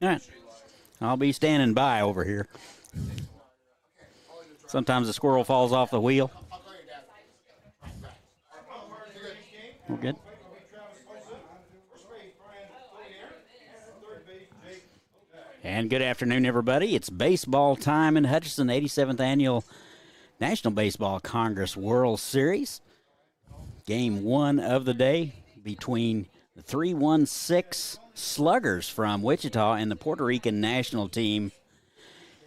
All right. I'll be standing by over here. Sometimes the squirrel falls off the wheel. We're good. And good afternoon, everybody. It's baseball time in Hutchinson, 87th Annual National Baseball Congress World Series. Game one of the day between the 3-1-6 Sluggers from Wichita and the Puerto Rican national team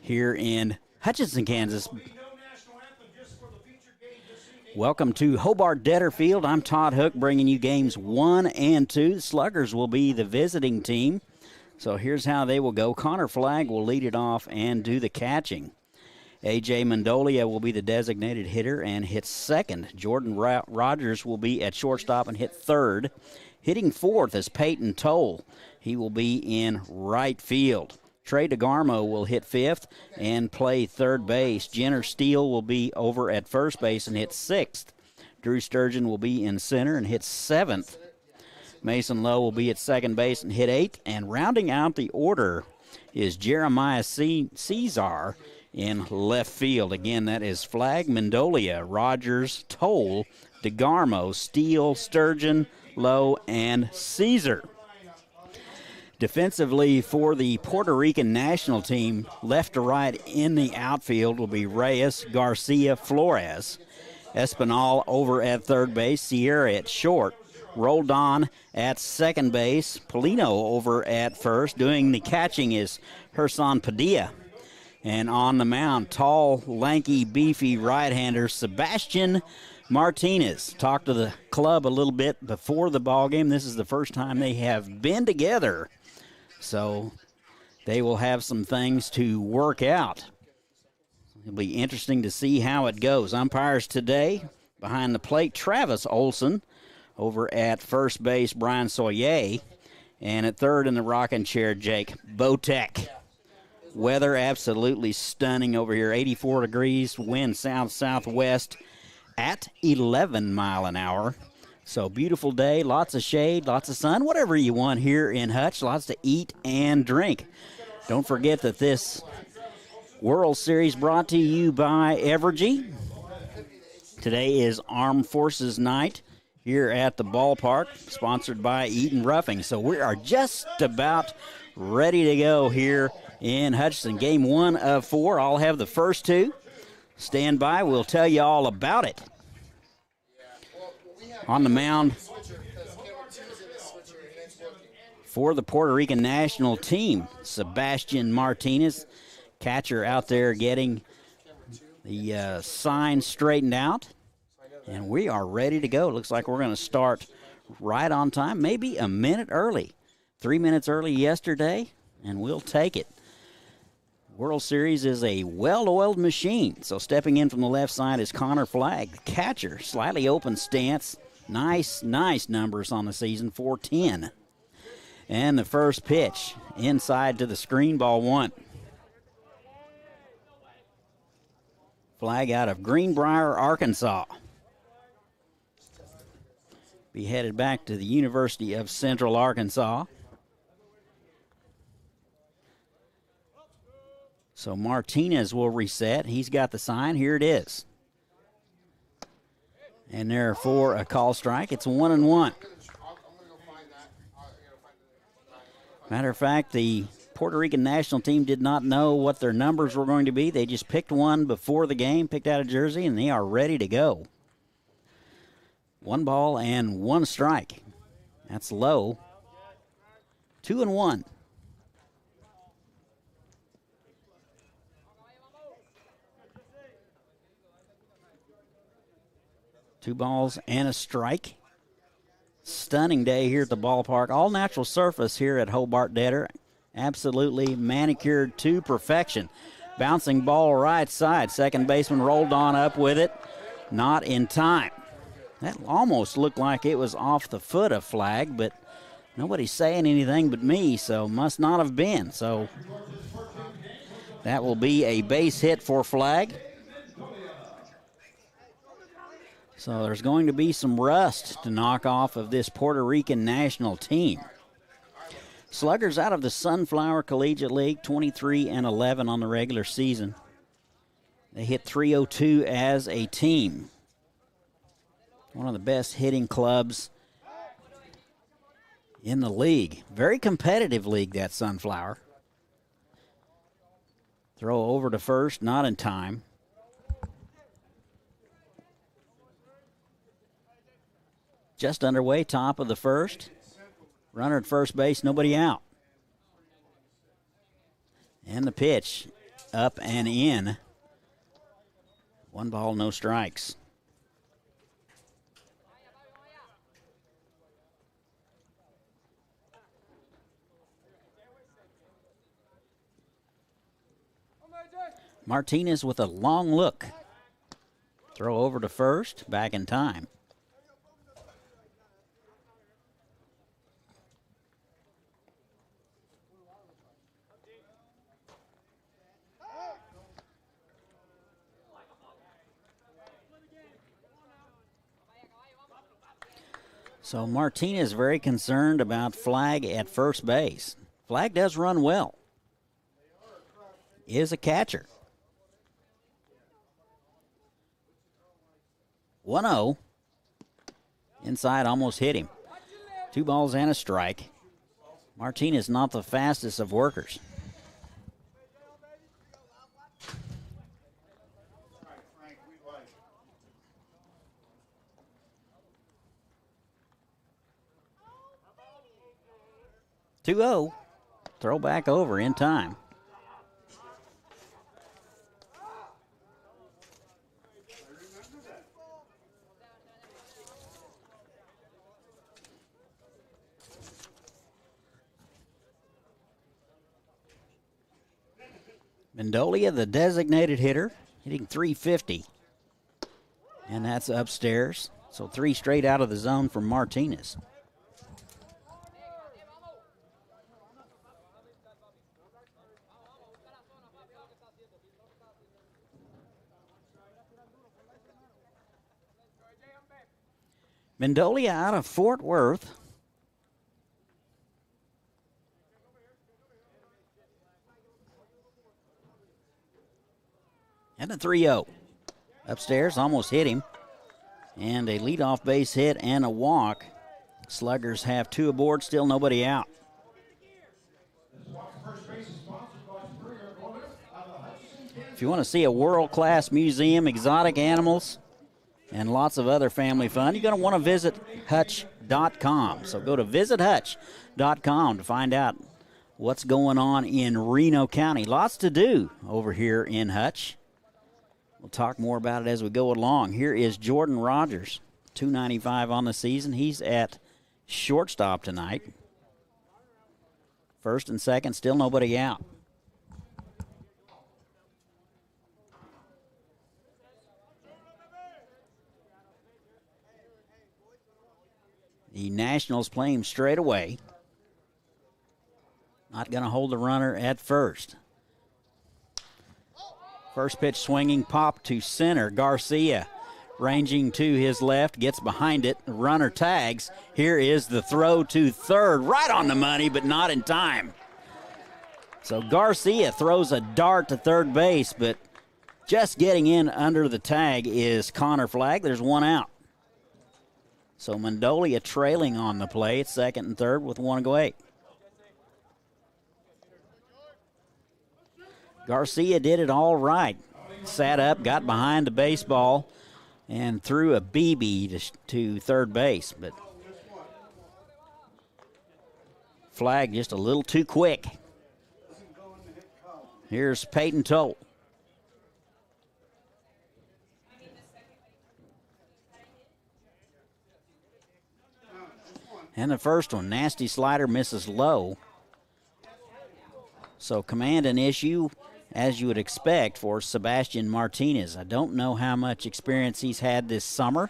here in Hutchinson, Kansas. Welcome to Hobart-Detter Field. I'm Todd Hook bringing you games 1 and 2. The Sluggers will be the visiting team. So here's how they will go. Connor Flagg will lead it off and do the catching. A.J. Mendolia will be the designated hitter and hit second. Jordan Rogers will be at shortstop and hit third. Hitting fourth is Peyton Toll. He will be in right field. Trey Degarmo will hit fifth and play third base. Jenner Steele will be over at first base and hit sixth. Drew Sturgeon will be in center and hit seventh. Mason Lowe will be at second base and hit eighth. And rounding out the order is Jeremiah Caesar in left field. Again, that is Flagg, Mendolia, Rogers, Toll, DeGarmo, Steele, Sturgeon, Lowe, and Caesar. Defensively for the Puerto Rican national team, left to right in the outfield will be Reyes, Garcia, Flores. Espinal over at third base, Sierra at short. Roldan at second base. Pelino over at first. Doing the catching is Gerson Padilla. And on the mound, tall, lanky, beefy right-hander Sebastian Martinez. Talked to the club a little bit before the ball game. This is the first time they have been together. So they will have some things to work out. It'll be interesting to see how it goes. Umpires today, behind the plate, Travis Olson. Over at first base, Brian Soyer. And at third in the rocking chair, Jake Botek. Weather absolutely stunning over here. 84 degrees, wind south-southwest at 11 mile an hour. So beautiful day, lots of shade, lots of sun, whatever you want here in Hutch. Lots to eat and drink. Don't forget that this World Series brought to you by Evergy. Today is Armed Forces Night here at the ballpark, sponsored by Eaton Roughing. So we are just about ready to go here in Hutchinson. Game 1 of 4. I'll have the first two. Stand by. We'll tell you all about it. On the mound for the Puerto Rican national team, Sebastian Martinez, catcher out there getting the sign straightened out. And we are ready to go. Looks like we're going to start right on time, maybe a minute early. 3 minutes early yesterday, and we'll take it. World Series is a well-oiled machine. So stepping in from the left side is Connor Flagg, the catcher. Slightly open stance. Nice numbers on the season, 410. And the first pitch inside to the screen, ball one. Flagg out of Greenbrier, Arkansas. Be headed back to the University of Central Arkansas. So Martinez will reset. He's got the sign. Here it is. And there for a call strike. It's 1-1. Matter of fact, the Puerto Rican national team did not know what their numbers were going to be. They just picked one before the game, picked out a jersey, and they are ready to go. 1 ball and 1 strike. That's low. 2-1. Two balls and a strike. Stunning day here at the ballpark. All natural surface here at Hobart-Detter. Absolutely manicured to perfection. Bouncing ball right side. Second baseman rolled on up with it. Not in time. That almost looked like it was off the foot of Flagg, but nobody's saying anything but me, so must not have been. So that will be a base hit for Flagg. So there's going to be some rust to knock off of this Puerto Rican national team. Sluggers out of the Sunflower Collegiate League, 23-11 on the regular season. They hit .302 as a team. One of the best hitting clubs in the league. Very competitive league, that Sunflower. Throw over to first, not in time. Just underway, top of the first. Runner at first base, nobody out. And the pitch, up and in. 1 ball, no strikes. Martinez with a long look. Throw over to first, back in time. So Martinez very concerned about Flagg at first base. Flagg does run well. Is a catcher. 1-0. Inside, almost hit him. 2 balls and a strike. Martinez not the fastest of workers. Two-0. Throw back over in time. Mendolia, the designated hitter, hitting .350. And that's upstairs. So 3 straight out of the zone from Martinez. Mendolia out of Fort Worth. And a 3-0. Upstairs, almost hit him. And a leadoff base hit and a walk. Sluggers have 2 aboard, still nobody out. If you want to see a world-class museum, exotic animals, and lots of other family fun, you're going to want to visit Hutch.com. So go to visithutch.com to find out what's going on in Reno County. Lots to do over here in Hutch. We'll talk more about it as we go along. Here is Jordan Rogers, .295 on the season. He's at shortstop tonight. First and second, still nobody out. The Nationals play him straight away. Not going to hold the runner at first. First pitch swinging, pop to center. Garcia ranging to his left, gets behind it. Runner tags. Here is the throw to third. Right on the money, but not in time. So Garcia throws a dart to third base, but just getting in under the tag is Connor Flagg. There's 1 out. So Mendolia trailing on the play at second and third with 1 away. Garcia did it all right. Sat up, got behind the baseball, and threw a BB to third base. But Flagg just a little too quick. Here's Peyton Tolt. And the first one, nasty slider, misses low. So command an issue, as you would expect, for Sebastian Martinez. I don't know how much experience he's had this summer.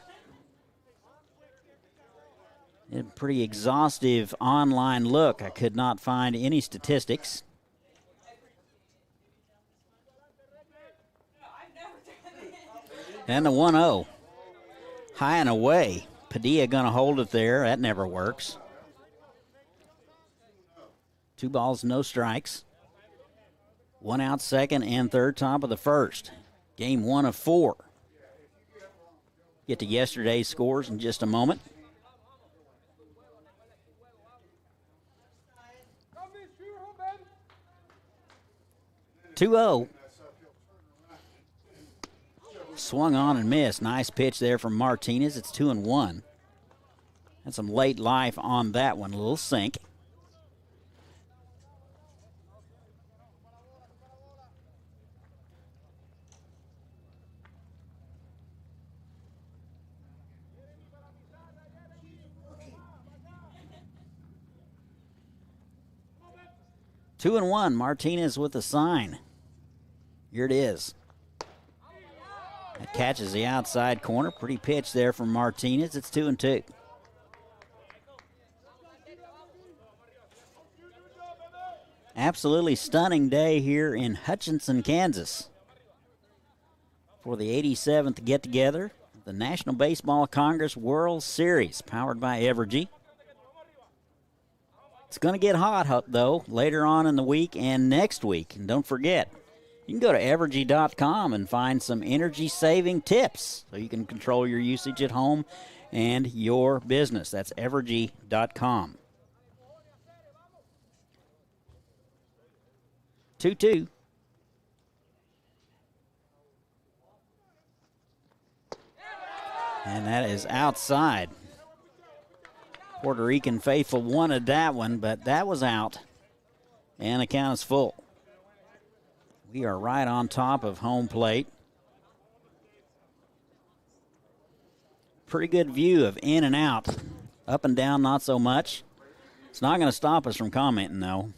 A pretty exhaustive online look. I could not find any statistics. And the 1-0. High and away. Padilla going to hold it there. That never works. 2 balls, no strikes. 1 out, second and third, top of the first. Game 1 of 4. Get to yesterday's scores in just a moment. Two-0. Swung on and missed. Nice pitch there from Martinez. It's 2-1. Had some late life on that one. A little sink. Two and one. Martinez with the sign. Here it is. That catches the outside corner. Pretty pitch there from Martinez. It's 2-2. Absolutely stunning day here in Hutchinson, Kansas for the 87th get-together, the National Baseball Congress World Series, powered by Evergy. It's going to get hot, though, later on in the week and next week. And don't forget, you can go to Evergy.com and find some energy-saving tips so you can control your usage at home and your business. That's Evergy.com. 2-2. And that is outside. Puerto Rican faithful wanted that one, but that was out. And the count is full. We are right on top of home plate. Pretty good view of in and out. Up and down, not so much. It's not going to stop us from commenting, though.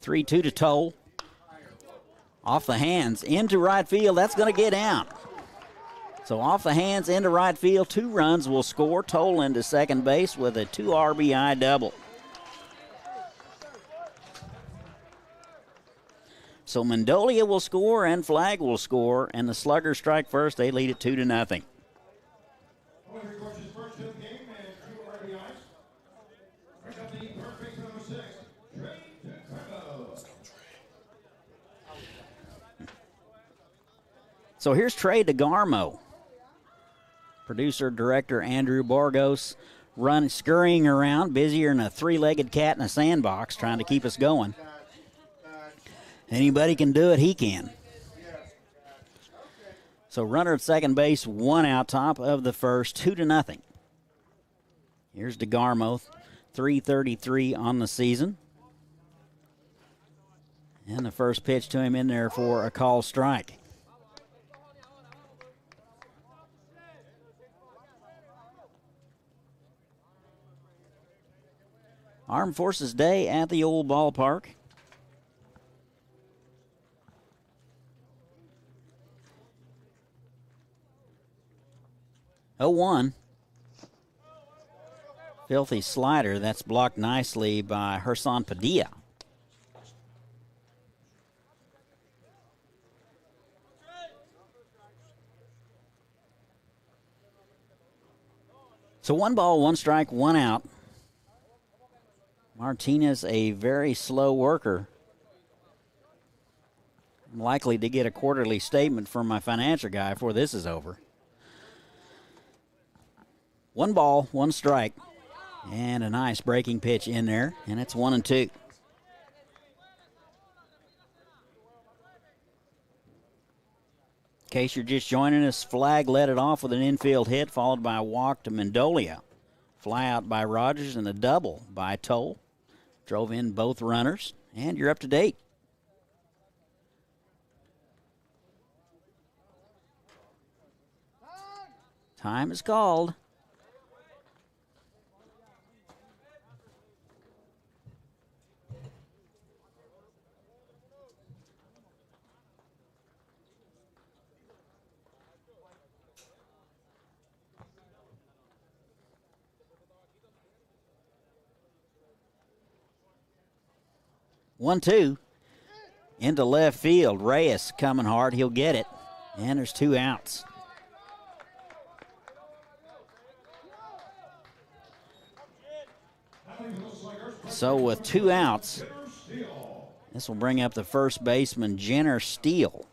Three-two to Toll. Off the hands, into right field. That's going to get out. So off the hands, into right field. 2 runs will score. Toll into second base with a 2 RBI double. So Mendolia will score and Flagg will score, and the Sluggers strike first. They lead it 2-0. So here's Trey Degarmo. Producer, director Andrew Borgos scurrying around, busier than a 3-legged cat in a sandbox, trying to keep us going. Anybody can do it, he can. So runner at second base, 1 out, top of the first, 2-0. Here's Degarmo, .333 on the season. And the first pitch to him in there for a call strike. Armed Forces Day at the old ballpark. Oh, 1. Filthy slider. That's blocked nicely by Gerson Padilla. So 1 ball, 1 strike, 1 out. Martinez, a very slow worker. I'm likely to get a quarterly statement from my financial guy before this is over. 1 ball, 1 strike, and a nice breaking pitch in there, and it's 1-2. In case you're just joining us, Flagg led it off with an infield hit, followed by a walk to Mendolia. Fly out by Rogers and a double by Toll. Drove in both runners, and you're up to date. Time is called. One-two into left field. Reyes coming hard. He'll get it. And there's 2 outs. So with 2 outs, this will bring up the first baseman, Jenner Steele.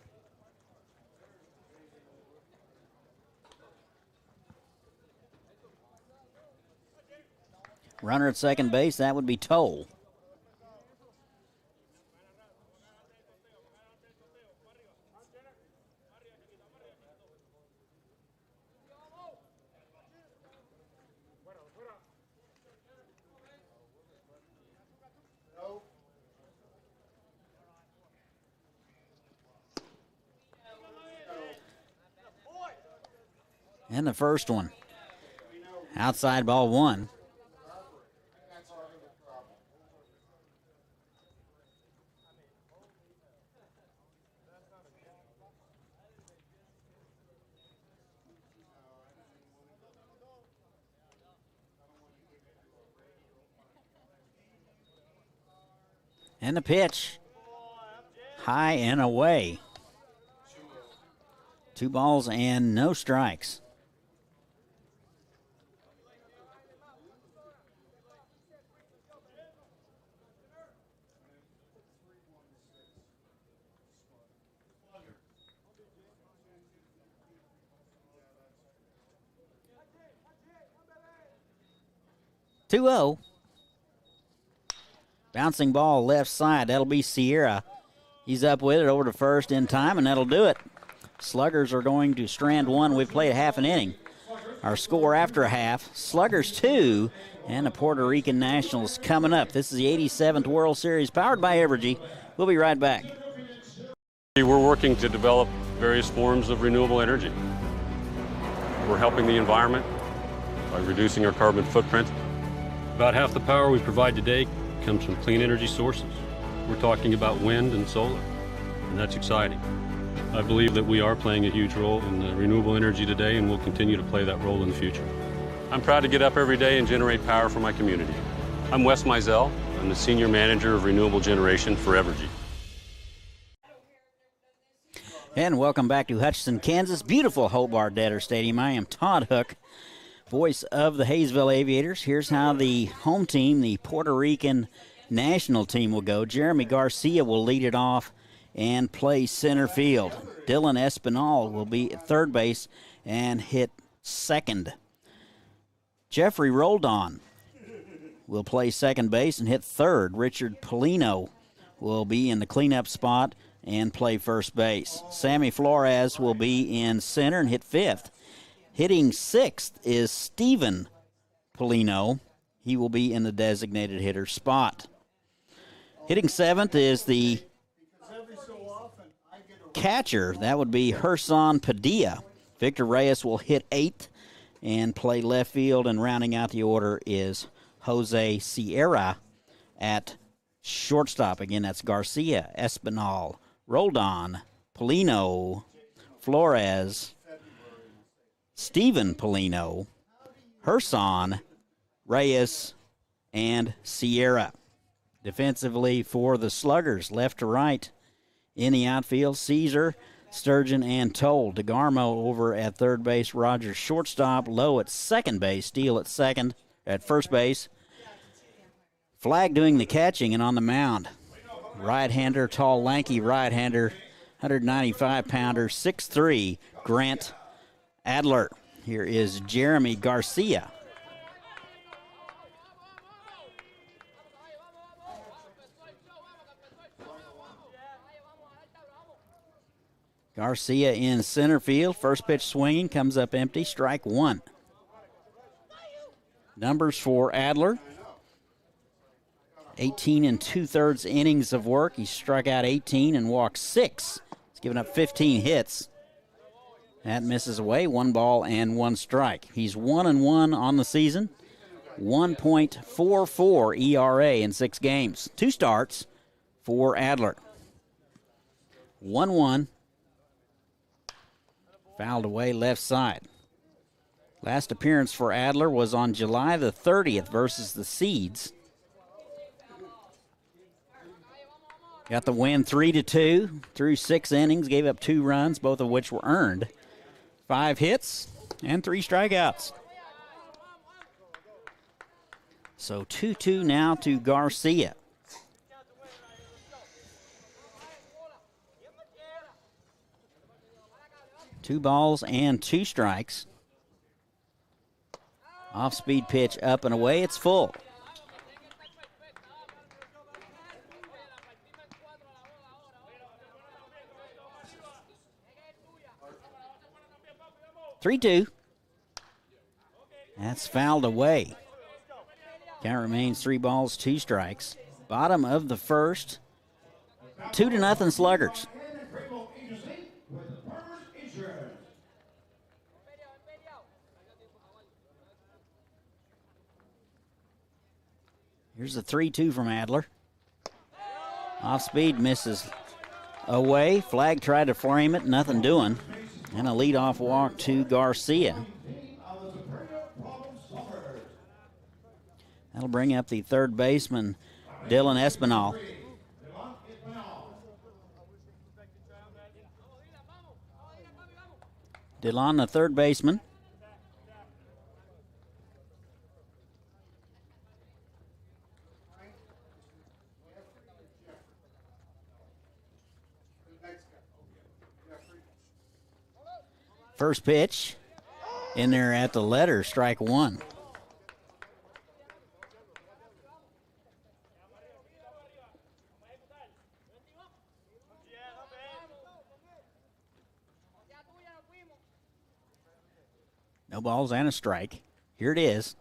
Runner at second base, that would be Toll. And the first one. Outside ball 1. And the pitch. High and away. 2 balls and no strikes. Two-0. Bouncing ball left side. That'll be Sierra. He's up with it over to first in time, and that'll do it. Sluggers are going to strand 1. We've played half an inning. Our score after a half, Sluggers 2, and the Puerto Rican Nationals coming up. This is the 87th World Series, powered by Evergy. We'll be right back. We're working to develop various forms of renewable energy. We're helping the environment by reducing our carbon footprint. About half the power we provide today comes from clean energy sources. We're talking about wind and solar, and that's exciting. I believe that we are playing a huge role in renewable energy today, and we'll continue to play that role in the future. I'm proud to get up every day and generate power for my community. I'm Wes Mizell. I'm the Senior Manager of Renewable Generation for Evergy. And welcome back to Hutchinson, Kansas. Beautiful Hobart Detter Stadium. I am Todd Hook, voice of the Hayesville Aviators. Here's how the home team, the Puerto Rican national team, will go. Jeremy Garcia will lead it off and play center field. Dylan Espinal will be at third base and hit second. Jeffrey Roldan will play second base and hit third. Richard Pelino will be in the cleanup spot and play first base. Sammy Flores will be in center and hit fifth. Hitting sixth is Steven Pelino. He will be in the designated hitter spot. Hitting seventh is the catcher. That would be Gerson Padilla. Victor Reyes will hit eighth and play left field, and rounding out the order is Jose Sierra at shortstop. Again, that's Garcia, Espinal, Roldan, Pelino, Flores, Steven Pelino, Gerson, Reyes, and Sierra. Defensively for the Sluggers, left to right in the outfield, Caesar, Sturgeon, and Toll. Degarmo over at third base, Rogers shortstop, Lowe at second base, Steele at first base. Flagg doing the catching and on the mound. Right-hander, tall, lanky right-hander, 195-pounder, 6'3", Grant Adler. Here is Jeremy Garcia. Garcia in center field. First pitch swinging, comes up empty, strike one. Numbers for Adler. 18 2/3 innings of work. He struck out 18 and walked 6. He's given up 15 hits. That misses away. 1 ball and 1 strike. He's 1-1 on the season. 1.44 ERA in 6 games. 2 starts for Adler. 1-1. Fouled away left side. Last appearance for Adler was on July the 30th versus the Seeds. Got the win 3-2 through 6 innings, gave up 2 runs, both of which were earned. 5 hits and 3 strikeouts. So 2-2 now to Garcia. Two balls and two strikes. Off-speed pitch up and away. It's full. Three-two. That's fouled away. Count remains 3 balls, 2 strikes. Bottom of the first. 2-0 Sluggers. Here's the 3-2 from Adler. Off speed, misses away. Flag tried to frame it, nothing doing. And a leadoff walk to Garcia. That'll bring up the third baseman, Dylan Espinal. Dylan, the third baseman. First pitch in there at the letter, strike one. No balls and a strike. Here it is.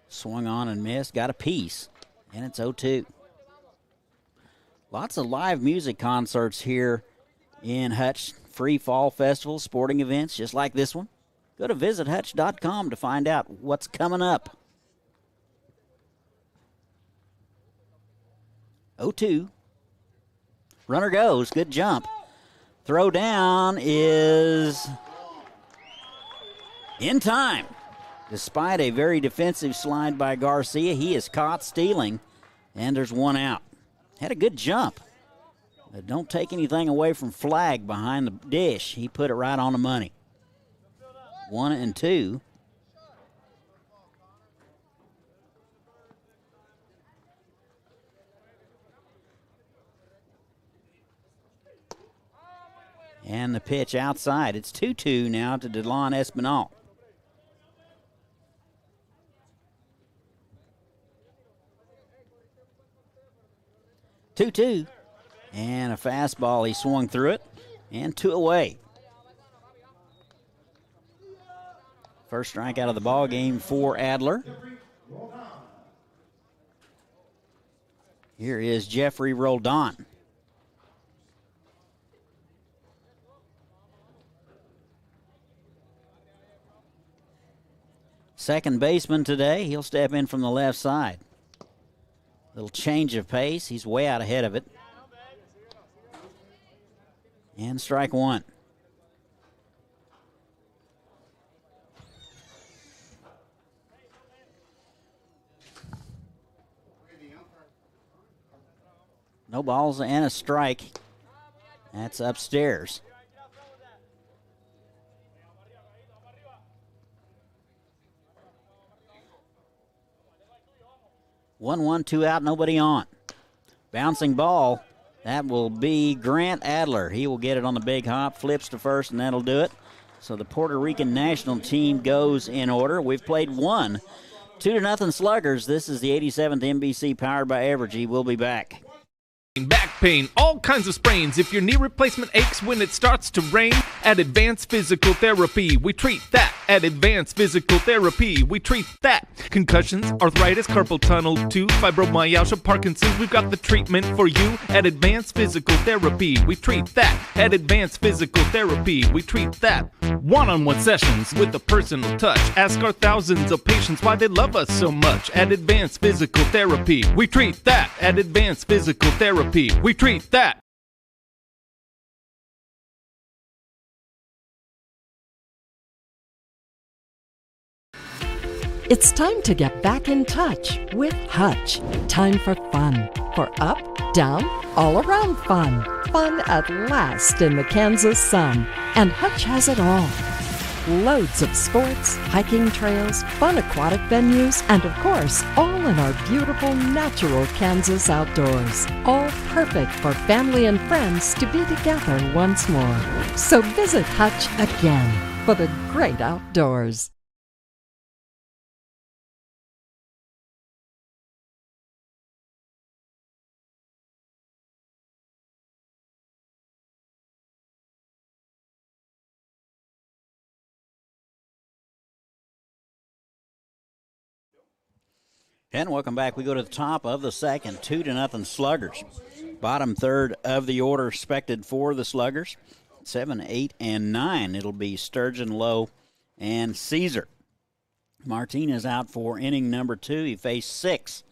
Swung on and missed, got a piece, and it's 0-2. Lots of live music concerts here in Hutch. Free fall festival, sporting events just like this one. Go to visithutch.com to find out what's coming up. 0-2. Runner goes, good jump. Throw down is in time. Despite a very defensive slide by Garcia, he is caught stealing, and there's one out. Had a good jump. But don't take anything away from Flag behind the dish. He put it right on the money. 1-2. And the pitch outside. It's 2-2 now to Dylan Espinal. Two-two. And a fastball, he swung through it, and 2 away. First strike out of the ball game for Adler. Here is Jeffrey Roldan. Second baseman today, he'll step in from the left side. Little change of pace, he's way out ahead of it. And strike one. No balls and a strike. That's upstairs. One, 2 out, nobody on. Bouncing ball. That will be Grant Adler. He will get it on the big hop, flips to first, and that'll do it. So the Puerto Rican national team goes in order. We've played one. 2-0 Sluggers. This is the 87th NBC powered by Evergy. We'll be back. Back pain, all kinds of sprains. If your knee replacement aches when it starts to rain, at Advanced Physical Therapy, we treat that. At Advanced Physical Therapy, we treat that. Concussions, arthritis, carpal tunnel, tooth, fibromyalgia, Parkinson's, we've got the treatment for you. At Advanced Physical Therapy, we treat that. At Advanced Physical Therapy, we treat that. One-on-one sessions with a personal touch. Ask our thousands of patients why they love us so much. At Advanced Physical Therapy, we treat that. At Advanced Physical Therapy, we treat that. It's time to get back in touch with Hutch. Time for fun. For up, down, all around fun. Fun at last in the Kansas sun. And Hutch has it all. loads of sports, hiking trails, fun aquatic venues, and of course, all in our beautiful natural Kansas outdoors. All perfect for family and friends to be together once more. So visit Hutch again for the great outdoors. And welcome back. We go to the top of the second, 2-0 Sluggers. Bottom third of the order expected for the Sluggers. 7, 8, and 9. It'll be Sturgeon, Lowe, and Caesar. Martinez out for inning number 2. He faced 6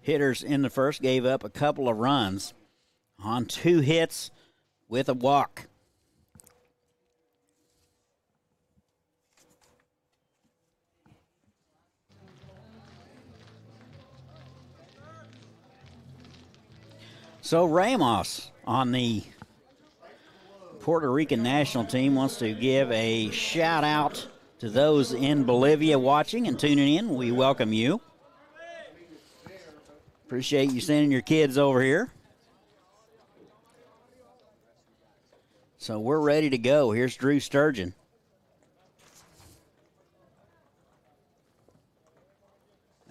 hitters in the first, gave up a couple of runs on 2 hits with a walk. So Ramos on the Puerto Rican national team wants to give a shout out to those in Bolivia watching and tuning in. We welcome you. Appreciate you sending your kids over here. So we're ready to go. Here's Drew Sturgeon.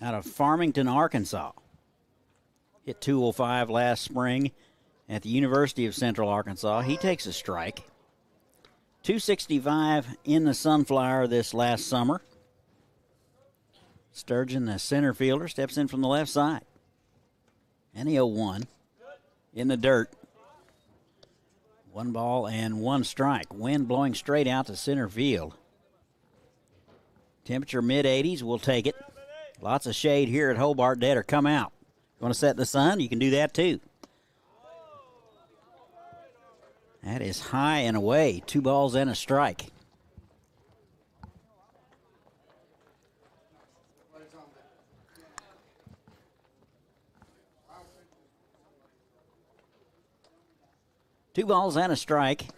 Out of Farmington, Arkansas. Hit 205 last spring at the University of Central Arkansas. He takes a strike. 265 in the Sunflower this last summer. Sturgeon, the center fielder, steps in from the left side. And the 0-1 in the dirt. 1 ball and 1 strike. Wind blowing straight out to center field. Temperature mid-80s. We'll take it. Lots of shade here at Hobart. Dead or come out. You want to set in the sun? You can do that too. That is high and away. 2 balls and a strike. Two balls and a strike.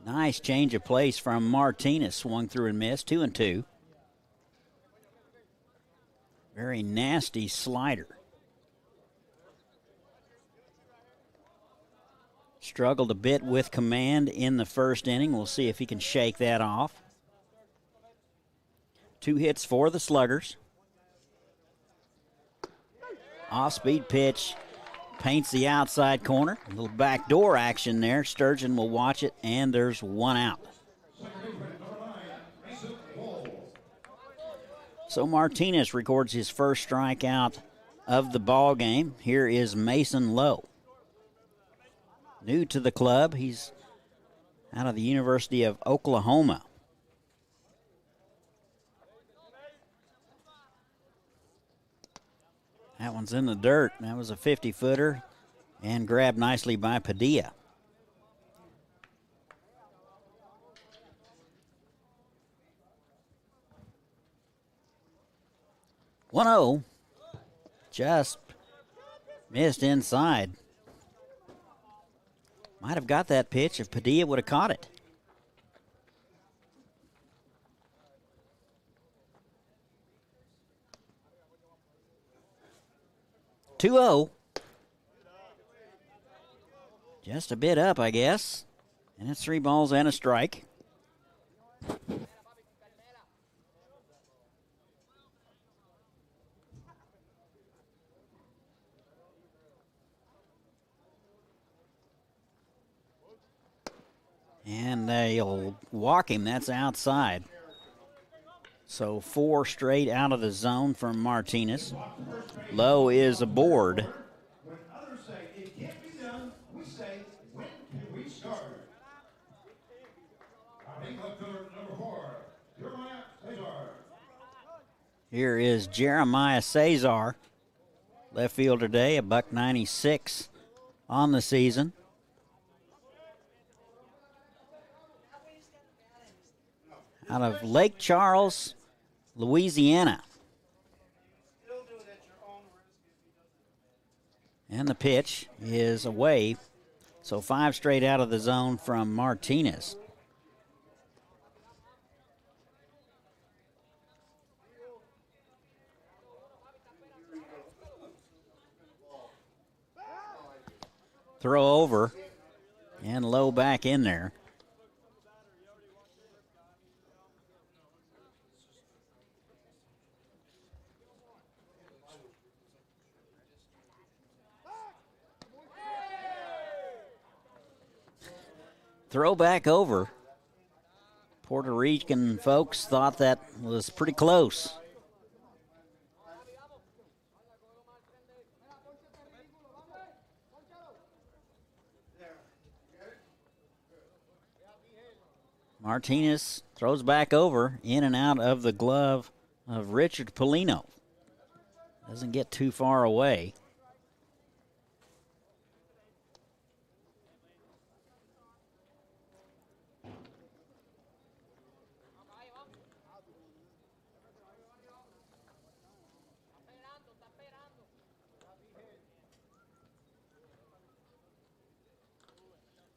Nice change of place from Martinez. Swung through and missed. 2-2. Very nasty slider. Struggled a bit with command in the first inning. We'll see if he can shake that off. 2 hits for the Sluggers. Off-speed pitch. Paints the outside corner. A little backdoor action there. Sturgeon will watch it, and there's 1 out. So Martinez records his first strikeout of the ball game. Here is Mason Lowe. New to the club. He's out of the University of Oklahoma. That one's in the dirt. That was a 50-footer and grabbed nicely by Padilla. (1-0). Just missed inside. Might have got that pitch if Padilla would have caught it. (2-0). Just a bit up, I guess. And it's 3 balls and a strike. And they'll walk him. That's outside. So 4 straight out of the zone from Martinez. Lowe is aboard. When others say it can't be done, we say, when can we start? Number 4, Jeremiah Cesar. Here is Jeremiah Cesar. Left fielder today, a $1.96 on the season. Out of Lake Charles, Louisiana. And the pitch is away. So 5 straight out of the zone from Martinez. Throw over, and Lowe back in there. Throw back over. Puerto Rican folks thought that was pretty close. Martinez throws back over, in and out of the glove of Richard Pelino. Doesn't get too far away.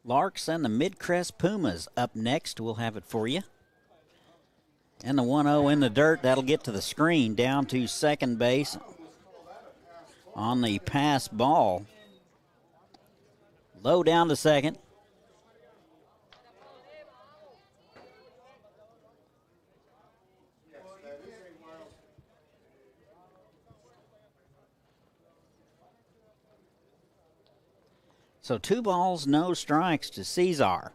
Larks and the Midcrest Pumas up next. We'll have it for you. And the 1-0 in the dirt. That'll get to the screen down to second base on the pass ball. Low down to second. So 2 balls, no strikes to Cesar.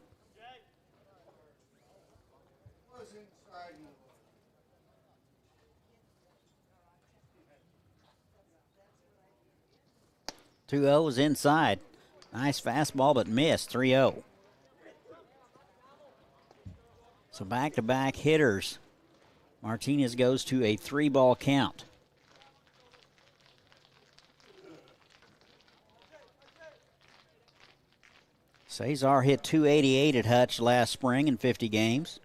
Two O's inside. Nice fastball, but missed. 3-0. So back-to-back hitters. Martinez goes to a 3-ball count. Cesar hit .288 at Hutch last spring in 50 games.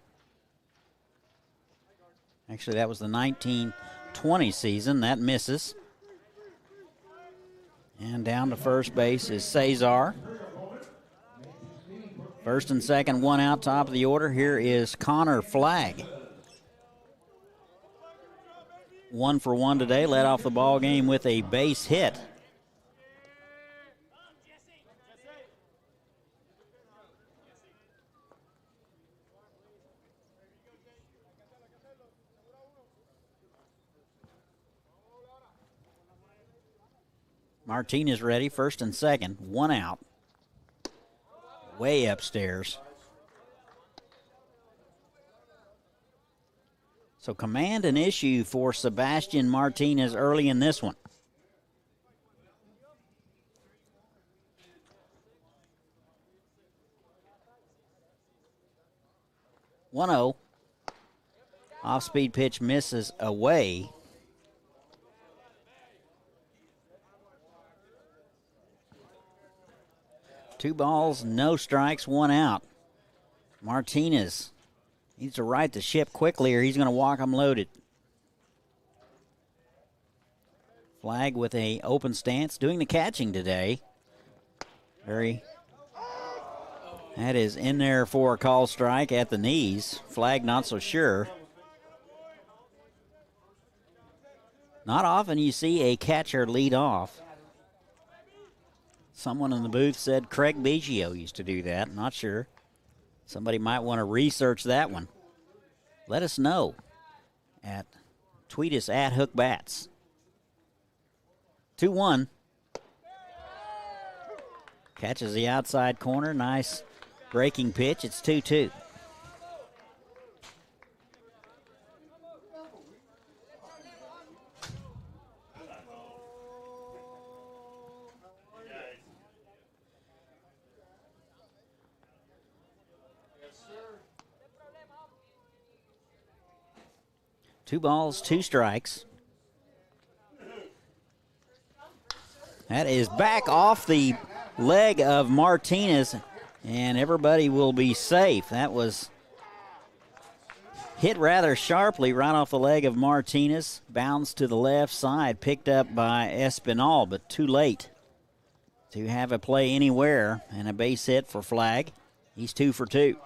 Actually, that was the 1920 season. That misses. And down to first base is Cesar. First and second, 1 out, top of the order. Here is Connor Flagg. 1 for 1 today. Led off the ball game with a base hit. Martinez ready, first and second, 1 out. Way upstairs. So command an issue for Sebastian Martinez early in this one. (1-0). Off-speed pitch misses away. Two balls, no strikes, 1 out. Martinez needs to right the ship quickly or he's going to walk him loaded. Flagg with a open stance, doing the catching today. That is in there for a call strike at the knees. Flagg not so sure. Not often you see a catcher lead off. Someone in the booth said Craig Biggio used to do that. Not sure. Somebody might want to research that one. Let us know. Tweet us at HookBats. 2-1. Catches the outside corner. Nice breaking pitch. It's 2-2. Two balls, 2 strikes. That is back off the leg of Martinez, and everybody will be safe. That was hit rather sharply right off the leg of Martinez. Bounced to the left side, picked up by Espinal, but too late to have a play anywhere, and a base hit for Flagg. He's 2 for 2.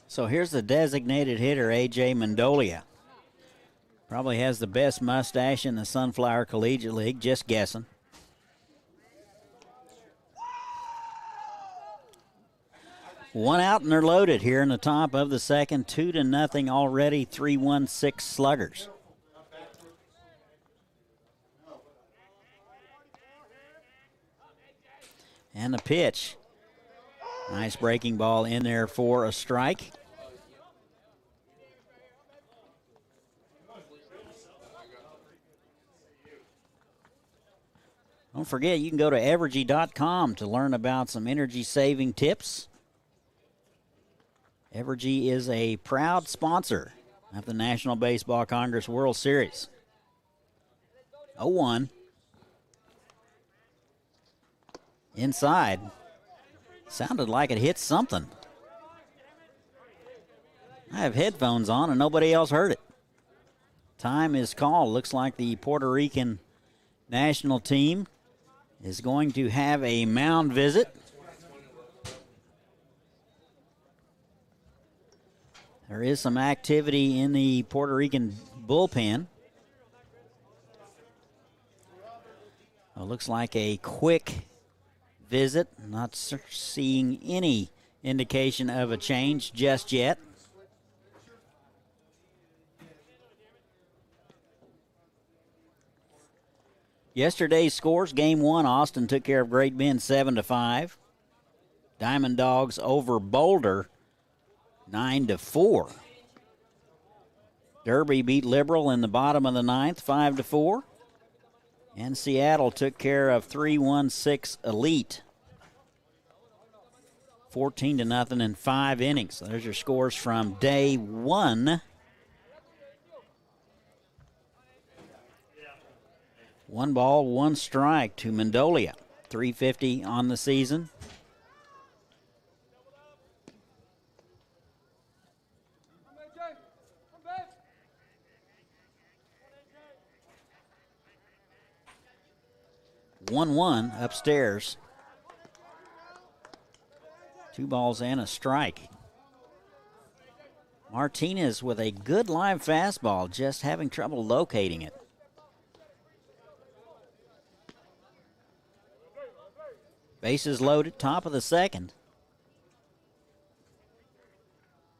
So here's the designated hitter, A.J. Mendolia. Probably has the best mustache in the Sunflower Collegiate League, just guessing. One out and they're loaded here in the top of the second. 2-0 already, 3-1-6 Sluggers. And the pitch. Nice breaking ball in there for a strike. Don't forget, you can go to Evergy.com to learn about some energy-saving tips. Evergy is a proud sponsor of the National Baseball Congress World Series. 0-1. Inside. Sounded like it hit something. I have headphones on and nobody else heard it. Time is called. Looks like the Puerto Rican national team is going to have a mound visit. There is some activity in the Puerto Rican bullpen. It looks like a quick visit. Not seeing any indication of a change just yet. Yesterday's scores: Game 1, Austin took care of Great Bend 7-5. Diamond Dogs over Boulder 9-4. Derby beat Liberal in the bottom of the ninth 5-4. And Seattle took care of 3-1-6 Elite 14-0 in 5 innings. So there's your scores from day 1. 1 ball, 1 strike to Mendolia. 350 on the season. One upstairs. 2 balls and a strike. Martinez with a good live fastball, just having trouble locating it. Bases loaded, top of the second.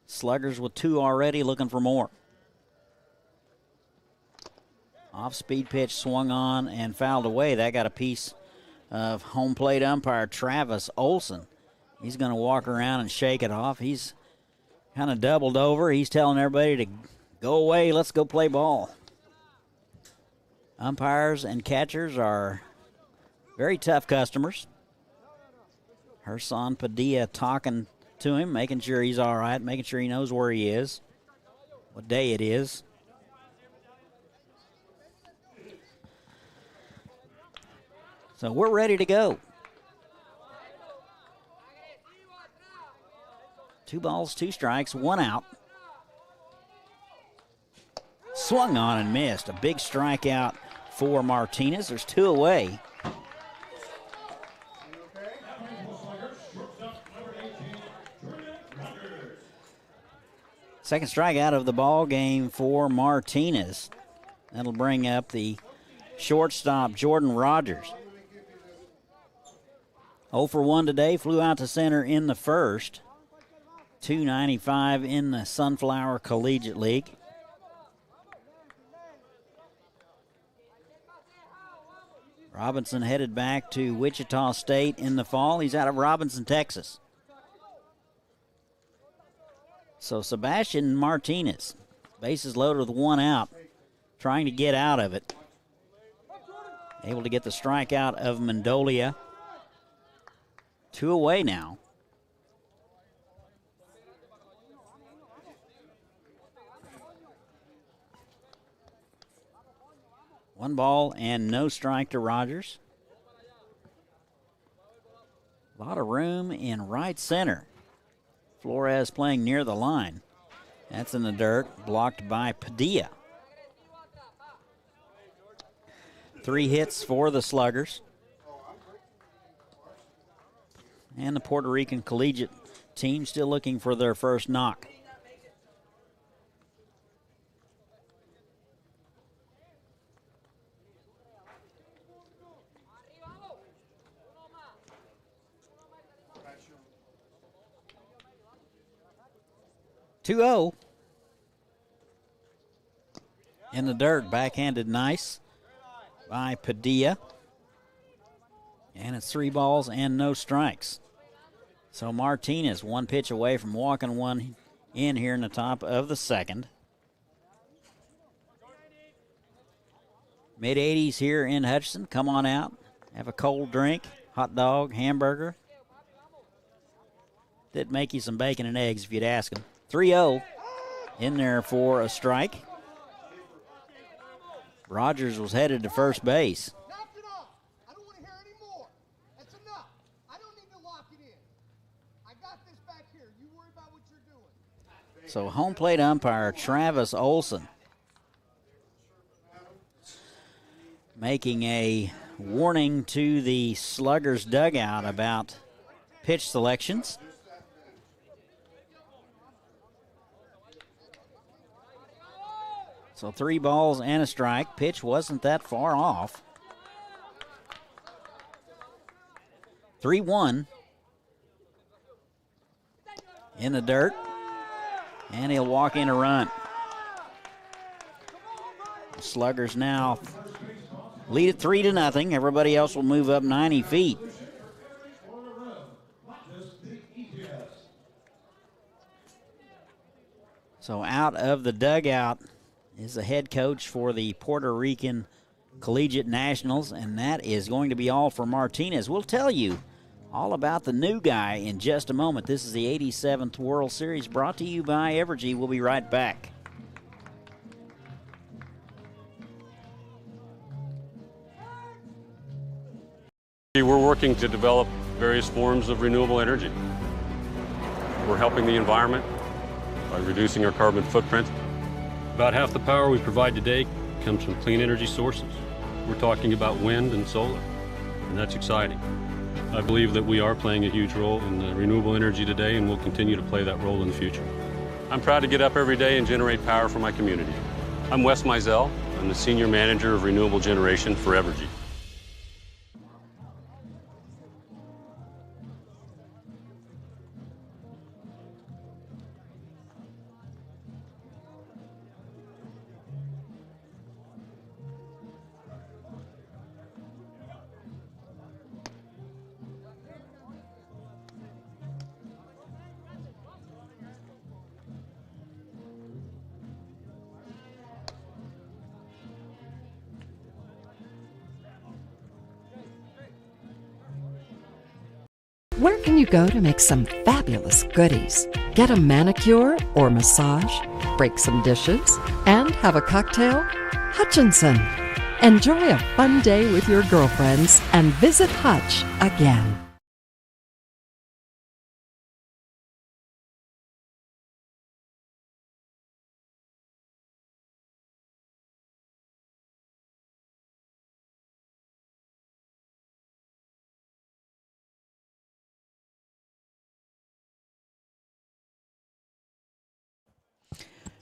Sluggers with 2 already, looking for more. Off-speed pitch swung on and fouled away. That got a piece of home plate umpire Travis Olson. He's going to walk around and shake it off. He's kind of doubled over. He's telling everybody to go away. Let's go play ball. Umpires and catchers are very tough customers. Herson Padilla talking to him, making sure he's all right, making sure he knows where he is, what day it is. So we're ready to go. 2 balls, 2 strikes, 1 out. Swung on and missed. A big strikeout for Martinez. There's 2 away. Second strikeout of the ball game for Martinez. That'll bring up the shortstop, Jordan Rogers. 0 for 1 today, flew out to center in the first. .295 in the Sunflower Collegiate League. Robinson headed back to Wichita State in the fall. He's out of Robinson, Texas. So Sebastian Martinez, bases loaded with 1 out, trying to get out of it. Able to get the strikeout of Mendolia. 2 away now. One ball and no strike to Rogers. A lot of room in right center. Flores playing near the line. That's in the dirt, blocked by Padilla. 3 hits for the Sluggers. And the Puerto Rican Collegiate team still looking for their first knock. 2-0. In the dirt, backhanded nice by Padilla. And it's 3 balls and no strikes. So Martinez 1 pitch away from walking one in here in the top of the second. Mid-80s here in Hutchinson. Come on out. Have a cold drink, hot dog, hamburger. They'd make you some bacon and eggs if you'd ask them. 3-0 in there for a strike. Rogers was headed to first base. Knock it off. I don't want to hear any more. That's enough. I don't need to lock it in. I got this back here. You worry about what you're doing. So home plate umpire Travis Olson making a warning to the Sluggers dugout about pitch selections. So 3 balls and a strike. Pitch wasn't that far off. 3-1 in the dirt. And he'll walk in a run. The Sluggers now lead it 3-0. Everybody else will move up 90 feet. So out of the dugout is the head coach for the Puerto Rican Collegiate Nationals, and that is going to be all for Martinez. We'll tell you all about the new guy in just a moment. This is the 87th World Series brought to you by Evergy. We'll be right back. We're working to develop various forms of renewable energy. We're helping the environment by reducing our carbon footprint. About half the power we provide today comes from clean energy sources. We're talking about wind and solar, and that's exciting. I believe that we are playing a huge role in renewable energy today, and we'll continue to play that role in the future. I'm proud to get up every day and generate power for my community. I'm Wes Mizell. I'm the Senior Manager of Renewable Generation for Evergy. Where can you go to make some fabulous goodies? Get a manicure or massage, break some dishes, and have a cocktail? Hutchinson. Enjoy a fun day with your girlfriends and visit Hutch again.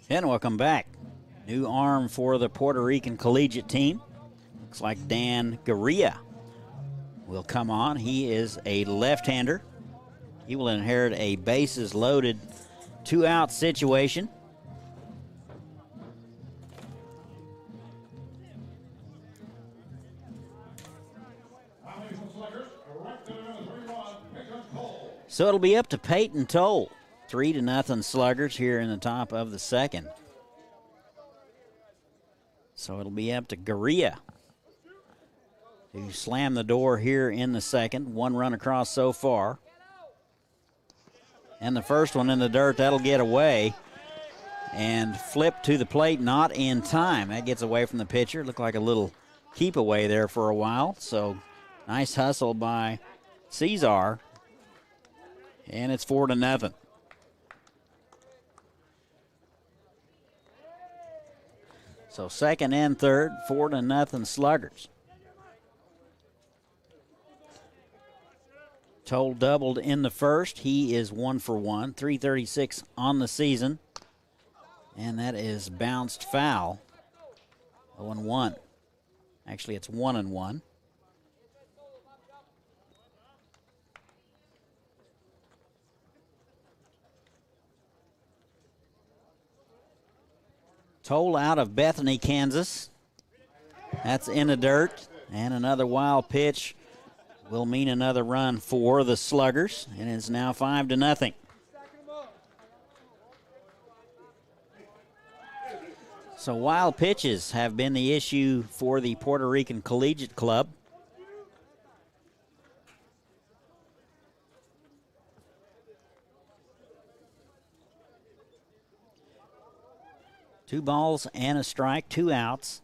And welcome back. New arm for the Puerto Rican collegiate team. Looks like Dan Garcia will come on. He is a left-hander. He will inherit a bases-loaded 2-out situation. So it'll be up to Peyton Toll. 3-0 Sluggers here in the top of the second. So it'll be up to Garcia to slam the door here in the second. 1 run across so far. And the first one in the dirt, that'll get away. And flip to the plate, not in time. That gets away from the pitcher. Looked like a little keep away there for a while. So nice hustle by Cesar. And it's 4-0. So second and third, 4-0 Sluggers. Toll doubled in the first. He is 1 for 1, 336 on the season. And that is bounced foul. 0-1. Actually, it's 1-1. Toll out of Bethany, Kansas. That's in the dirt. And another wild pitch will mean another run for the Sluggers. And it's now 5-0. So wild pitches have been the issue for the Puerto Rican Collegiate Club. Two balls and a strike, 2 outs.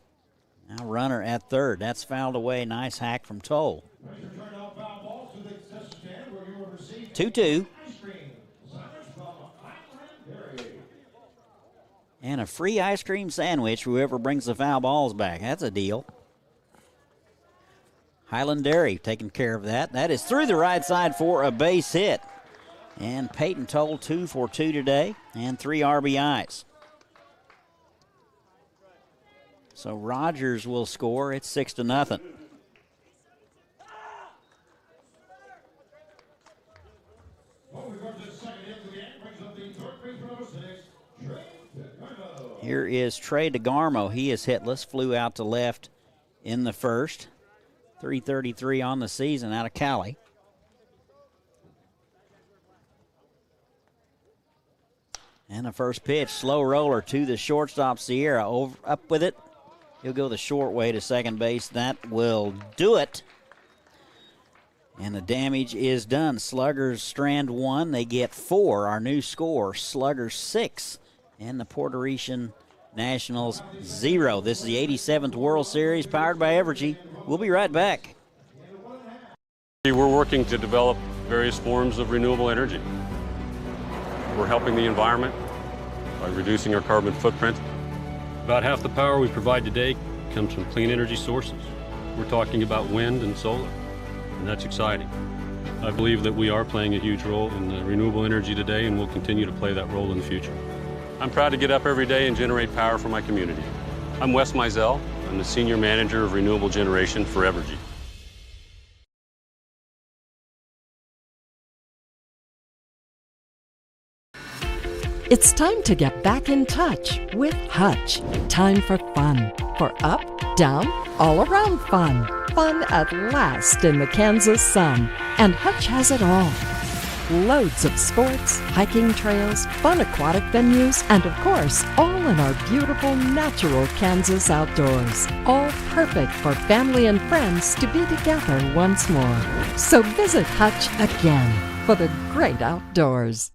Now runner at third. That's fouled away. Nice hack from Toll. 2-2. And a free ice cream sandwich, whoever brings the foul balls back. That's a deal. Highland Dairy taking care of that. That is through the right side for a base hit. And Peyton Toll 2 for 2 today and 3 RBIs. So Rogers will score. It's 6-0. Here is Trey Degarmo. He is hitless. Flew out to left in the first. 333 on the season out of Cali. And the first pitch, slow roller to the shortstop, Sierra. Up with it. He'll go the short way to second base. That will do it. And the damage is done. Sluggers strand 1. They get 4. Our new score, Sluggers 6. And the Puerto Rican Nationals 0. This is the 87th World Series powered by Evergy. We'll be right back. We're working to develop various forms of renewable energy. We're helping the environment by reducing our carbon footprint. About half the power we provide today comes from clean energy sources. We're talking about wind and solar, and that's exciting. I believe that we are playing a huge role in renewable energy today, and we'll continue to play that role in the future. I'm proud to get up every day and generate power for my community. I'm Wes Mizell. I'm the Senior Manager of Renewable Generation for Evergy. It's time to get back in touch with Hutch. Time for fun. For up, down, all around fun. Fun at last in the Kansas sun. And Hutch has it all. Loads of sports, hiking trails, fun aquatic venues, and of course, all in our beautiful natural Kansas outdoors. All perfect for family and friends to be together once more. So visit Hutch again for the great outdoors.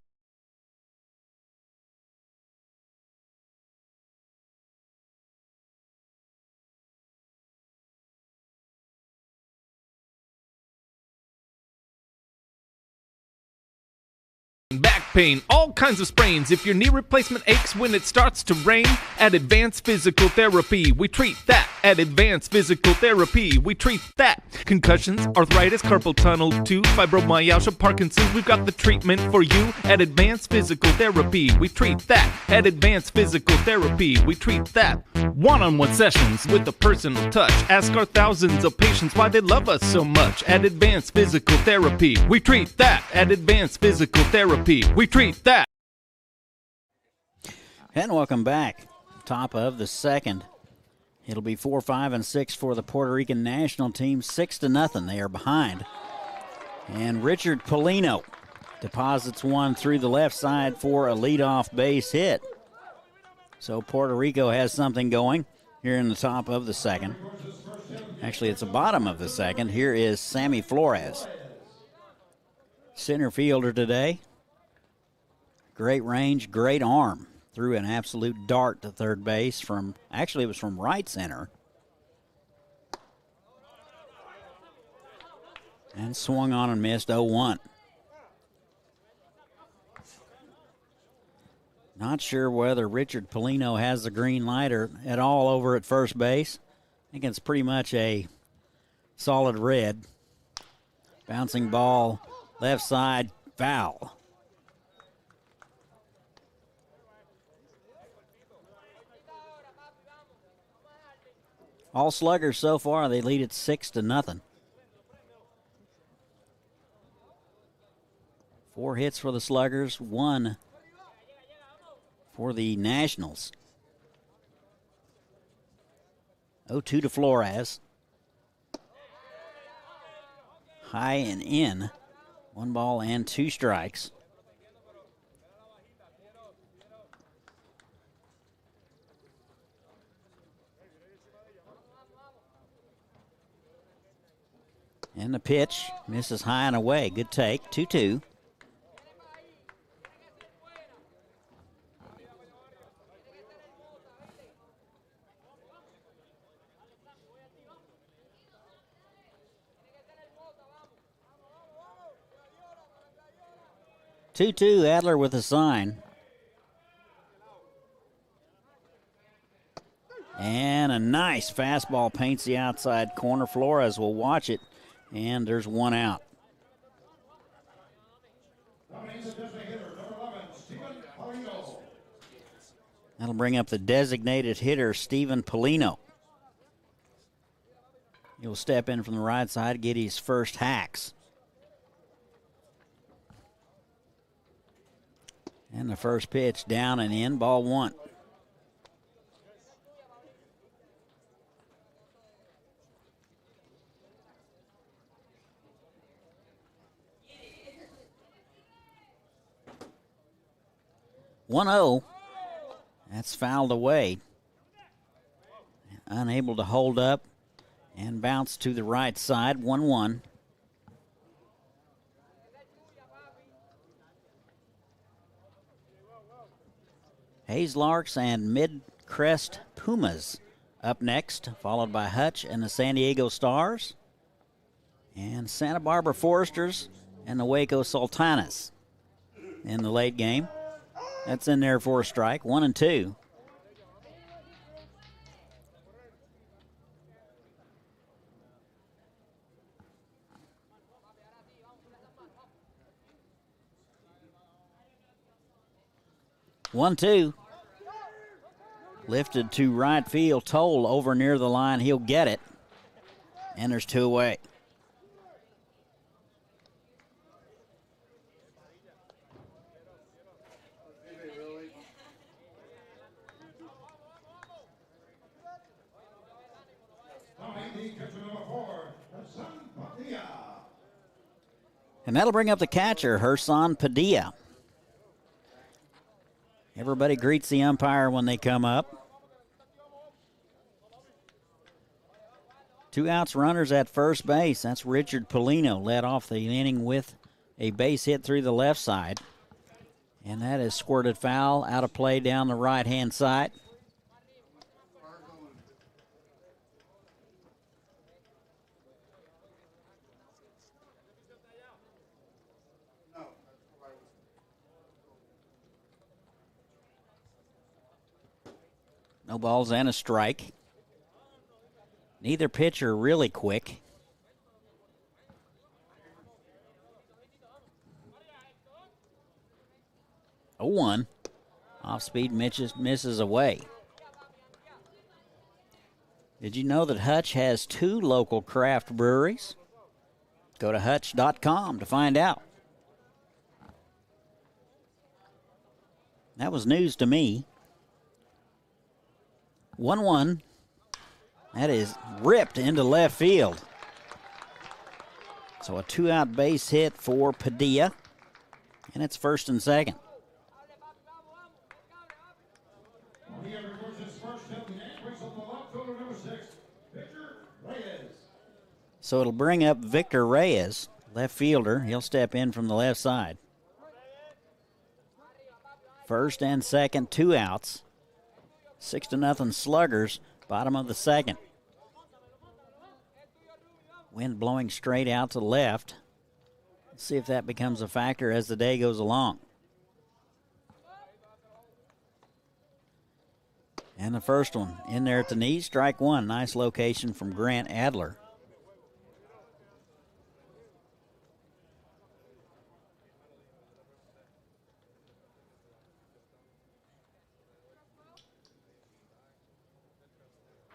Back pain, all kinds of sprains. If your knee replacement aches when it starts to rain, at Advanced Physical Therapy, we treat that. At Advanced Physical Therapy, we treat that. Concussions, arthritis, carpal tunnel, tooth, fibromyalgia, Parkinson's, we've got the treatment for you. At Advanced Physical Therapy, we treat that. At Advanced Physical Therapy, we treat that. One-on-one sessions with a personal touch. Ask our thousands of patients why they love us so much. At Advanced Physical Therapy, we treat that. At Advanced Physical Therapy, we treat that. And welcome back. Top of the second. It'll be 4, 5, and 6 for the Puerto Rican national team. 6-0. They are behind. And Richard Pelino deposits one through the left side for a leadoff base hit. So Puerto Rico has something going here in the top of the second. Actually, it's the bottom of the second. Here is Sammy Flores. Center fielder today. Great range, great arm. Threw an absolute dart to third base from, actually it was from right center. And swung on and missed 0-1. Not sure whether Richard Pelino has the green light or at all over at first base. I think it's pretty much a solid red. Bouncing ball, left side, foul. All Sluggers so far, they lead it 6-0. 4 hits for the Sluggers, 1 for the Nationals. 0-2 to Flores. High and in. 1 ball and 2 strikes. And the pitch misses high and away. Good take. 2-2. Adler with a sign. And a nice fastball paints the outside corner. Flores will watch it, and there's 1 out. That'll bring up the designated hitter, Steven Pelino. He'll step in from the right side, get his first hacks. And the first pitch down and in, ball 1. That's fouled away. Unable to hold up and bounce to the right side. 1-1. Hayes Larks and Mid-Crest Pumas up next, followed by Hutch and the San Diego Stars, and Santa Barbara Foresters and the Waco Sultanas in the late game. That's in there for a strike. 1-2. Lifted to right field. Toll over near the line. He'll get it. And there's 2 away. And that'll bring up the catcher, Hersan Padilla. Everybody greets the umpire when they come up. 2 outs, runners at first base. That's Richard Pelino, led off the inning with a base hit through the left side. And that is squirted foul, out of play down the right-hand side. No balls and a strike. Neither pitcher really quick. 0-1. Off-speed misses away. Did you know that Hutch has 2 local craft breweries? Go to hutch.com to find out. That was news to me. 1-1. That is ripped into left field. So a 2-out base hit for Padilla. And it's first and second. So it'll bring up Victor Reyes, left fielder. He'll step in from the left side. First and second, 2 outs. 6-0 Sluggers, bottom of the second. Wind blowing straight out to left. Let's see if that becomes a factor as the day goes along. And the first one in there at the knee, strike 1. Nice location from Grant Adler.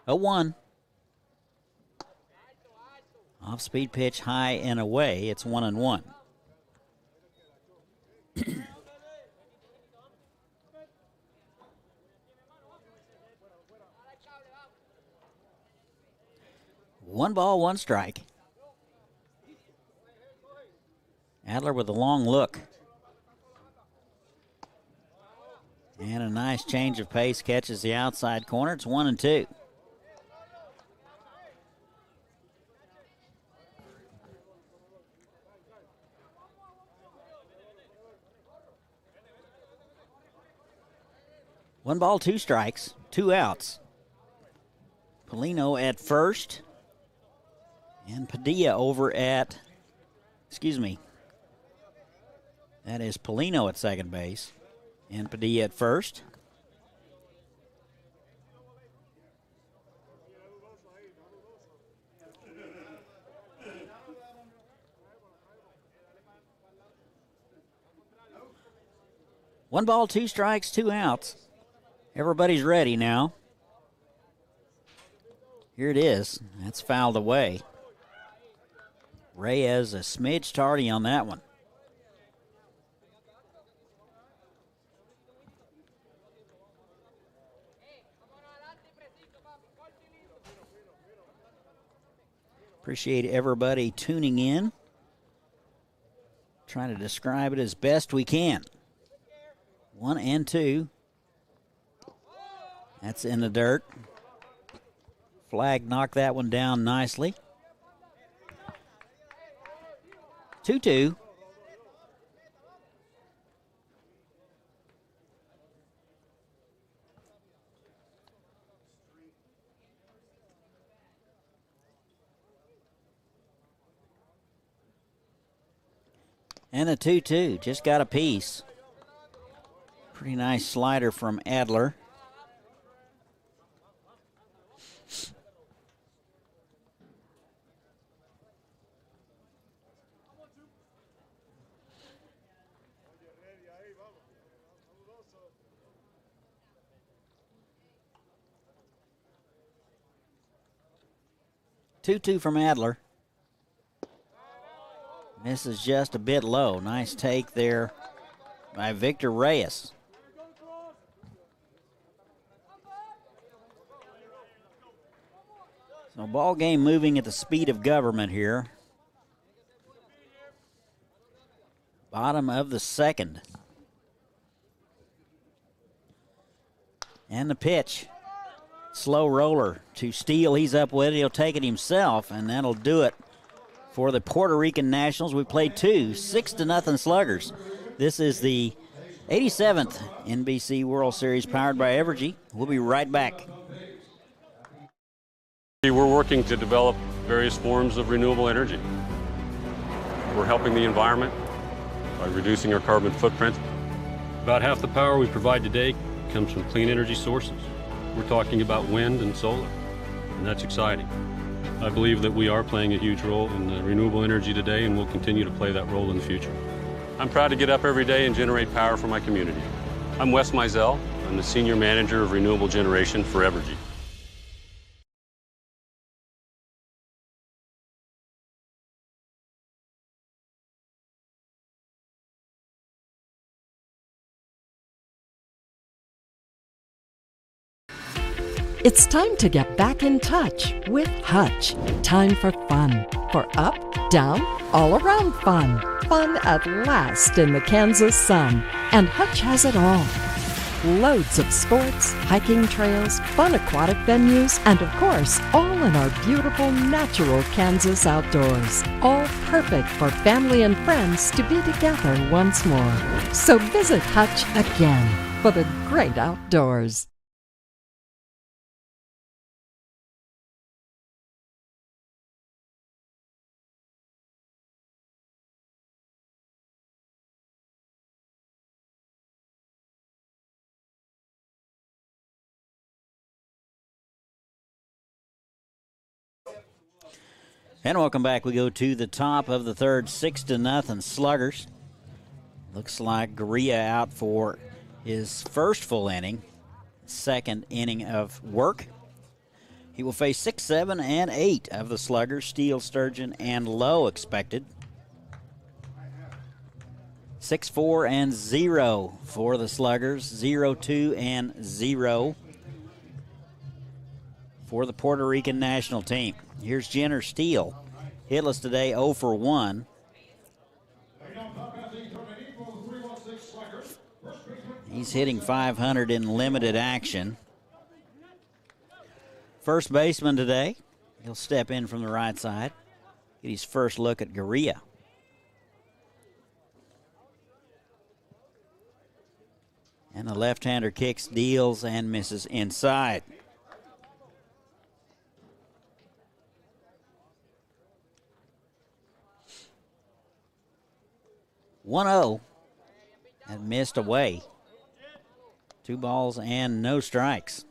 A 1. Off-speed pitch high and away. It's 1-1. 1 ball, 1 strike. Adler with a long look. And a nice change of pace, catches the outside corner. It's 1-2. One ball, 2 strikes, 2 outs. Pelino at first. And Padilla over at, that is Pelino at second base. And Padilla at first. One ball, 2 strikes, 2 outs. Everybody's ready now. Here it is. That's fouled away. Reyes a smidge tardy on that one. Appreciate everybody tuning in. Trying to describe it as best we can. 1-2. That's in the dirt. Flag knocked that one down nicely. 2-2. And a 2-2, just got a piece. Pretty nice slider from Adler. Two from Adler. This is just a bit low. Nice take there by Victor Reyes. So ball game moving at the speed of government here. Bottom of the second. And the pitch. Slow roller to Steele. He's up with it. He'll take it himself, and that'll do it for the Puerto Rican Nationals. We played 2 6-0 Sluggers. This is the 87th NBC World Series powered by Evergy. We'll be right back. We're working to develop various forms of renewable energy. We're helping the environment by reducing our carbon footprint. About half the power we provide today comes from clean energy sources. We're talking about wind and solar, and that's exciting. I believe that we are playing a huge role in renewable energy today, and we'll continue to play that role in the future. I'm proud to get up every day and generate power for my community. I'm Wes Mizell. I'm the Senior Manager of Renewable Generation for Evergy. It's time to get back in touch with Hutch. Time for fun. For up, down, all around fun. Fun at last in the Kansas sun. And Hutch has it all. Loads of sports, hiking trails, fun aquatic venues, and of course, all in our beautiful natural Kansas outdoors. All perfect for family and friends to be together once more. So visit Hutch again for the great outdoors. And welcome back. We go to the top of the third, 6-0 Sluggers. Looks like Garcia out for his first full inning, second inning of work. He will face 6, 7, and 8 of the Sluggers, Steele, Sturgeon, and Lowe expected. 6, 4, and 0 for the Sluggers, 0, 2, and 0 for the Puerto Rican national team. Here's Jenner Steele. Hitless today, 0 for 1. He's hitting .500 in limited action. First baseman today. He'll step in from the right side. Get his first look at Garcia. And the left-hander kicks, deals, and misses inside. (1-0) and missed away. 2 balls and no strikes.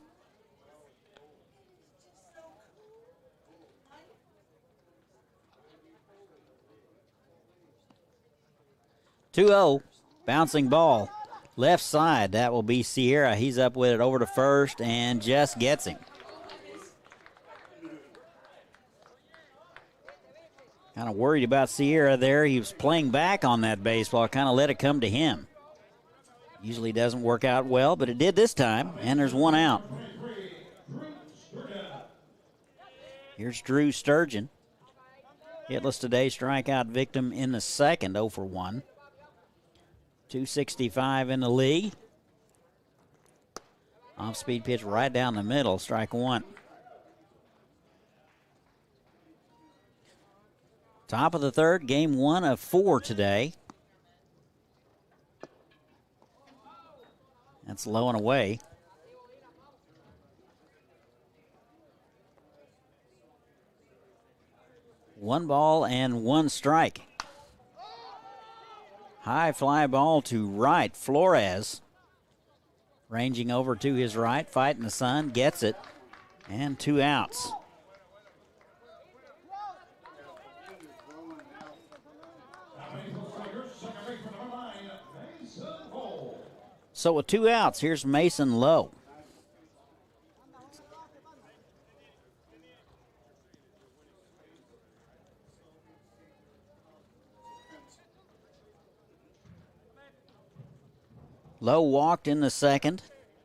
(2-0), bouncing ball. Left side, that will be Sierra. He's up with it over to first and just gets him. Kind of worried about Sierra there. He was playing back on that baseball, kind of let it come to him. Usually doesn't work out well, but it did this time, and there's 1 out. Here's Drew Sturgeon. Hitless today, strikeout victim in the second, 0 for 1. 265 in the league. Off-speed pitch right down the middle, strike 1. Top of the third, game 1 of 4 today. That's low and away. One ball and 1 strike. High fly ball to right. Flores ranging over to his right, fighting the sun, gets it, and 2 outs. So with 2 outs, here's Mason Lowe. Lowe walked in the second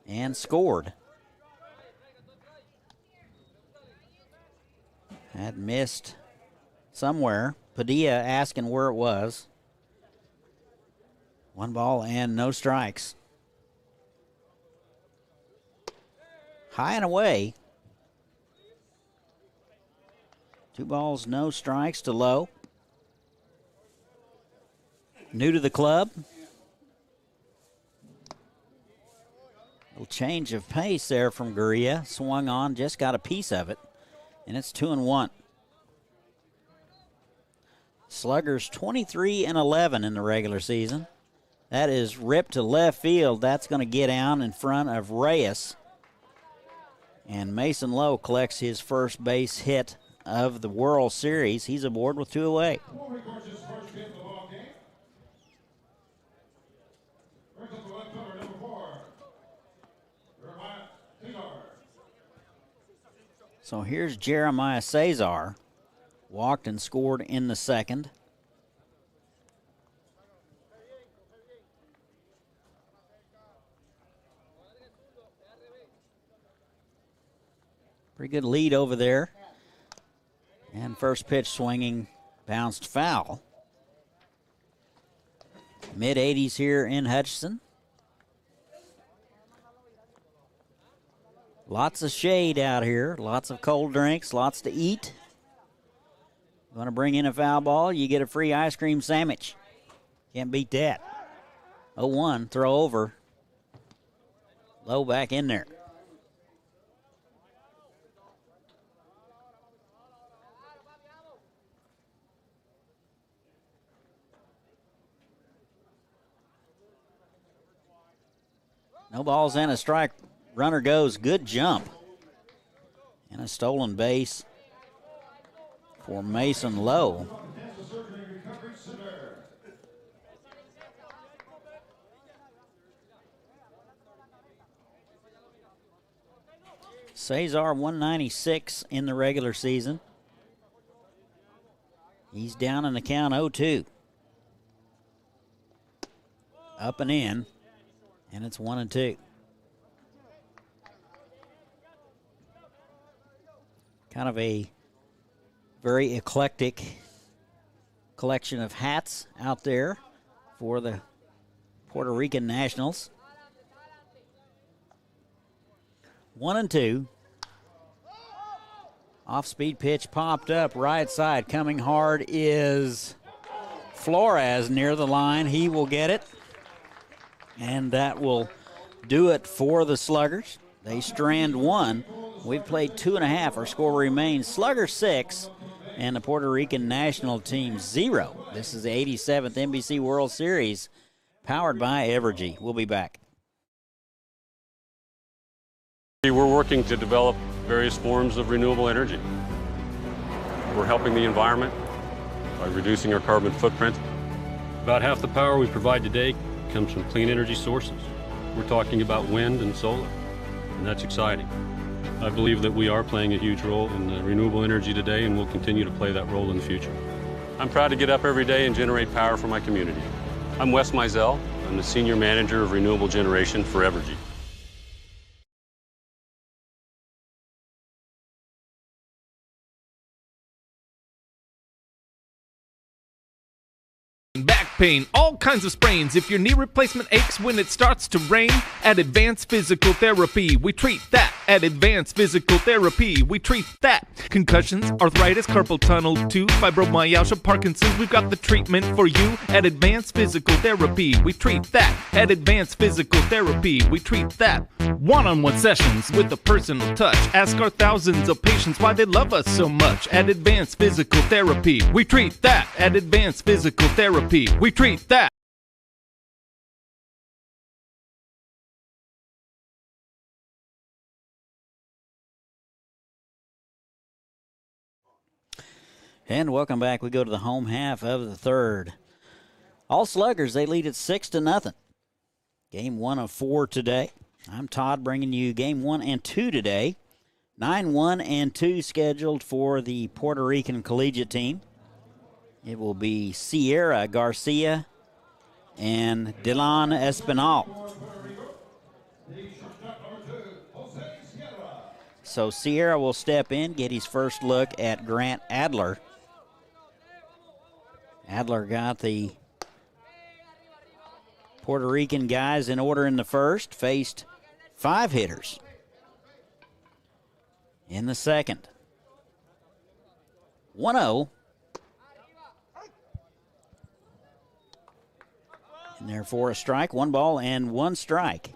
and scored. Had missed somewhere. Padilla asking where it was. 1 ball and no strikes. High and away. 2 balls, no strikes to Lowe. New to the club. Little change of pace there from Garcia. Swung on, just got a piece of it. And it's 2-1. Sluggers 23-11 in the regular season. That is ripped to left field. That's going to get down in front of Reyes. And Mason Lowe collects his first base hit of the World Series. He's aboard with 2 away. So here's Jeremiah Cesar. Walked and scored in the second. Pretty good lead over there. And first pitch swinging, bounced foul. Mid-80s here in Hutchinson. Lots of shade out here, lots of cold drinks, lots to eat. You want to bring in a foul ball, you get a free ice cream sandwich. Can't beat that. 0-1, throw over. Lowe back in there. No balls and a strike. Runner goes. Good jump. And a stolen base for Mason Lowe. Cesar 196 in the regular season. He's down in the count 0-2. Up and in. And it's 1-2. Kind of a very eclectic collection of hats out there for the Puerto Rican Nationals. 1-2. Off-speed pitch popped up right side. Coming hard is Flores near the line. He will get it. And that will do it for the Sluggers. They strand one. We've played 2.5. Our score remains Sluggers 6 and the Puerto Rican national team 0. This is the 87th NBC World Series powered by Evergy. We'll be back. We're working to develop various forms of renewable energy. We're helping the environment by reducing our carbon footprint. About half the power we provide today comes from clean energy sources. We're talking about wind and solar, and that's exciting. I believe that we are playing a huge role in renewable energy today, and we'll continue to play that role in the future. I'm proud to get up every day and generate power for my community. I'm Wes Mizell. I'm the Senior Manager of Renewable Generation for Evergy. Back pain, all kinds of sprains. If your knee replacement aches when it starts to rain, at Advanced Physical Therapy, we treat that. At Advanced Physical Therapy, we treat that. Concussions, arthritis, carpal tunnel, tooth, fibromyalgia, Parkinson's, we've got the treatment for you. At Advanced Physical Therapy, we treat that. At Advanced Physical Therapy, we treat that. One-on-one sessions with a personal touch. Ask our thousands of patients why they love us so much. At Advanced Physical Therapy, we treat that. At Advanced Physical Therapy, we treat that. And welcome back. We go to the home half of the third. All Sluggers, they lead at 6-0. Game 1 of 4 today. I'm Todd bringing you game 1 and 2 today. 9-1 and 2 scheduled for the Puerto Rican collegiate team. It will be Sierra, Garcia, and Dylan Espinal. So Sierra will step in, get his first look at Grant Adler. Adler got the Puerto Rican guys in order in the first, faced 5 hitters in the second. 1-0. And therefore a strike, 1 ball and 1 strike.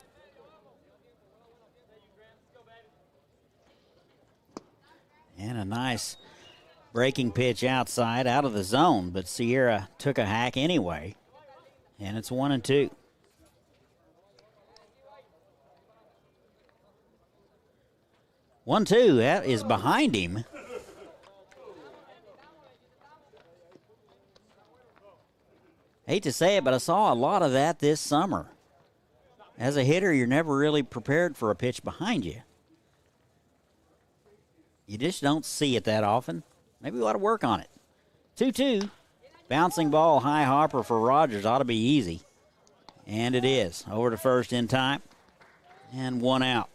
And a nice breaking pitch outside, out of the zone, but Sierra took a hack anyway. And it's 1-2. That is behind him. Hate to say it, but I saw a lot of that this summer. As a hitter, you're never really prepared for a pitch behind you. You just don't see it that often. Maybe we ought to work on it. 2-2. Bouncing ball, high hopper for Rogers. Ought to be easy. And it is. Over to first in time. And 1 out.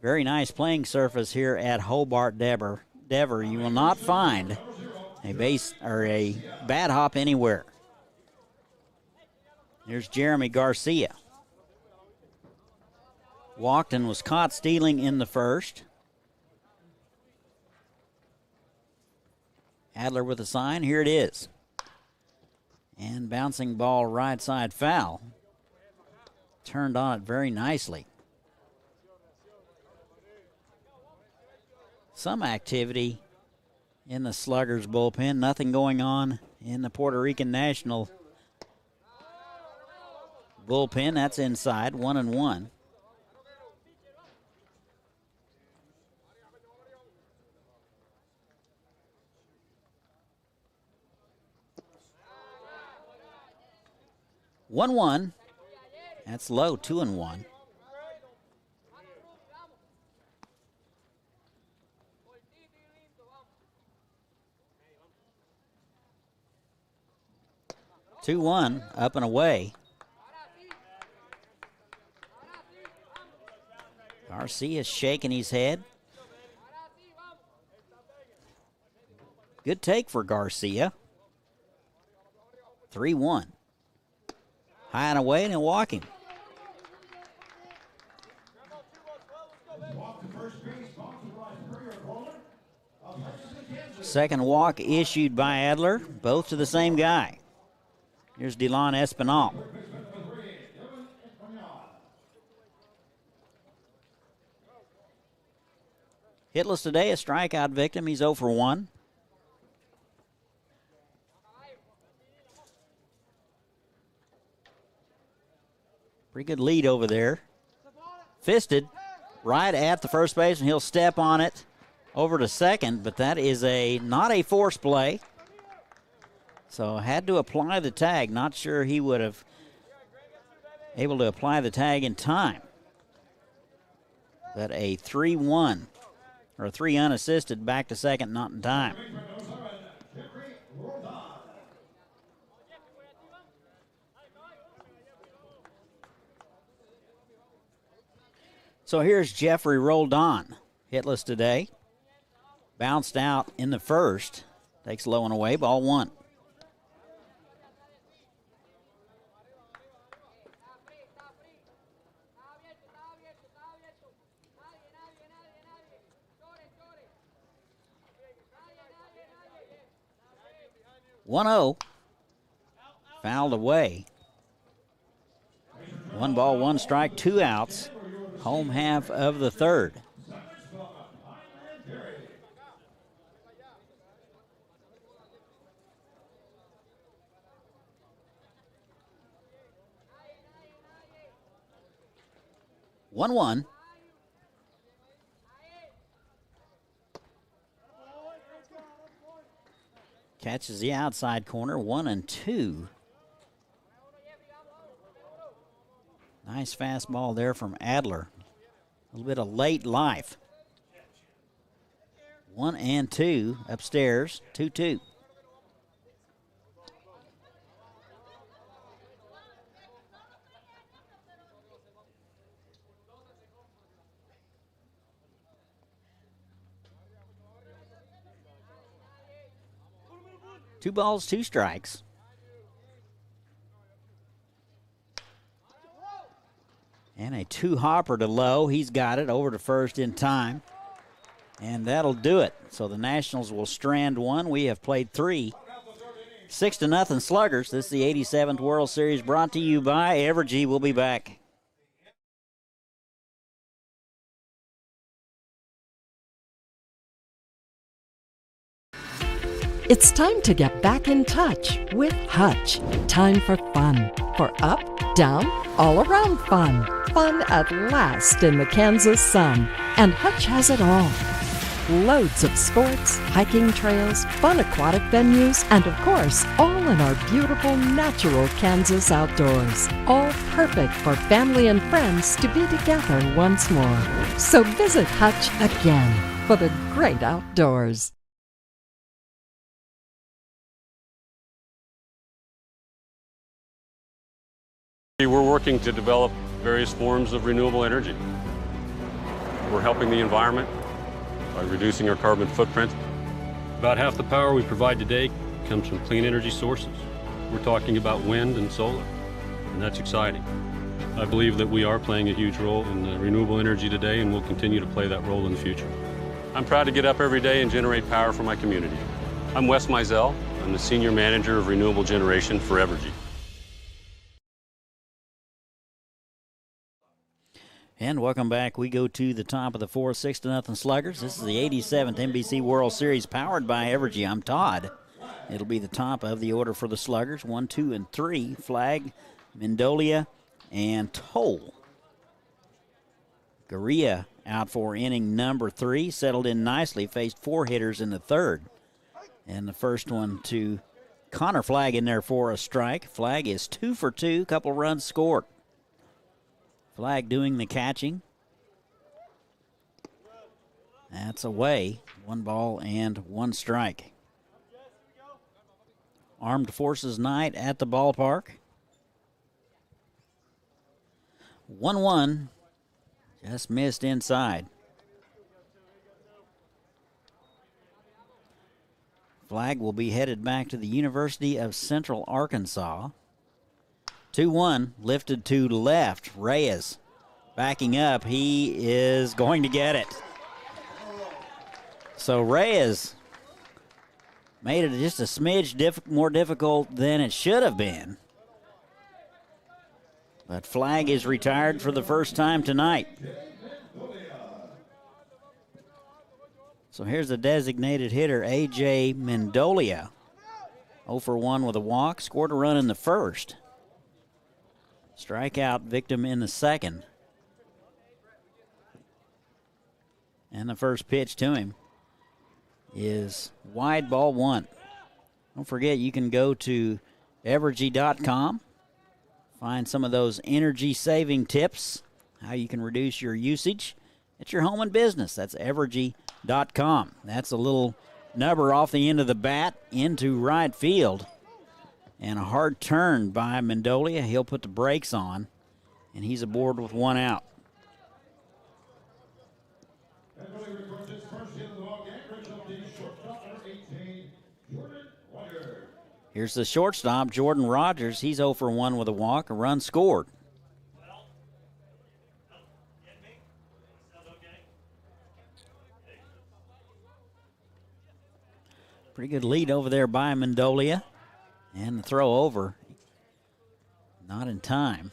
Very nice playing surface here at Hobart Dever. You will not find a base or a bat hop anywhere. Here's Jeremy Garcia. Walked and was caught stealing in the first. Adler with a sign. Here it is. And bouncing ball right side foul. Turned on it very nicely. Some activity in the Sluggers bullpen. Nothing going on in the Puerto Rican National bullpen. That's inside, 1-1. That's Lowe, 2-1. Up and away. Garcia shaking his head. Good take for Garcia. 3-1. High and away, and he'll walk him. Second walk issued by Adler, both to the same guy. Here's DeLon Espinal. Hitless today, a strikeout victim. He's 0 for 1. Pretty good lead over there. Fisted right at the first base, and he'll step on it over to second, but that is not a force play. So had to apply the tag. Not sure he would have able to apply the tag in time. But a 3-1, or a 3 unassisted, back to second, not in time. So here's Jeffrey Roldan, hitless today. Bounced out in the first. Takes low and away, ball 1. One-0. Fouled away. 1 ball, 1 strike, 2 outs. Home half of the third. One. Catches the outside corner, 1-2. Nice fastball there from Adler. A little bit of late life. 1-2 upstairs, 2-2. Two balls, 2 strikes. And a 2-hopper to Lowe. He's got it over to first in time. And that'll do it. So the Nationals will strand 1. We have played 3. 6-0 Sluggers. This is the 87th World Series brought to you by Evergy. We'll be back. It's time to get back in touch with Hutch. Time for fun. For up, down, all around fun. Fun at last in the Kansas sun. And Hutch has it all. Loads of sports, hiking trails, fun aquatic venues, and of course, all in our beautiful natural Kansas outdoors. All perfect for family and friends to be together once more. So visit Hutch again for the great outdoors. We're working to develop various forms of renewable energy. We're helping the environment by reducing our carbon footprint. About half the power we provide today comes from clean energy sources. We're talking about wind and solar, and that's exciting. I believe that we are playing a huge role in renewable energy today, and we'll continue to play that role in the future. I'm proud to get up every day and generate power for my community. I'm Wes Mizell. I'm the Senior Manager of Renewable Generation for Evergy. And welcome back. We go to the top of the 4th, 6-0 Sluggers. This is the 87th NBC World Series powered by Evergy. I'm Todd. It'll be the top of the order for the Sluggers. 1, 2, and 3. Flag, Mendolia, and Toll. Garcia out for inning number 3. Settled in nicely. Faced 4 hitters in the third. And the first one to Connor Flagg in there for a strike. Flagg is 2 for 2. Couple runs scored. Flagg doing the catching. That's away. 1 ball and 1 strike. Armed Forces night at the ballpark. 1-1. Just missed inside. Flag will be headed back to the University of Central Arkansas. 2-1, lifted to left. Reyes backing up. He is going to get it. So Reyes made it just a smidge more difficult than it should have been. But flag is retired for the first time tonight. So here's the designated hitter, A.J. Mendolia. 0 for 1 with a walk, scored a run in the first. Strikeout victim in the second. And the first pitch to him is wide ball 1. Don't forget, you can go to evergy.com, find some of those energy-saving tips, how you can reduce your usage at your home and business. That's evergy.com. That's a little nubber off the end of the bat into right field. And a hard turn by Mendolia. He'll put the brakes on, and he's aboard with 1 out. Here's the shortstop, Jordan Rogers. He's 0 for 1 with a walk, a run scored. Pretty good lead over there by Mendolia. And the throw over, not in time.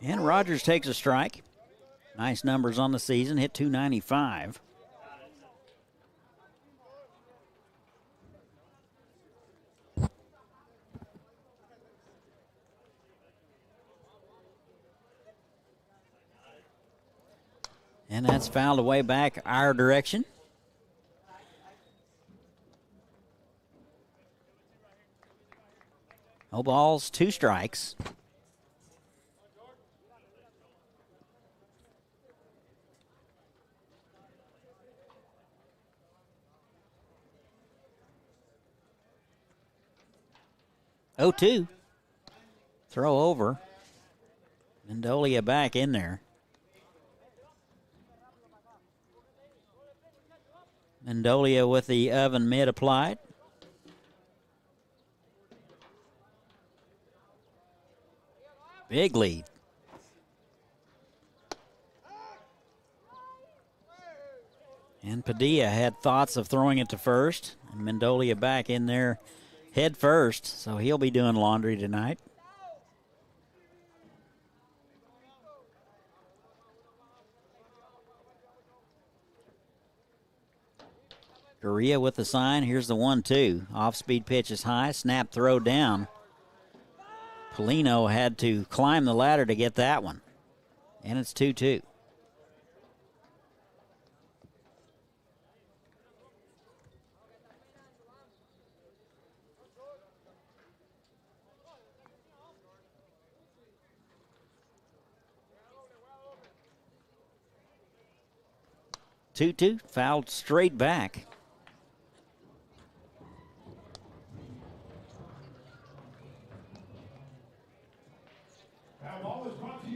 And Rogers takes a strike. Nice numbers on the season, hit .295. And that's fouled away back our direction. No balls, 2 strikes. Oh, 2. Throw over. Mendolia back in there. Mendolia with the oven mitt applied. Big lead. And Padilla had thoughts of throwing it to first. And Mendolia back in there head first, so he'll be doing laundry tonight. Garcia with the sign. Here's the 1-2. Off-speed pitch is high. Snap throw down. Pelino had to climb the ladder to get that one. And it's 2-2. Fouled straight back.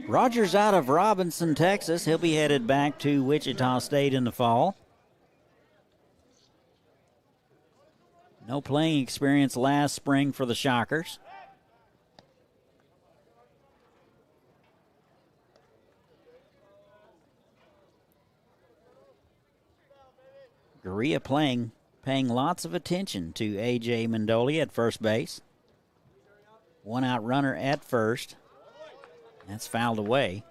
Rogers out of Robinson, Texas. He'll be headed back to Wichita State in the fall. No playing experience last spring for the Shockers. Garcia paying lots of attention to A.J. Mendolia at first base. 1 out runner at first. That's fouled away.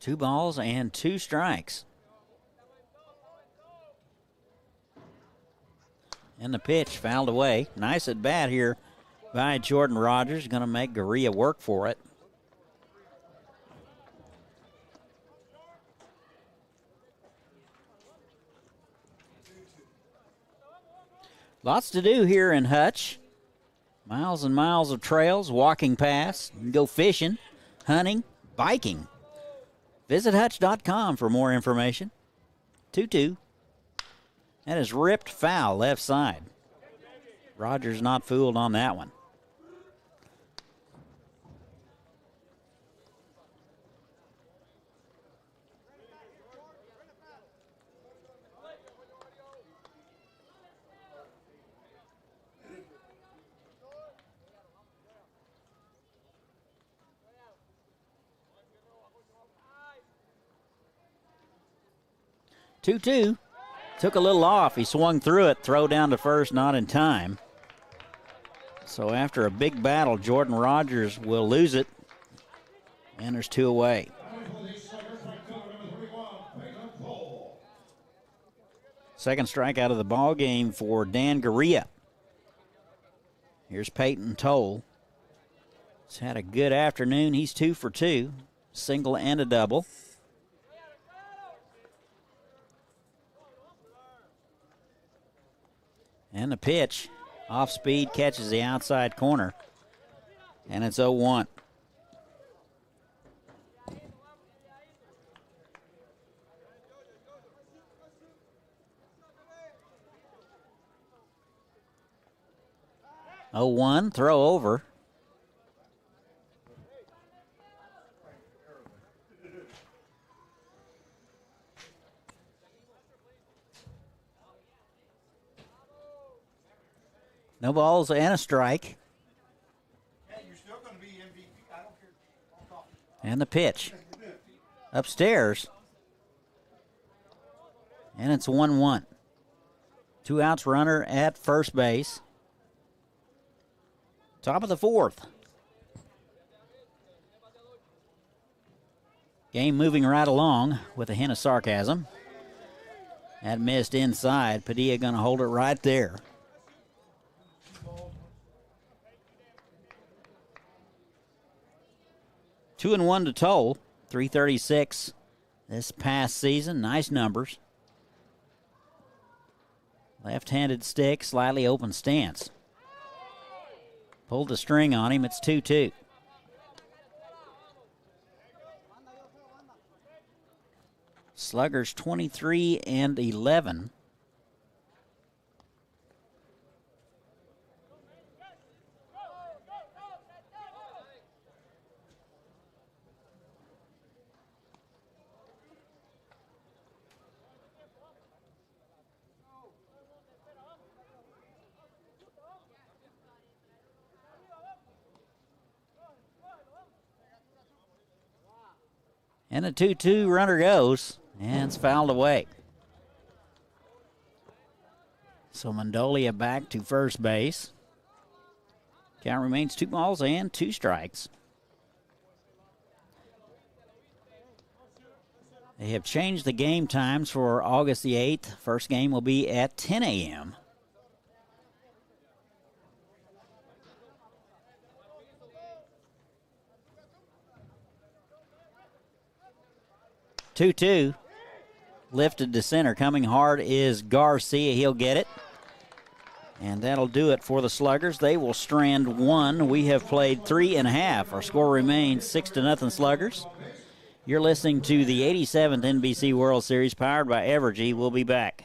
Two balls and 2 strikes. And the pitch fouled away. Nice at bat here by Jordan Rogers. Going to make Garcia work for it. Lots to do here in Hutch. Miles and miles of trails, walking paths. You can go fishing, hunting, biking. Visit Hutch.com for more information. 2-2. That is ripped foul left side. Rogers not fooled on that one. Two. Took a little off. He swung through it. Throw down to first, not in time. So after a big battle, Jordan Rogers will lose it. And there's 2 away. Second strikeout of the ball game for Dan Garcia. Here's Peyton Toll. He's had a good afternoon. He's 2 for 2. Single and a double. And the pitch, off speed, catches the outside corner. And it's 0-1. Throw over. No balls and a strike. Hey, you're still going to be MVP. I don't care. And the pitch. Upstairs. And it's 1-1. 2 outs, runner at first base. Top of the 4th. Game moving right along with a hint of sarcasm. That missed inside. Padilla going to hold it right there. 2-1 to Toll, 336 this past season. Nice numbers. Left-handed stick, slightly open stance. Pulled the string on him. It's 2-2. Sluggers 23 and 11. And a 2-2 runner goes, and it's fouled away. So Mendolia back to first base. Count remains 2 balls and 2 strikes. They have changed the game times for August the 8th. First game will be at 10 a.m. Two. Lifted to center. Coming hard is Garcia. He'll get it. And that'll do it for the Sluggers. They will strand 1. We have played 3.5. Our score remains 6-0 Sluggers. You're listening to the 87th NBC World Series powered by Evergy. We'll be back.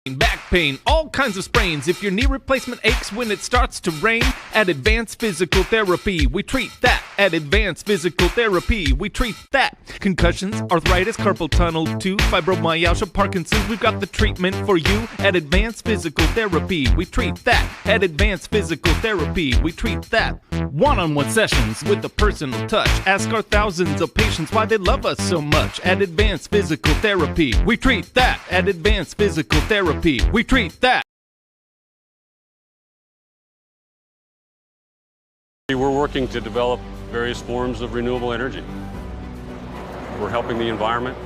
Back pain, all kinds of sprains. If your knee replacement aches when it starts to rain, at Advanced Physical Therapy, we treat that. At Advanced Physical Therapy, we treat that. Concussions, arthritis, carpal tunnel, fibromyalgia, Parkinson's, we've got the treatment for you. At Advanced Physical Therapy, we treat that. At Advanced Physical Therapy, we treat that. One-on-one sessions with a personal touch. Ask our thousands of patients why they love us so much. At Advanced Physical Therapy, we treat that. At Advanced Physical Therapy, we treat that. We're working to develop various forms of renewable energy. We're helping the environment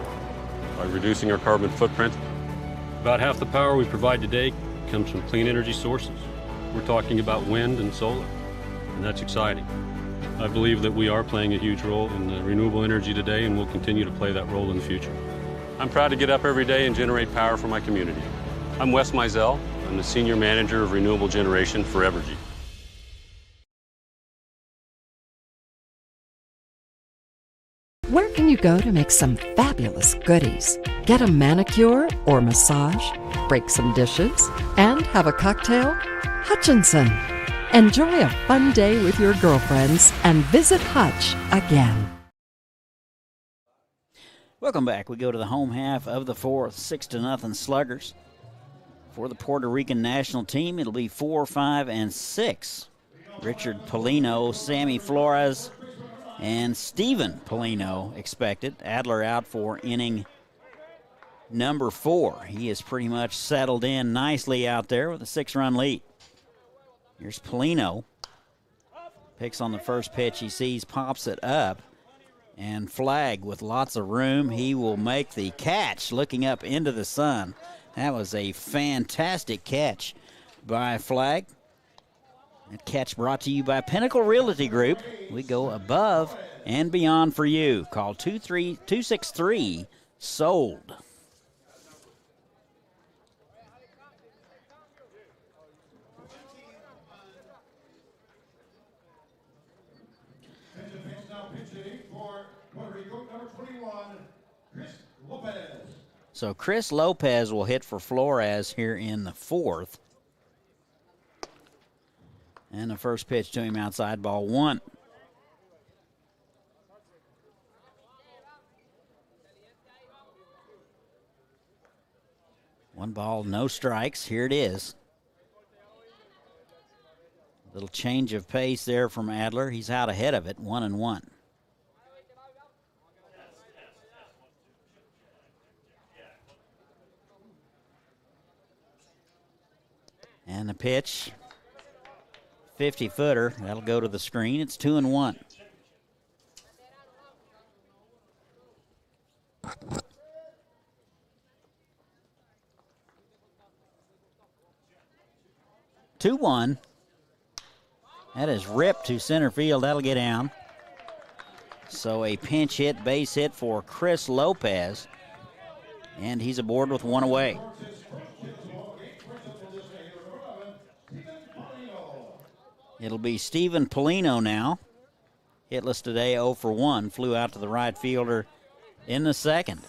by reducing our carbon footprint. About half the power we provide today comes from clean energy sources. We're talking about wind and solar, and that's exciting. I believe that we are playing a huge role in renewable energy today, and we'll continue to play that role in the future. I'm proud to get up every day and generate power for my community. I'm Wes Mizell, I'm the Senior Manager of Renewable Generation for Evergy. Where can you go to make some fabulous goodies? Get a manicure or massage, break some dishes, and have a cocktail? Hutchinson. Enjoy a fun day with your girlfriends and visit Hutch again. Welcome back. We go to the home half of the fourth, 6-0 Sluggers. For the Puerto Rican national team, it'll be 4, 5, and 6. Richard Pelino, Sammy Flores, and Steven Pelino expected. Adler out for inning number 4. He is pretty much settled in nicely out there with a 6-run lead. Here's Pelino. Picks on the first pitch he sees, pops it up. And Flag with lots of room. He will make the catch looking up into the sun. That was a fantastic catch by Flag. That catch brought to you by Pinnacle Realty Group. We go above and beyond for you. Call 263-SOLD. Puerto Rico, number 21, Chris Lopez. So Chris Lopez will hit for Flores here in the fourth. And the first pitch to him outside, ball 1. One ball, no strikes. Here it is. Little change of pace there from Adler. He's out ahead of it, 1-1. And the pitch, 50-footer. That'll go to the screen. It's 2-1. That is ripped to center field. That'll get down. So a pinch hit, base hit for Chris Lopez. And he's aboard with one away. It'll be Steven Pelino now. Hitless today, 0 for 1. Flew out to the right fielder in the second.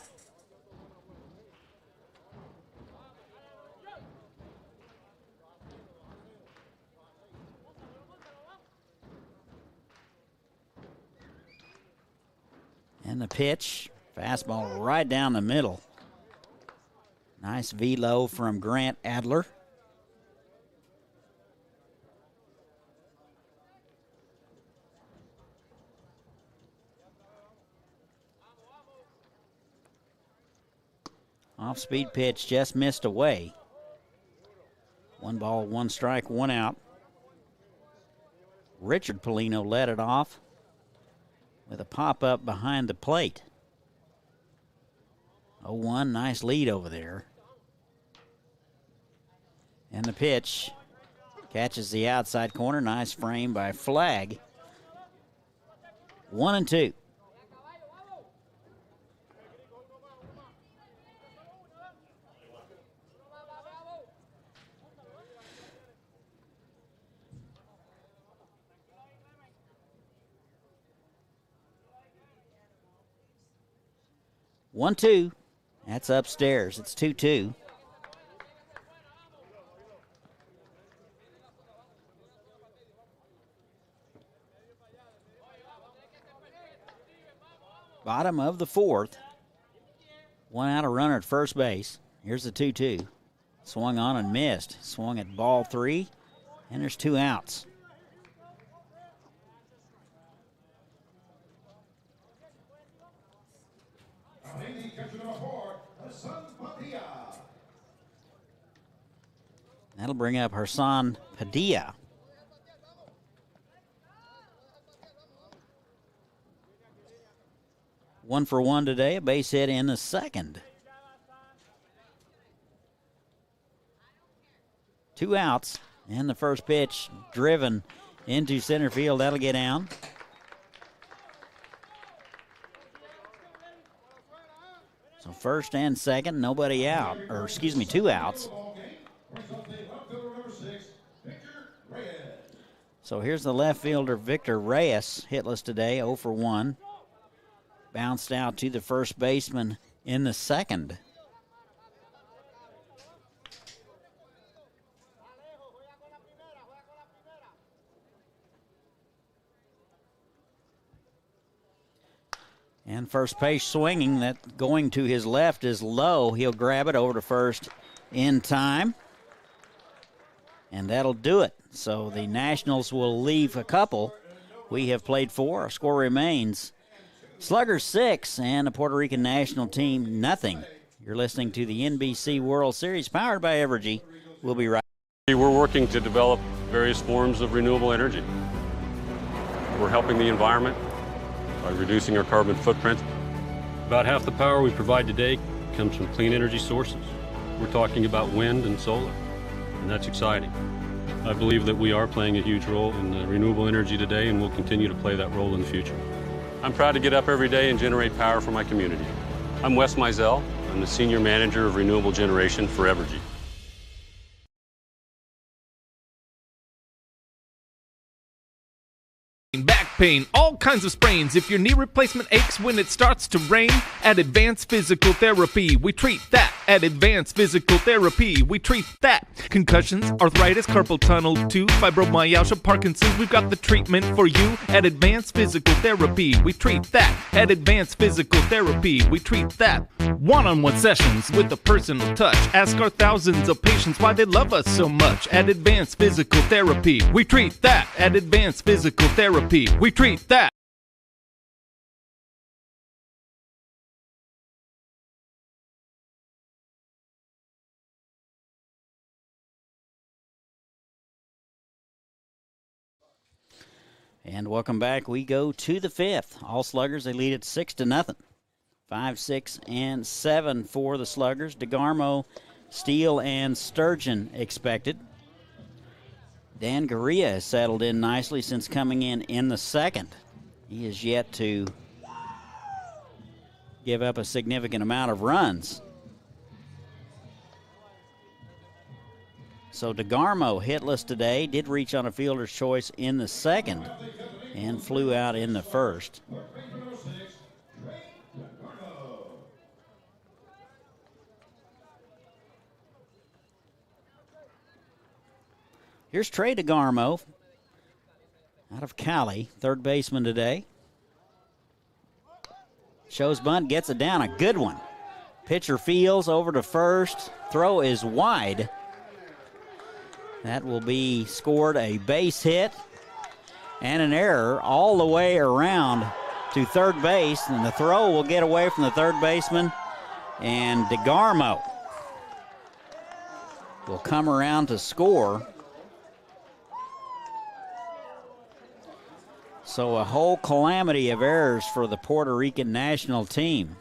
And the pitch, fastball right down the middle. Nice velo from Grant Adler. Off-speed pitch just missed away. 1 ball, 1 strike, 1 out. Richard Pelino led it off with a pop-up behind the plate. 0-1, nice lead over there. And the pitch catches the outside corner. Nice frame by Flag. 1-2. One, two. That's upstairs. It's 2-2. Bottom of the fourth. 1 out, a runner at first base. Here's the 2-2. Swung on and missed. Swung at ball 3, and there's 2 outs. That'll bring up Hersan Padilla. One for one today, a base hit in the second. 2 outs, and the first pitch driven into center field. That'll get down. So first and second, nobody out, or excuse me, 2 outs. So here's the left fielder, Victor Reyes, hitless today, 0 for 1. Bounced out to the first baseman in the second. And first base swinging, that going to his left is Lowe. He'll grab it over to first in time. And that'll do it. So the Nationals will leave a couple. We have played 4. Our score remains Sluggers 6 and the Puerto Rican national team nothing. You're listening to the NBC World Series powered by Evergy. We'll be right back. We're working to develop various forms of renewable energy. We're helping the environment by reducing our carbon footprint. About half the power we provide today comes from clean energy sources. We're talking about wind and solar, and that's exciting. I believe that we are playing a huge role in renewable energy today, and we'll continue to play that role in the future. I'm proud to get up every day and generate power for my community. I'm Wes Mizell. I'm the Senior Manager of Renewable Generation for Evergy. Back pain, all kinds of sprains. If your knee replacement aches when it starts to rain, at Advanced Physical Therapy, we treat that. At Advanced Physical Therapy, we treat that. Concussions, arthritis, carpal tunnel, tooth, fibromyalgia, Parkinson's, we've got the treatment for you. At Advanced Physical Therapy, we treat that. At Advanced Physical Therapy, we treat that. One-on-one sessions with a personal touch. Ask our thousands of patients why they love us so much. At Advanced Physical Therapy, we treat that. At Advanced Physical Therapy, we treat that. And welcome back. We go to the 5th. All Sluggers, they lead it 6-0. 5, 6, and 7 for the Sluggers. Degarmo, Steele, and Sturgeon expected. Dan Garcia has settled in nicely since coming in the second. He is yet to give up a significant amount of runs. So Degarmo hitless today, did reach on a fielder's choice in the second and flew out in the first. Here's Trey Degarmo out of Cali, third baseman today. Shows bunt, gets it down, a good one. Pitcher fields over to first. Throw is wide. That will be scored a base hit and an error all the way around to third base. And the throw will get away from the third baseman. And Degarmo will come around to score. So a whole calamity of errors for the Puerto Rican national team.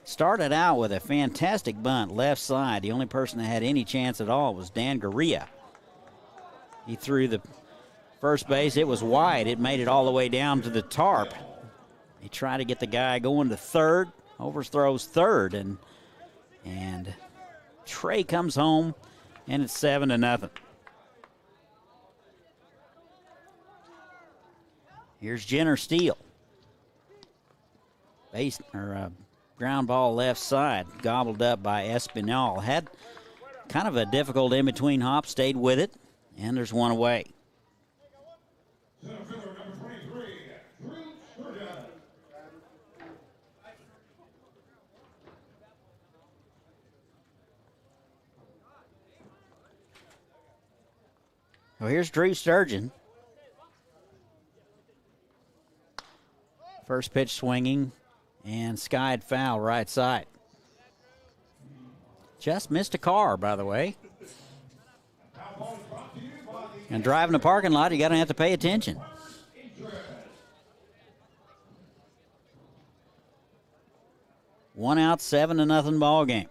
Started out with a fantastic bunt left side. The only person that had any chance at all was Dan Garcia. He threw the first base. It was wide. It made it all the way down to the tarp. He tried to get the guy going to third. Overthrows third. And Trey comes home, and it's 7-0. Here's Jenner Steele. Ground ball left side, gobbled up by Espinal. Had kind of a difficult in-between hop, stayed with it, and there's one away. Well, here's Drew Sturgeon. First pitch swinging and skied foul right side. Just missed a car, by the way. And driving a parking lot, you got to have to pay attention. One out, 7-0 ball game.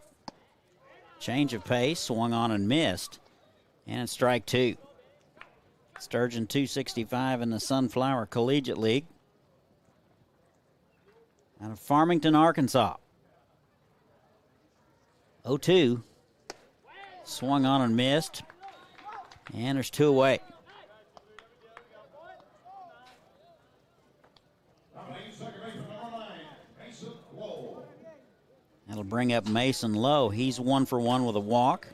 Change of pace, swung on and missed. And it's strike two. Sturgeon 265 in the Sunflower Collegiate League. Out of Farmington, Arkansas. 0-2. Swung on and missed. And there's two away. bring up Mason Lowe. He's 1 for 1 with a walk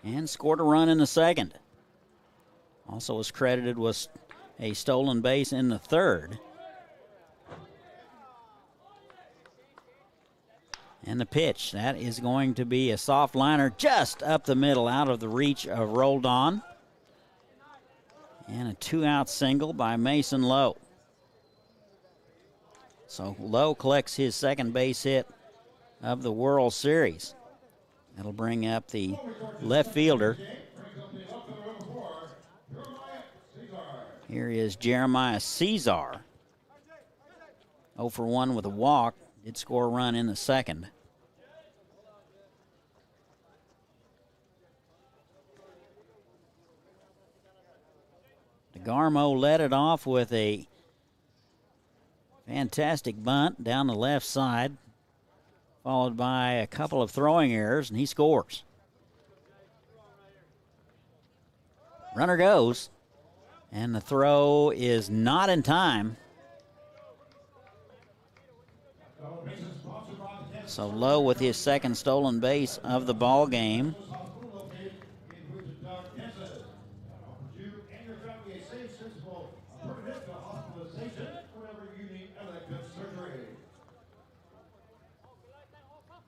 and scored a run in the second. Also was credited with a stolen base in the third. And the pitch, that is going to be a soft liner just up the middle, out of the reach of Roldan. And a 2-out single by Mason Lowe. So Lowe collects his second base hit of the World Series. That'll bring up the left fielder. Here is Jeremiah Cesar. 0 for 1 with a walk. Did score a run in the second. Degarmo led it off with a fantastic bunt down the left side, followed by a couple of throwing errors, and he scores. Runner goes, and the throw is not in time. So Lowe with his second stolen base of the ball game.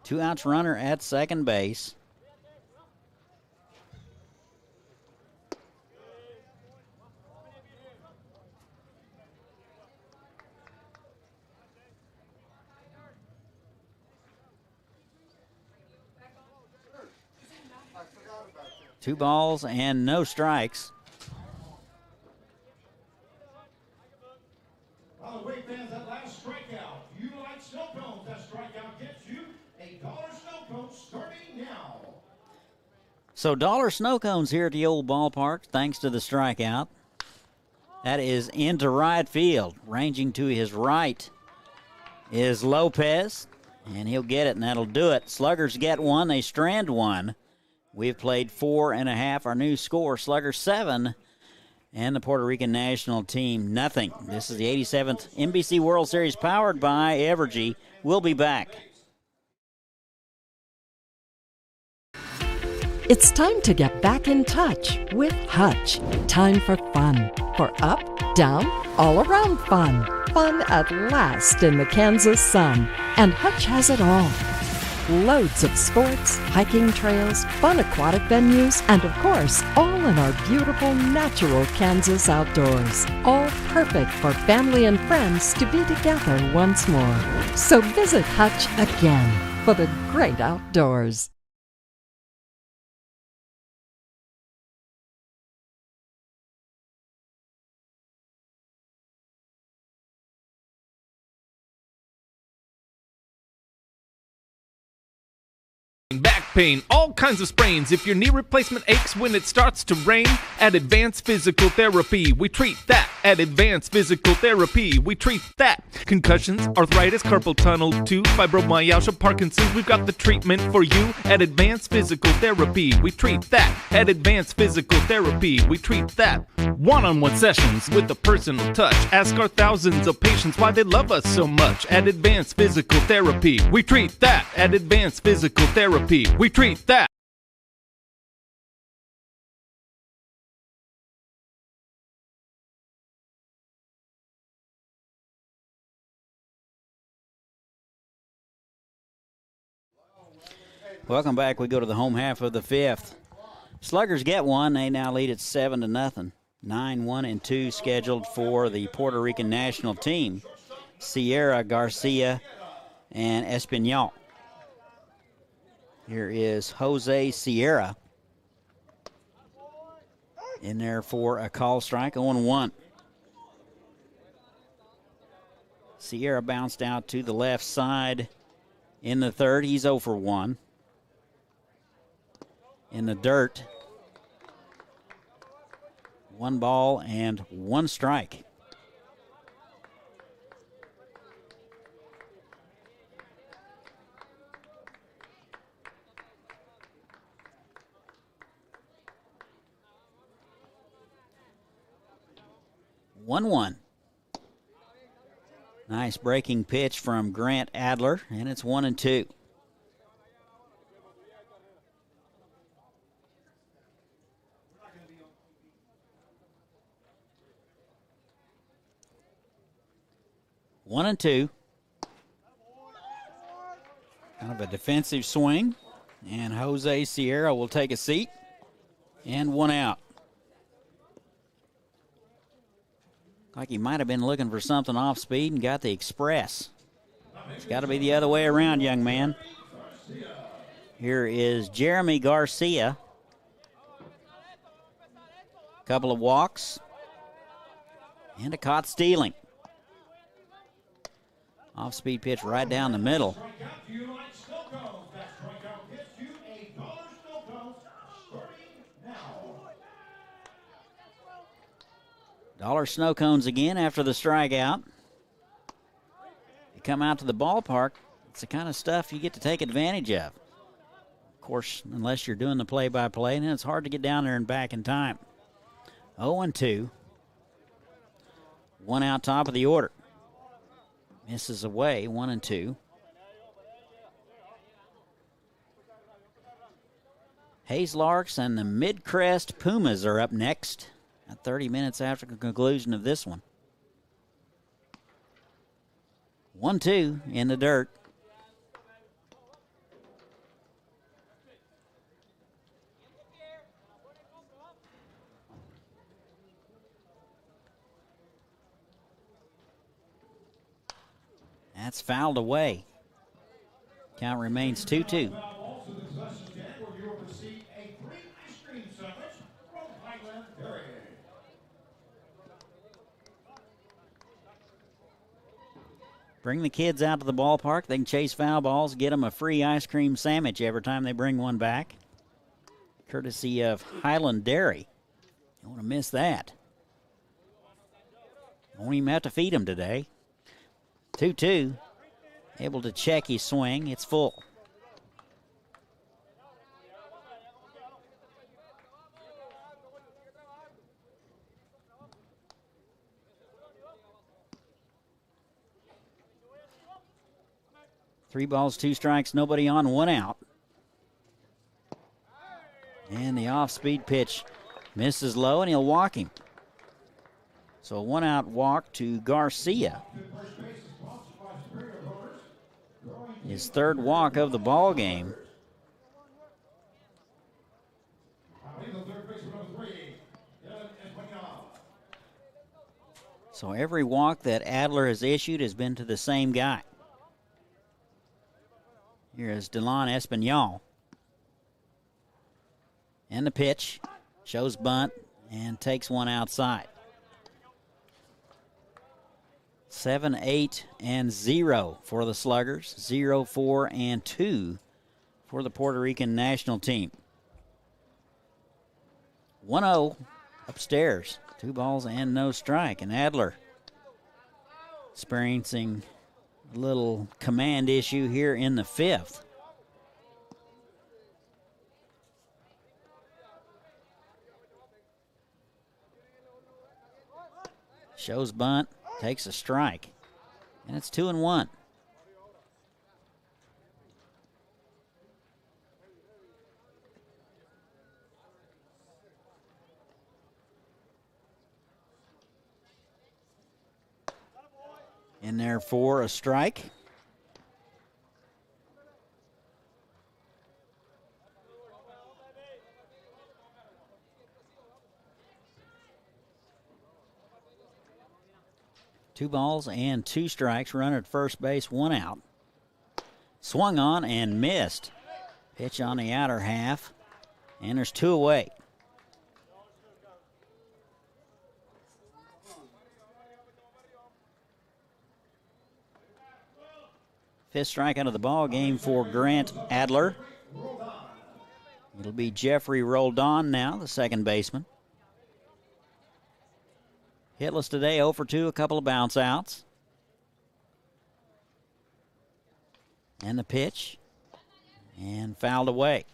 Two outs runner at second base. Two balls and no strikes. By the way, fans, that last strikeout, you like snow cones. That strikeout gets you a $1 snow cone starting now. So $1 snow cones here at the old ballpark, thanks to the strikeout. That is into right field. Ranging to his right is Lopez, and he'll get it, and that'll do it. Sluggers get one. They strand one. We've played 4.5. Our new score, Sluggers 7, and the Puerto Rican national team, nothing. This is the 87th NBC World Series powered by Evergy. We'll be back. It's time to get back in touch with Hutch. Time for fun. For up, down, all around fun. Fun at last in the Kansas sun. And Hutch has it all. Loads of sports, hiking trails, fun aquatic venues, and of course, all in our beautiful natural Kansas outdoors. All perfect for family and friends to be together once more. So visit Hutch again for the great outdoors. Back pain, all kinds of sprains. If your knee replacement aches when it starts to rain, at Advanced Physical Therapy, we treat that. At Advanced Physical Therapy, we treat that. Concussions, arthritis, carpal tunnel, tooth, fibromyalgia, Parkinson's, we've got the treatment for you. At Advanced Physical Therapy, we treat that. At Advanced Physical Therapy, we treat that. One-on-one sessions with a personal touch. Ask our thousands of patients why they love us so much. At Advanced Physical Therapy, we treat that. At Advanced Physical Therapy, we treat that. Welcome back. We go to the home half of the fifth. Sluggers get one. They now lead at 7-0. 9-1-2 scheduled for the Puerto Rican national team. Sierra, Garcia, and Espinal. Here is Jose Sierra in there for a call strike, 0-1. Sierra bounced out to the left side in the third. He's 0 for 1. In the dirt, 1 ball and 1 strike. One. Nice breaking pitch from Grant Adler, and it's 1-2. 1-2. Kind of a defensive swing. And Jose Sierra will take a seat. And one out. Like he might have been looking for something off speed and got the express. It's got to be the other way around, young man. Here is Jeremy Garcia. Couple of walks. And a caught stealing. Off-speed pitch right down the middle. Dollar snow cones again after the strikeout. You come out to the ballpark, it's the kind of stuff you get to take advantage of. Of course, unless you're doing the play-by-play, then it's hard to get down there and back in time. 0-2. One out top of the order. Misses away, 1-2. Hayes Larks and the Midcrest Pumas are up next. 30 minutes after the conclusion of this one. 1-2 in the dirt. That's fouled away. Count remains 2-2. Bring the kids out to the ballpark. They can chase foul balls, get them a free ice cream sandwich every time they bring one back. Courtesy of Highland Dairy. You don't want to miss that. Won't even have to feed them today. 2-2. Able to check his swing. It's full. Three balls, two strikes, nobody on, one out. And the off-speed pitch misses low, and he'll walk him. So a one-out walk to Garcia. His third walk of the ball game. So every walk that Adler has issued has been to the same guy. Here is Delon Espinal. And the pitch. Shows bunt and takes one outside. 7-8-0 for the Sluggers. 0-4-2 for the Puerto Rican national team. 1-0 upstairs. 2 balls and no strike. And Adler experiencing a little command issue here in the fifth. Shows bunt, takes a strike, and it's 2-1. In there for a strike. Two balls and two strikes. Runner at first base, one out. Swung on and missed. Pitch on the outer half. And there's two away. Fifth strikeout of the ball game for Grant Adler. It'll be Jeffrey Roldan now, the second baseman. Hitless today, 0 for 2, a couple of bounce outs. And the pitch. And fouled away.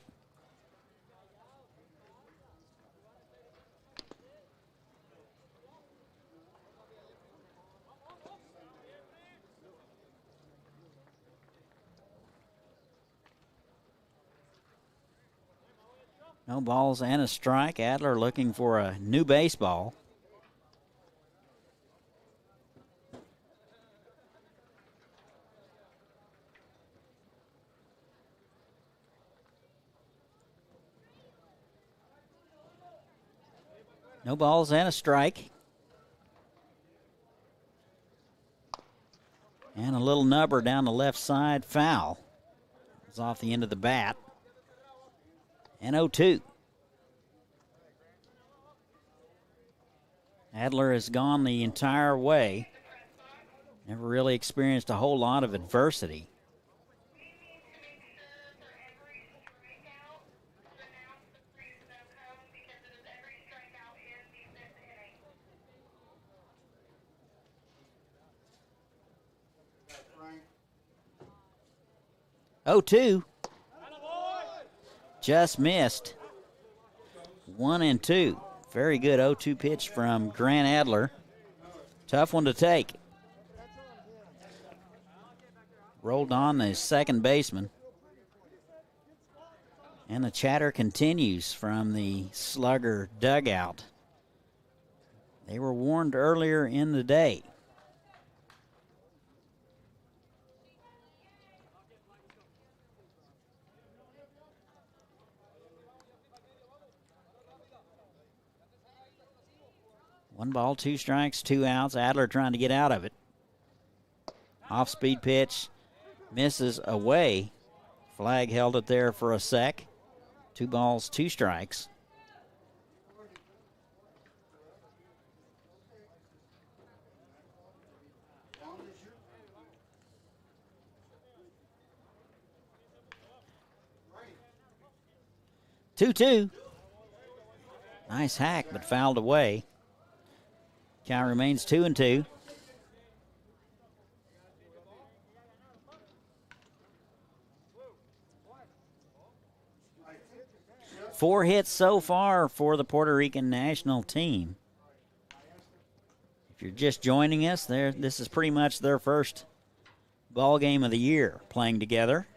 No balls and a strike. Adler looking for a new baseball. No balls and a strike. And a little nubber down the left side, foul. It's off the end of the bat. And 0-2. Adler has gone the entire way. Never really experienced a whole lot of adversity. Oh, 2. Just missed. 1-2. Very good 0-2 pitch from Grant Adler. Tough one to take. Rolled on the second baseman. And the chatter continues from the Slugger dugout. They were warned earlier in the day. One ball, 2 strikes, 2 outs. Adler trying to get out of it. Off-speed pitch. Misses away. Flag held it there for a sec. 2 balls, 2 strikes. Two. Nice hack, but fouled away. Count remains 2-2. Four hits so far for the Puerto Rican national team. If you're just joining us, this is pretty much their first ball game of the year playing together.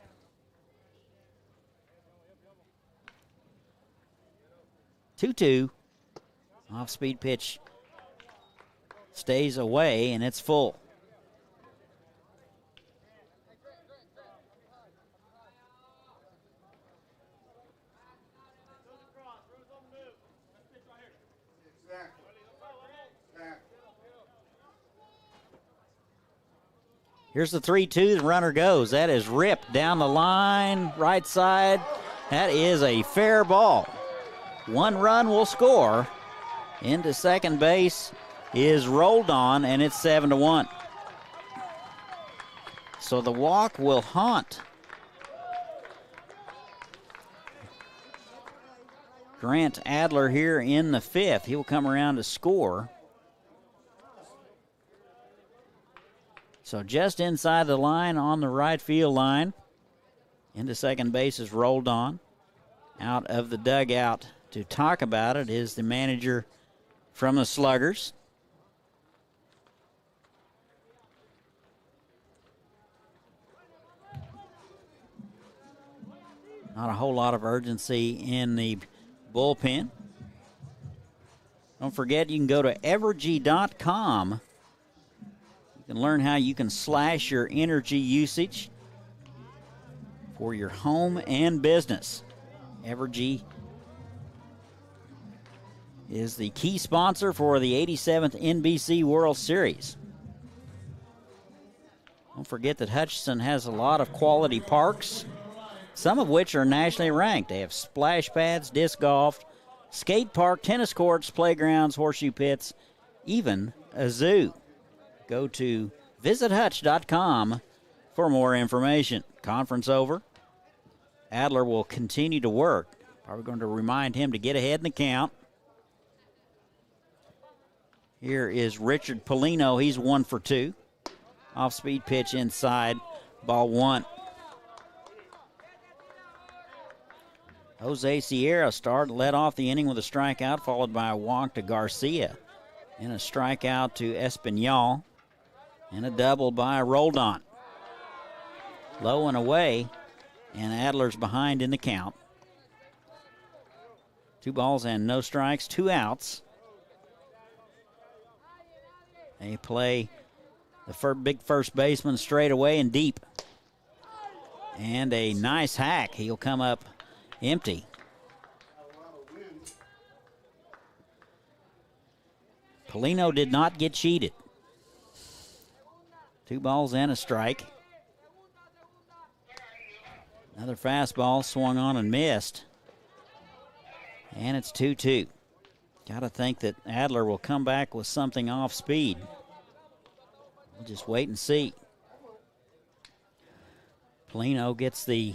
Two. Off-speed pitch stays away, and it's full. Here's the 3-2. The runner goes. That is ripped down the line, right side. That is a fair ball. 1 run will score. Into second base is rolled on, and it's 7-1. So the walk will haunt Grant Adler here in the 5th. He'll come around to score. So just inside the line on the right field line. Into second base is rolled on. Out of the dugout to talk about it is the manager from the Sluggers. Not a whole lot of urgency in the bullpen. Don't forget, you can go to evergy.com. You can learn how you can slash your energy usage for your home and business. Evergy is the key sponsor for the 87th NBC World Series. Don't forget that Hutchinson has a lot of quality parks, some of which are nationally ranked. They have splash pads, disc golf, skate park, tennis courts, playgrounds, horseshoe pits, even a zoo. Go to visithutch.com for more information. Conference over. Adler will continue to work. Probably going to remind him to get ahead in the count. Here is Richard Pelino. He's 1 for 2. Off-speed pitch inside. Ball 1. Jose Sierra led off the inning with a strikeout, followed by a walk to Garcia. And a strikeout to Espinal. And a double by Roldan. Low and away, and Adler's behind in the count. 2 balls and no strikes, 2 outs. They play the big first baseman straight away and deep. And a nice hack. He'll come up empty. Pelino did not get cheated. 2 balls and a strike. Another fastball swung on and missed. And it's 2-2. Got to think that Adler will come back with something off speed. We'll just wait and see. Pelino gets the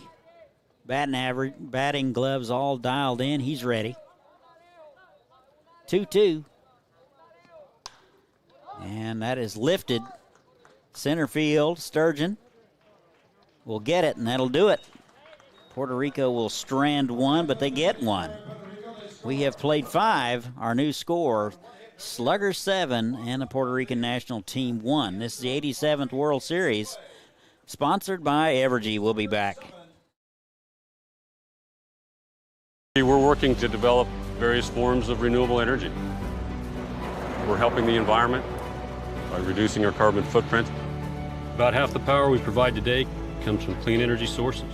batting gloves all dialed in. He's ready. 2-2. And that is lifted. Center field, Sturgeon will get it, and that'll do it. Puerto Rico will strand one, but they get one. We have played 5. Our new score, Sluggers 7 and the Puerto Rican national team 1. This is the 87th World Series, sponsored by Evergy. We'll be back. We're working to develop various forms of renewable energy. We're helping the environment by reducing our carbon footprint. About half the power we provide today comes from clean energy sources.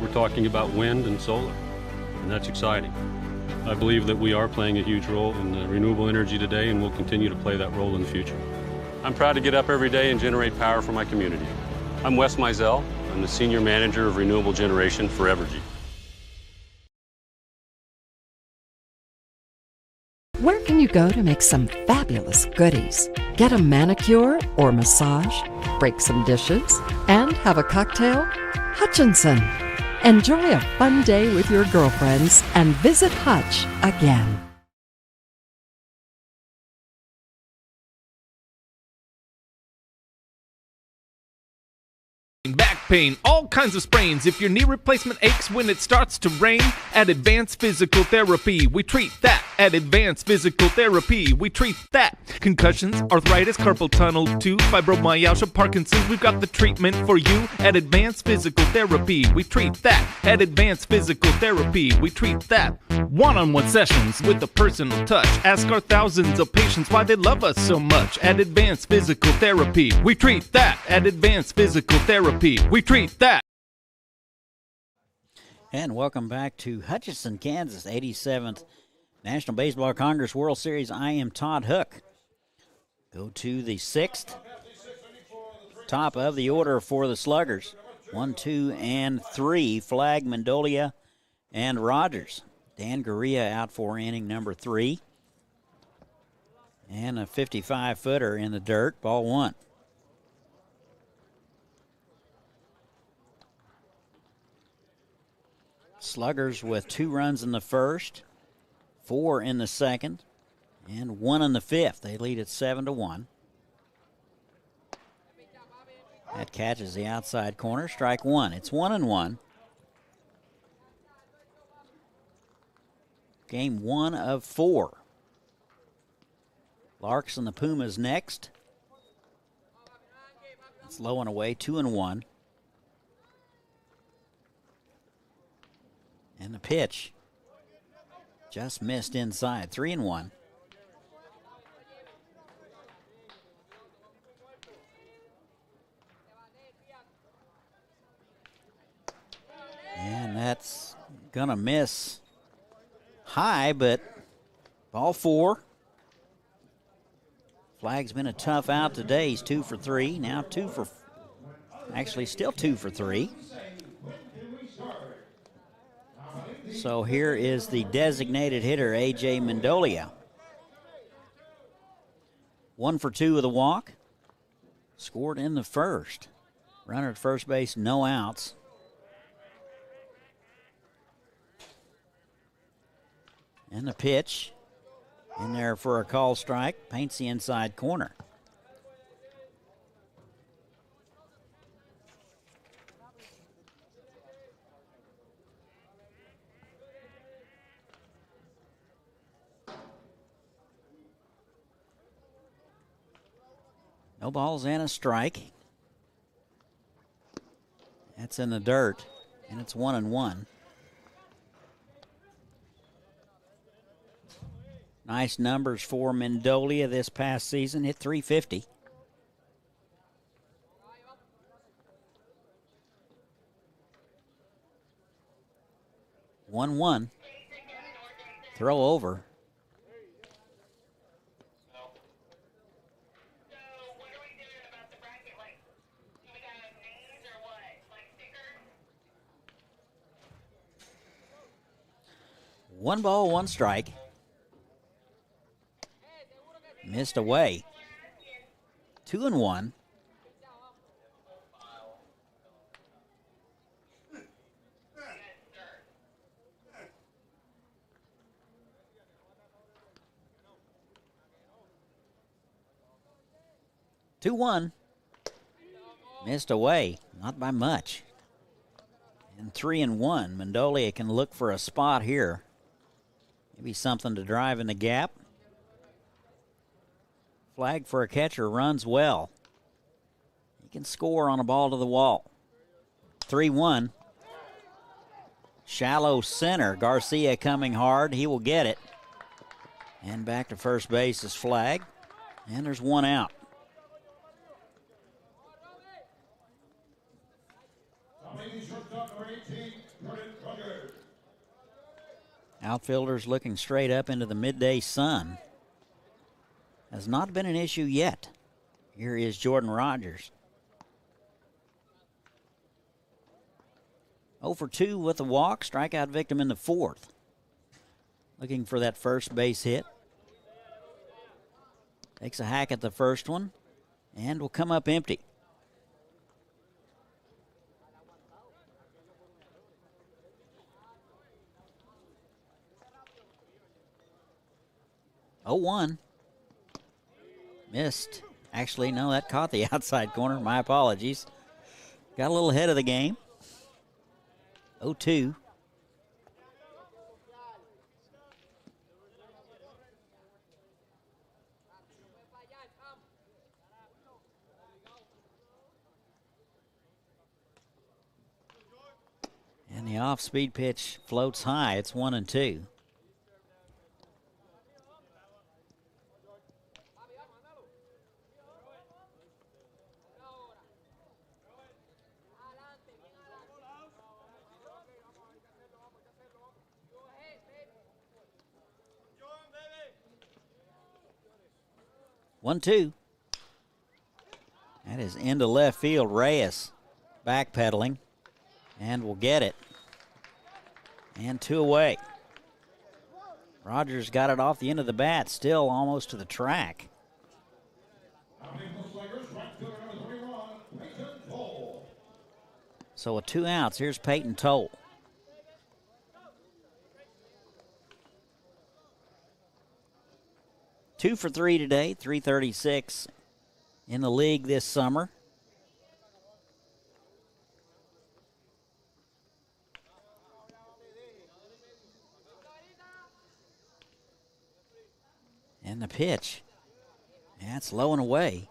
We're talking about wind and solar, and that's exciting. I believe that we are playing a huge role in renewable energy today, and we'll continue to play that role in the future. I'm proud to get up every day and generate power for my community. I'm Wes Mizell. I'm the Senior Manager of Renewable Generation for Evergy. Where can you go to make some fabulous goodies? Get a manicure or massage, break some dishes, and have a cocktail? Hutchinson. Enjoy a fun day with your girlfriends and visit Hutch again. Back pain, all kinds of sprains. If your knee replacement aches when it starts to rain, at Advanced Physical Therapy, we treat that. At Advanced Physical Therapy, we treat that. Concussions, arthritis, carpal tunnel, tooth, fibromyalgia, Parkinson's, we've got the treatment for you. At Advanced Physical Therapy, we treat that. At Advanced Physical Therapy, we treat that. One-on-one sessions with a personal touch. Ask our thousands of patients why they love us so much. At Advanced Physical Therapy, we treat that. At Advanced Physical Therapy, we treat that. And welcome back to Hutchinson, Kansas, 87th National Baseball Congress World Series. I am Todd Hook. Go to the 6th. Top of the order for the Sluggers. 1, 2, and 3. Flag, Mendolia, and Rogers. Dan Garcia out for inning number 3. And a 55-footer in the dirt. Ball 1. Sluggers with 2 runs in the first, 4 in the second, and 1 in the fifth. They lead at 7-1. That catches the outside corner. Strike 1. It's 1-1. Game 1 of 4. Larks and the Pumas next. It's low and away, 2-1. And the pitch just missed inside, 3-1. And that's gonna miss high, but ball 4. Flag's been a tough out today. He's 2 for 3. Now still 2 for 3. So here is the designated hitter, A.J. Mendolia. 1 for 2 with a walk. Scored in the first. Runner at first base, no outs. And the pitch in there for a call strike. Paints the inside corner. No balls and a strike. That's in the dirt, and it's 1-1. Nice numbers for Mendolia this past season. Hit .350. Throw over. 1 ball, 1 strike. Missed away. 2-1. Missed away, not by much. And 3-1. Mendolia can look for a spot here. Maybe something to drive in the gap. Flag for a catcher, runs well. He can score on a ball to the wall. 3-1. Shallow center. Garcia coming hard. He will get it. And back to first base is Flag. And there's 1 out. Outfielders looking straight up into the midday sun. Has not been an issue yet. Here is Jordan Rogers. 0 for 2 with a walk, strikeout victim in the 4th. Looking for that first base hit. Takes a hack at the first one and will come up empty. Oh, 1. Missed. Actually, no, that caught the outside corner. My apologies. Got a little ahead of the game. 0-2. And the off-speed pitch floats high. It's 1-2. One, two. That is into left field. Reyes backpedaling and will get it. And 2 away. Rogers got it off the end of the bat, still almost to the track. So with 2 outs, here's Peyton Toll. Two for 3 today, 336 in the league this summer. And the pitch. That's low and away.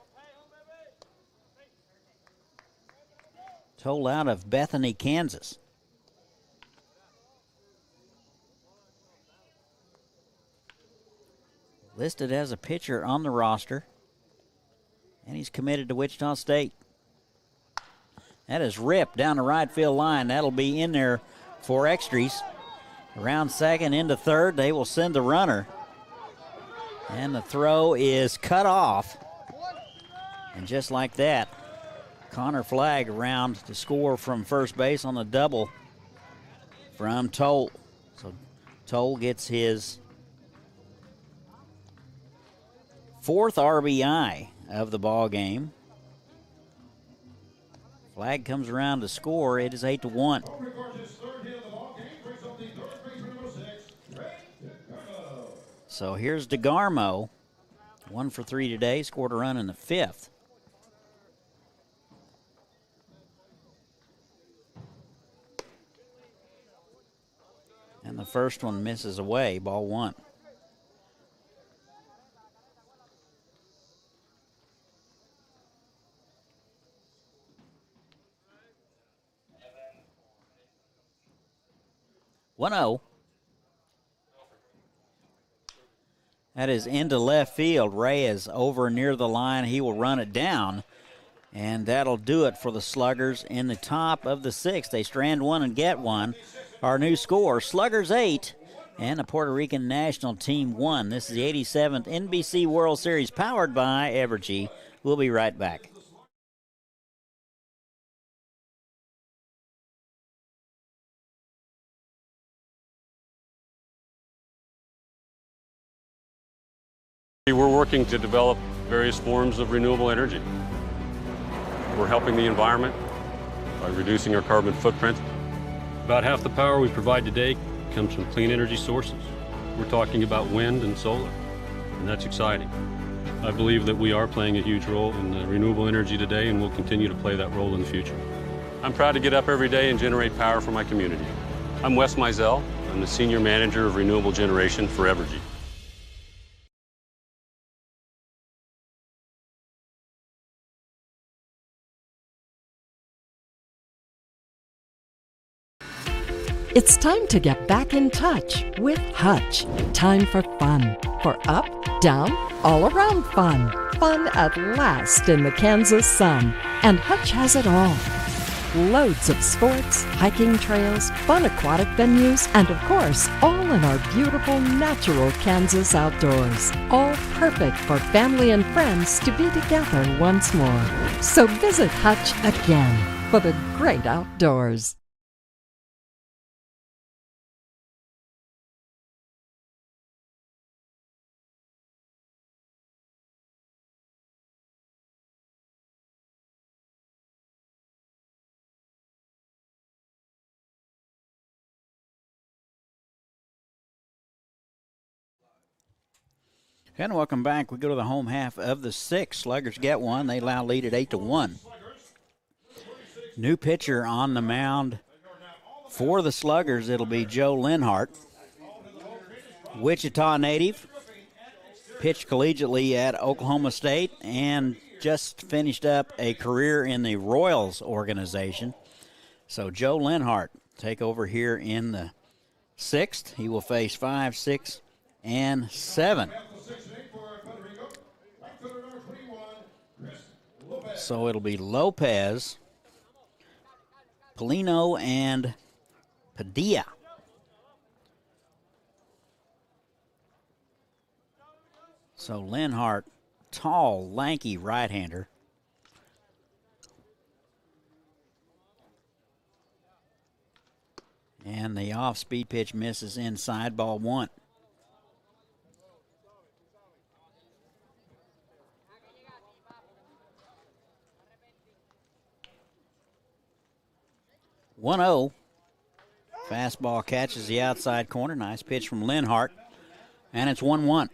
Toll out of Bethany, Kansas. Listed as a pitcher on the roster. And he's committed to Wichita State. That is ripped down the right field line. That'll be in there for extras. Around second into third, they will send the runner. And the throw is cut off. And just like that, Connor Flagg around to score from first base on the double from Toll. So Toll gets his 4th RBI of the ball game. Flagg comes around to score. It is 8-1. So here's Degarmo. 1 for 3 today. Scored a run in the 5th. And the first one misses away. Ball 1. One-oh. That is into left field. Reyes over near the line. He will run it down. And that'll do it for the Sluggers in the top of the 6th. They strand 1 and get 1. Our new score, Sluggers 8 and the Puerto Rican national team 1. This is the 87th NBC World Series powered by Evergy. We'll be right back. We're working to develop various forms of renewable energy. We're helping the environment by reducing our carbon footprint. About half the power we provide today comes from clean energy sources. We're talking about wind and solar, and that's exciting. I believe that we are playing a huge role in renewable energy today, and we'll continue to play that role in the future. I'm proud to get up every day and generate power for my community. I'm Wes Mizell. I'm the Senior Manager of Renewable Generation for Evergy. It's time to get back in touch with Hutch. Time for fun. For up, down, all around fun. Fun at last in the Kansas sun. And Hutch has it all. Loads of sports, hiking trails, fun aquatic venues, and of course, all in our beautiful natural Kansas outdoors. All perfect for family and friends to be together once more. So visit Hutch again for the great outdoors. And welcome back. We go to the home half of the sixth. Sluggers get one. They now lead at 8-1. New pitcher on the mound for the Sluggers. It'll be Joe Linhart. Wichita native. Pitched collegiately at Oklahoma State and just finished up a career in the Royals organization. So Joe Linhart take over here in the sixth. He will face 5, 6, and 7. So it'll be Lopez, Pelino, and Padilla. So Linhart, tall, lanky right-hander. And the off-speed pitch misses inside, ball 1. (1-0). Fastball catches the outside corner. Nice pitch from Linhart. And it's 1-1.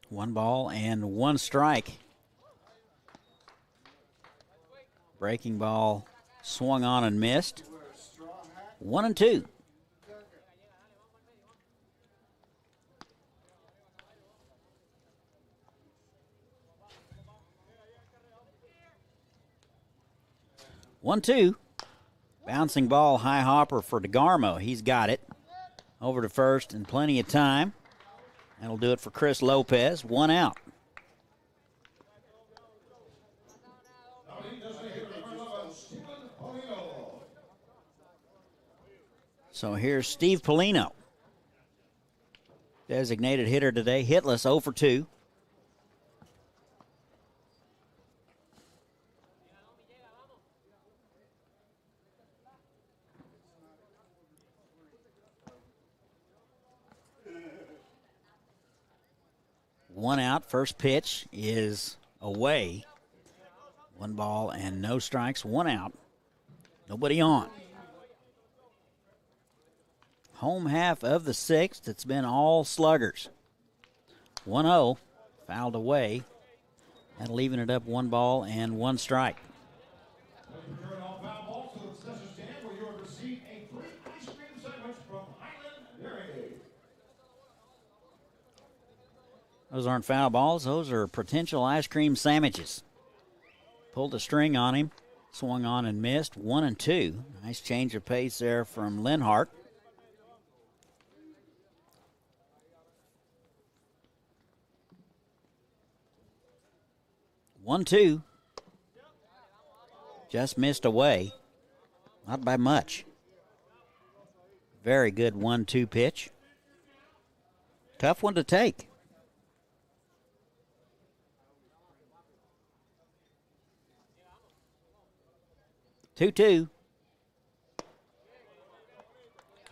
One ball and one strike. Breaking ball swung on and missed. 1-2. One, two. Bouncing ball, high hopper for Degarmo. He's got it. Over to first and plenty of time. That'll do it for Chris Lopez. 1 out. So here's Steve Pelino. Designated hitter today. Hitless, 0 for 2. One out. First pitch is away. 1 ball and no strikes. 1 out. Nobody on. Home half of the sixth. It's been all Sluggers. 1-0. Fouled away. And leaving it up 1 ball and 1 strike. Those aren't foul balls. Those are potential ice cream sandwiches. Pulled a string on him. Swung on and missed. 1-2. Nice change of pace there from Linhart. One, two. Just missed away. Not by much. Very good 1-2 pitch. Tough one to take. 2-2.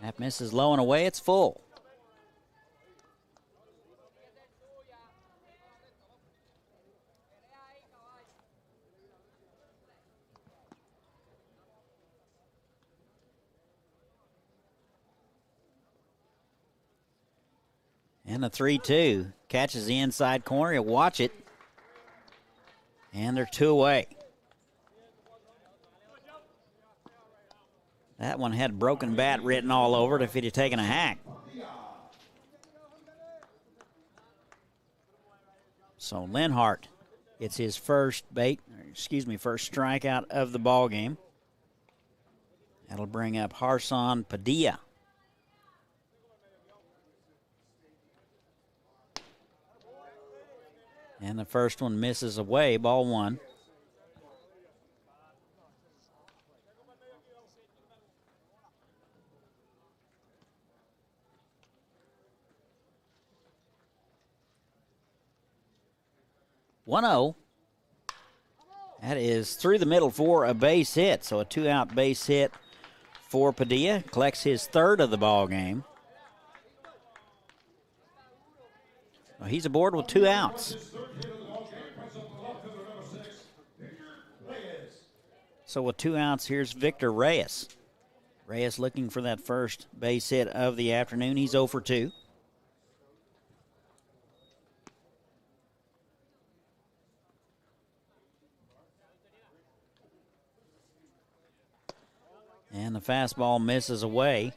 That misses low and away. It's full. And the 3-2. Catches the inside corner. He'll watch it. And they're 2 away. That one had broken bat written all over it if he'd have taken a hack. So Linhart gets his first strikeout of the ball game. That'll bring up Harson Padilla. And the first one misses away, ball 1. That is through the middle for a base hit. So a 2-out base hit for Padilla. Collects his 3rd of the ball game. Well, he's aboard with 2 outs. So with 2 outs, here's Victor Reyes. Reyes looking for that first base hit of the afternoon. He's 0 for 2. And the fastball misses away.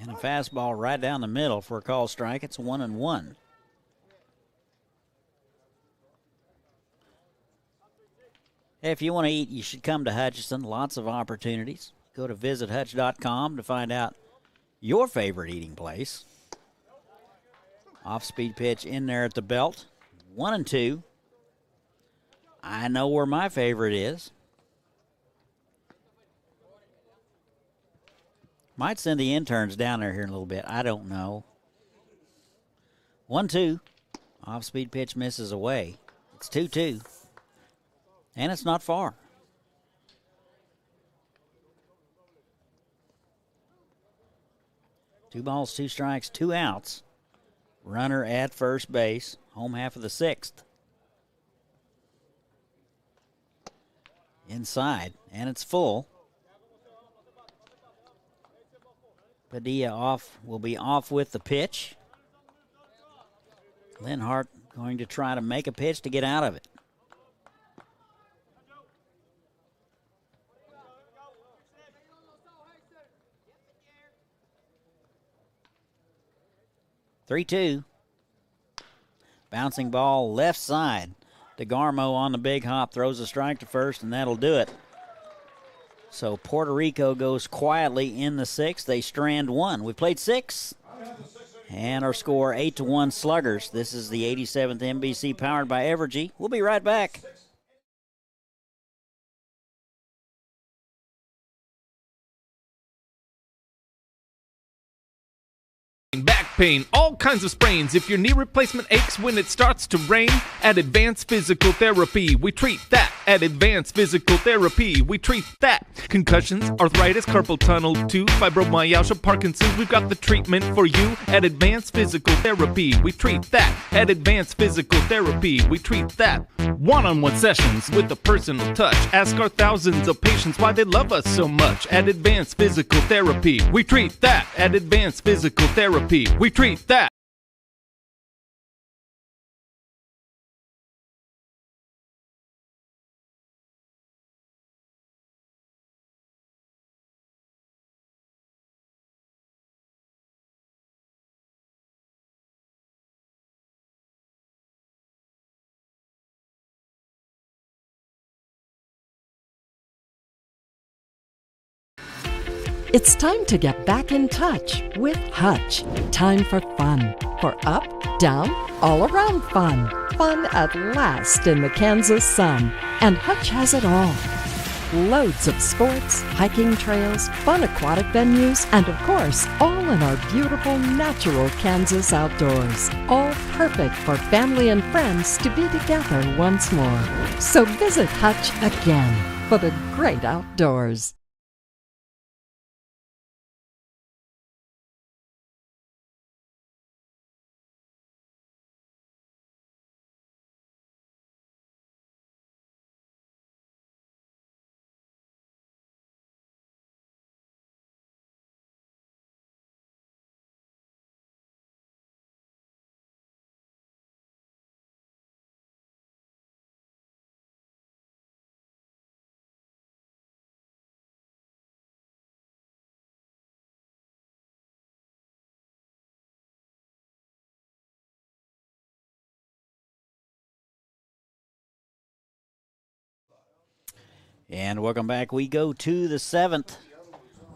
And a fastball right down the middle for a call strike. It's 1-1. Hey, if you want to eat, you should come to Hutchinson. Lots of opportunities. Go to visithutch.com to find out your favorite eating place. Off-speed pitch in there at the belt. 1-2. I know where my favorite is. Might send the interns down there here in a little bit. I don't know. 1-2. Off-speed pitch misses away. It's 2-2. And it's not far. 2 balls, 2 strikes, 2 outs. Runner at first base. Home half of the 6th. Inside, and it's full. Padilla will be off with the pitch. Linhart going to try to make a pitch to get out of it. Three-two. Bouncing ball left side. Degarmo on the big hop throws a strike to first, and that'll do it. So Puerto Rico goes quietly in the 6th. They strand 1. We played 6. And our score 8-1 Sluggers. This is the 87th NBC powered by Evergy. We'll be right back. Back pain, all kinds of sprains. If your knee replacement aches when it starts to rain, at Advanced Physical Therapy, we treat that. At Advanced Physical Therapy, we treat that. Concussions, arthritis, carpal tunnel, tooth, fibromyalgia, Parkinson's, we've got the treatment for you. At Advanced Physical Therapy, we treat that. At Advanced Physical Therapy, we treat that. One-on-one sessions with a personal touch. Ask our thousands of patients why they love us so much. At Advanced Physical Therapy, we treat that. At Advanced Physical Therapy, we treat that. It's time to get back in touch with Hutch. Time for fun. For up, down, all around fun. Fun at last in the Kansas sun. And Hutch has it all. Loads of sports, hiking trails, fun aquatic venues, and of course, all in our beautiful natural Kansas outdoors. All perfect for family and friends to be together once more. So visit Hutch again for the great outdoors. And welcome back. We go to the 7th.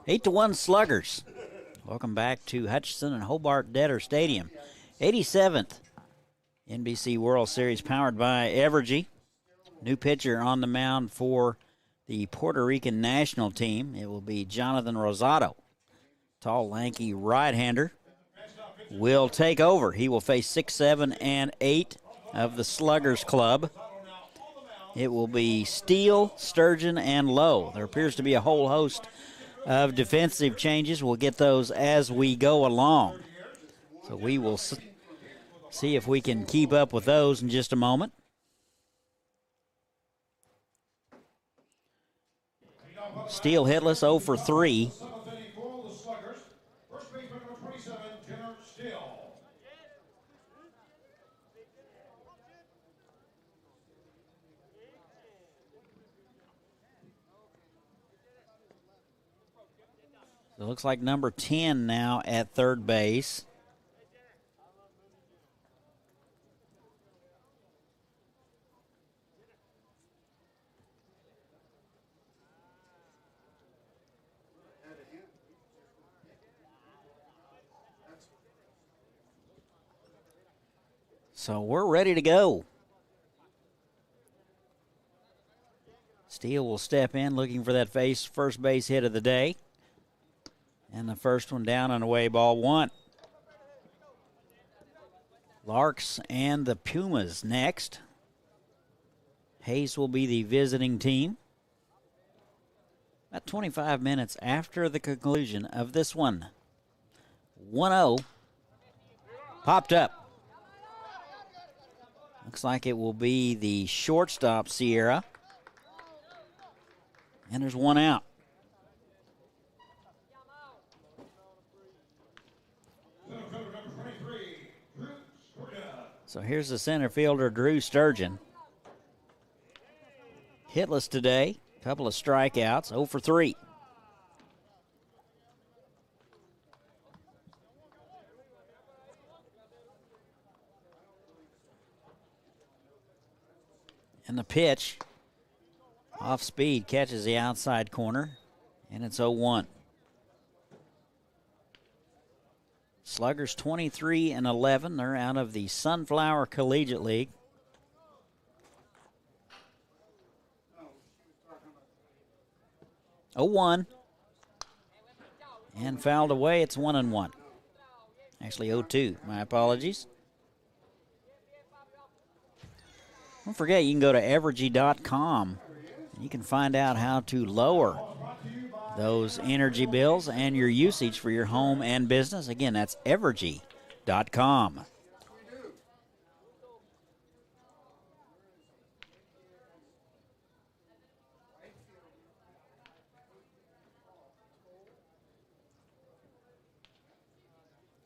8-1 Sluggers. Welcome back to Hutchinson and Hobart Detter Stadium. 87th NBC World Series powered by Evergy. New pitcher on the mound for the Puerto Rican national team. It will be Jonathan Rosado. Tall, lanky right-hander will take over. He will face 6, 7, and 8 of the Sluggers club. It will be Steele, Sturgeon, and Lowe. There appears to be a whole host of defensive changes. We'll get those as we go along. So we will see if we can keep up with those in just a moment. Steele hitless, 0 for 3. It looks like number 10 now at third base. So we're ready to go. Steele will step in looking for that first base hit of the day. And the first one down and away, ball 1. Larks and the Pumas next. Hayes will be the visiting team. About 25 minutes after the conclusion of this one. 1-0. Popped up. Looks like it will be the shortstop, Sierra. And there's one out. So here's the center fielder, Drew Sturgeon. Hitless today. Couple of strikeouts, 0 for 3. And the pitch, off speed, catches the outside corner, and it's 0-1. Sluggers 23-11. They're out of the Sunflower Collegiate League. Oh, 1. And fouled away. It's 1-1. Actually, 0-2. My apologies. Don't forget, you can go to evergy.com. You can find out how to lower those energy bills and your usage for your home and business. Again, that's evergy.com.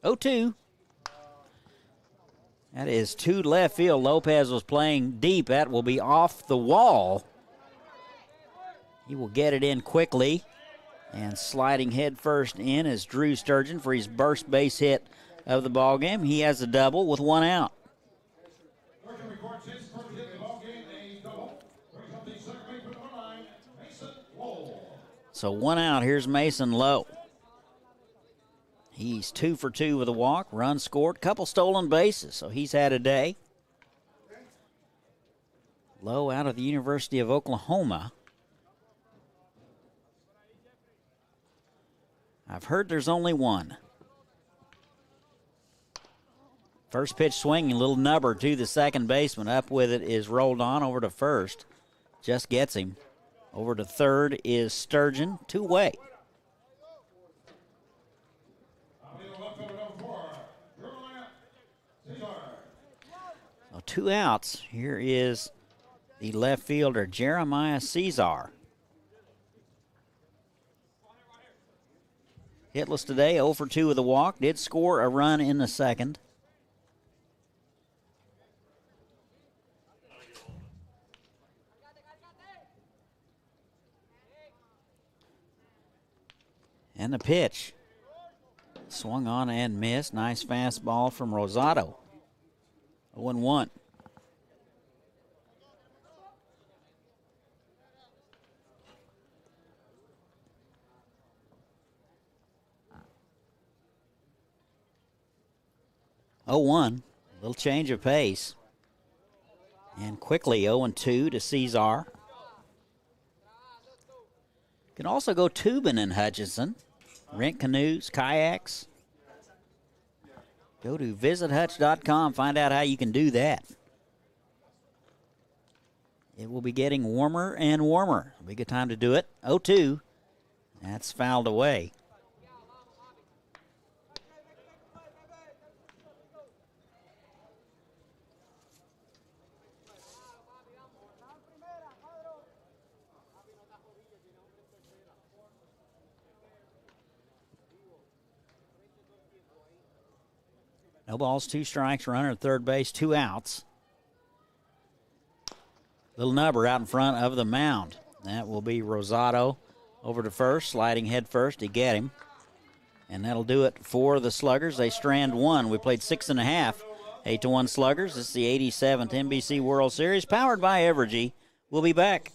Oh, 2. That is to left field. Lopez was playing deep. That will be off the wall. He will get it in quickly. And sliding head first in is Drew Sturgeon for his first base hit of the ball game. He has a double with 1 out. So 1 out. Here's Mason Lowe. He's 2 for 2 with a walk, run scored, couple stolen bases, so he's had a day. Lowe out of the University of Oklahoma. I've heard there's only one. First pitch swinging, a little nubber to the second baseman. Up with it is rolled on over to first. Just gets him. Over to third is Sturgeon, two-way. So 2 outs. Here is the left fielder, Jeremiah Cesar. Hitless today, 0 for 2 with a walk. Did score a run in the second. And the pitch. Swung on and missed. Nice fastball from Rosado. 0-1. A little change of pace. And quickly 0-2 to Cesar. Can also go tubing in Hutchinson. Rent canoes, kayaks. Go to visithutch.com. Find out how you can do that. It will be getting warmer and warmer. It'll be a good time to do it. 0-2. That's fouled away. No balls, 2 strikes, runner at third base, 2 outs. Little nubber out in front of the mound. That will be Rosado over to first, sliding head first to get him. And that'll do it for the Sluggers. They strand 1. We played 6.5. 8-1 Sluggers. This is the 87th NBC World Series, powered by Evergy. We'll be back.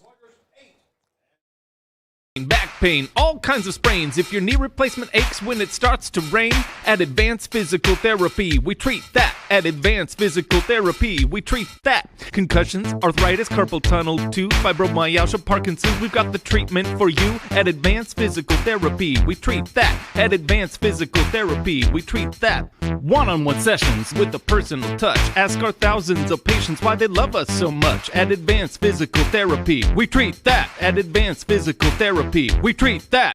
Back pain, all kinds of sprains. If your knee replacement aches when it starts to rain, at Advanced Physical Therapy, we treat that. At Advanced Physical Therapy, we treat that. Concussions, arthritis, carpal tunnel, tooth, fibromyalgia, Parkinson's, we've got the treatment for you. At Advanced Physical Therapy, we treat that. At Advanced Physical Therapy, we treat that. One-on-one sessions with a personal touch. Ask our thousands of patients why they love us so much. At Advanced Physical Therapy, we treat that. At Advanced Physical Therapy, we treat that.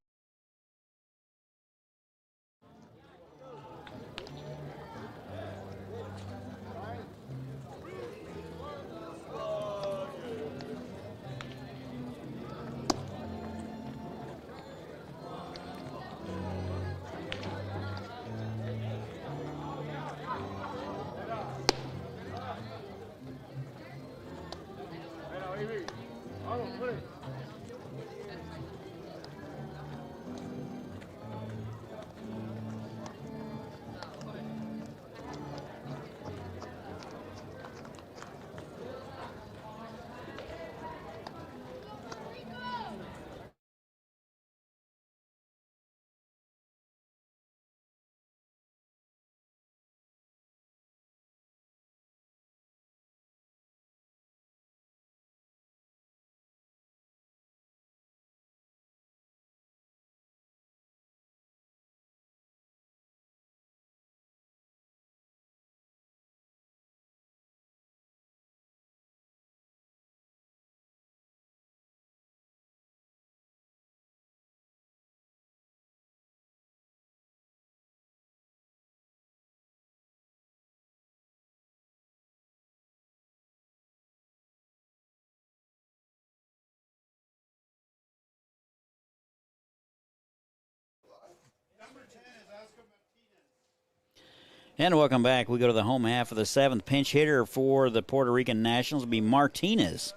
And welcome back. We go to the home half of the 7th. Pinch hitter for the Puerto Rican Nationals will be Martinez.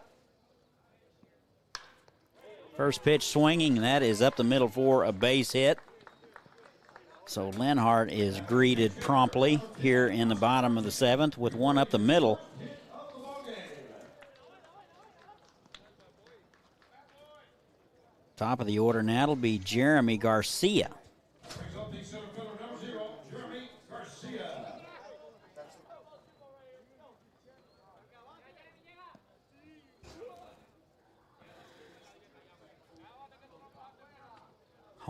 First pitch swinging, that is up the middle for a base hit. So Lenhart is greeted promptly here in the bottom of the 7th with one up the middle. Top of the order now will be Jeremy Garcia.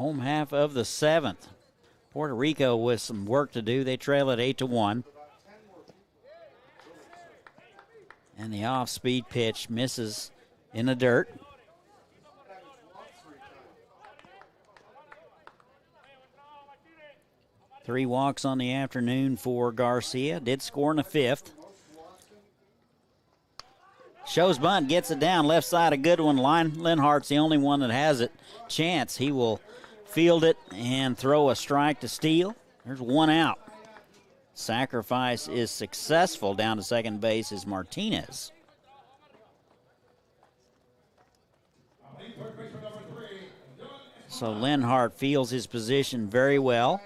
home half of the 7th. Puerto Rico with some work to do. They trail at 8-1. And the off-speed pitch misses in the dirt. Three walks on the afternoon for Garcia. Did score in the 5th. Shows bunt, gets it down. Left side, a good one. Linhart's the only one that has it. Chance, he will field it and throw a strike to steal. There's one out. Sacrifice is successful. Down to second base is Martinez. So Linhart feels his position very well.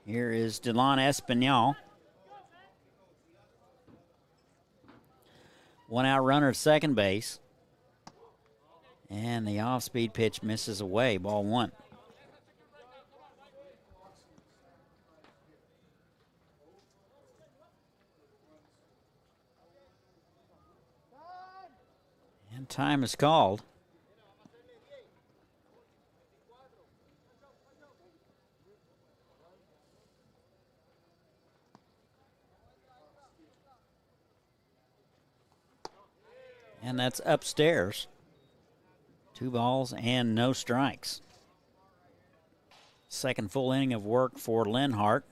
Here is Delon Espinal. One out runner at second base. And the off-speed pitch misses away. Ball 1. And time is called. And that's upstairs. 2 balls and no strikes. Second full inning of work for Linhart.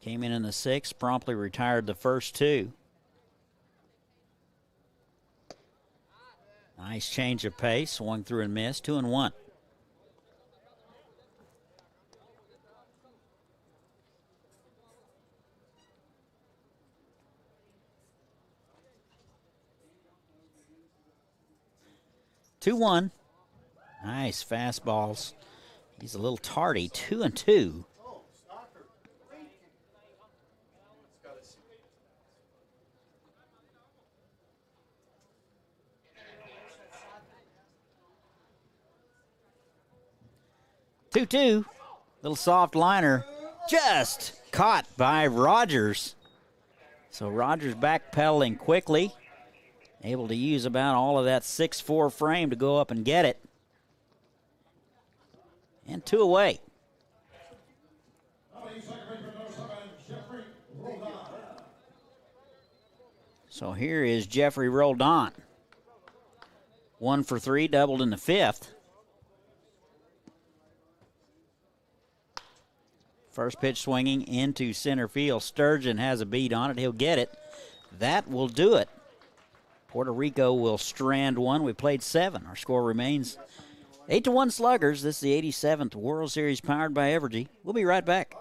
Came in the 6th, promptly retired the first 2. Nice change of pace, swung through and missed, 2-1. Nice fastballs. He's a little tardy. 2-2. Little soft liner. Just caught by Rogers. So Rogers backpedaling quickly. Able to use about all of that 6'4" frame to go up and get it. And 2 away. So here is Jeffrey Roldan. 1 for 3, doubled in the 5th. First pitch swinging into center field. Sturgeon has a beat on it. He'll get it. That will do it. Puerto Rico will strand 1. We played 7. Our score remains 8-1 Sluggers. This is the 87th World Series powered by Evergy. We'll be right back.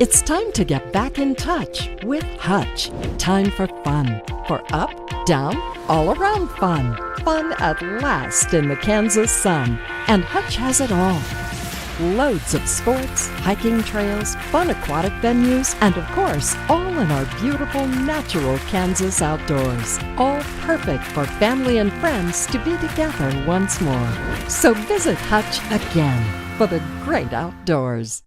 It's time to get back in touch with Hutch. Time for fun. For up, down, all around fun. Fun at last in the Kansas sun. And Hutch has it all. Loads of sports, hiking trails, fun aquatic venues, and of course, all in our beautiful natural Kansas outdoors. All perfect for family and friends to be together once more. So visit Hutch again for the great outdoors.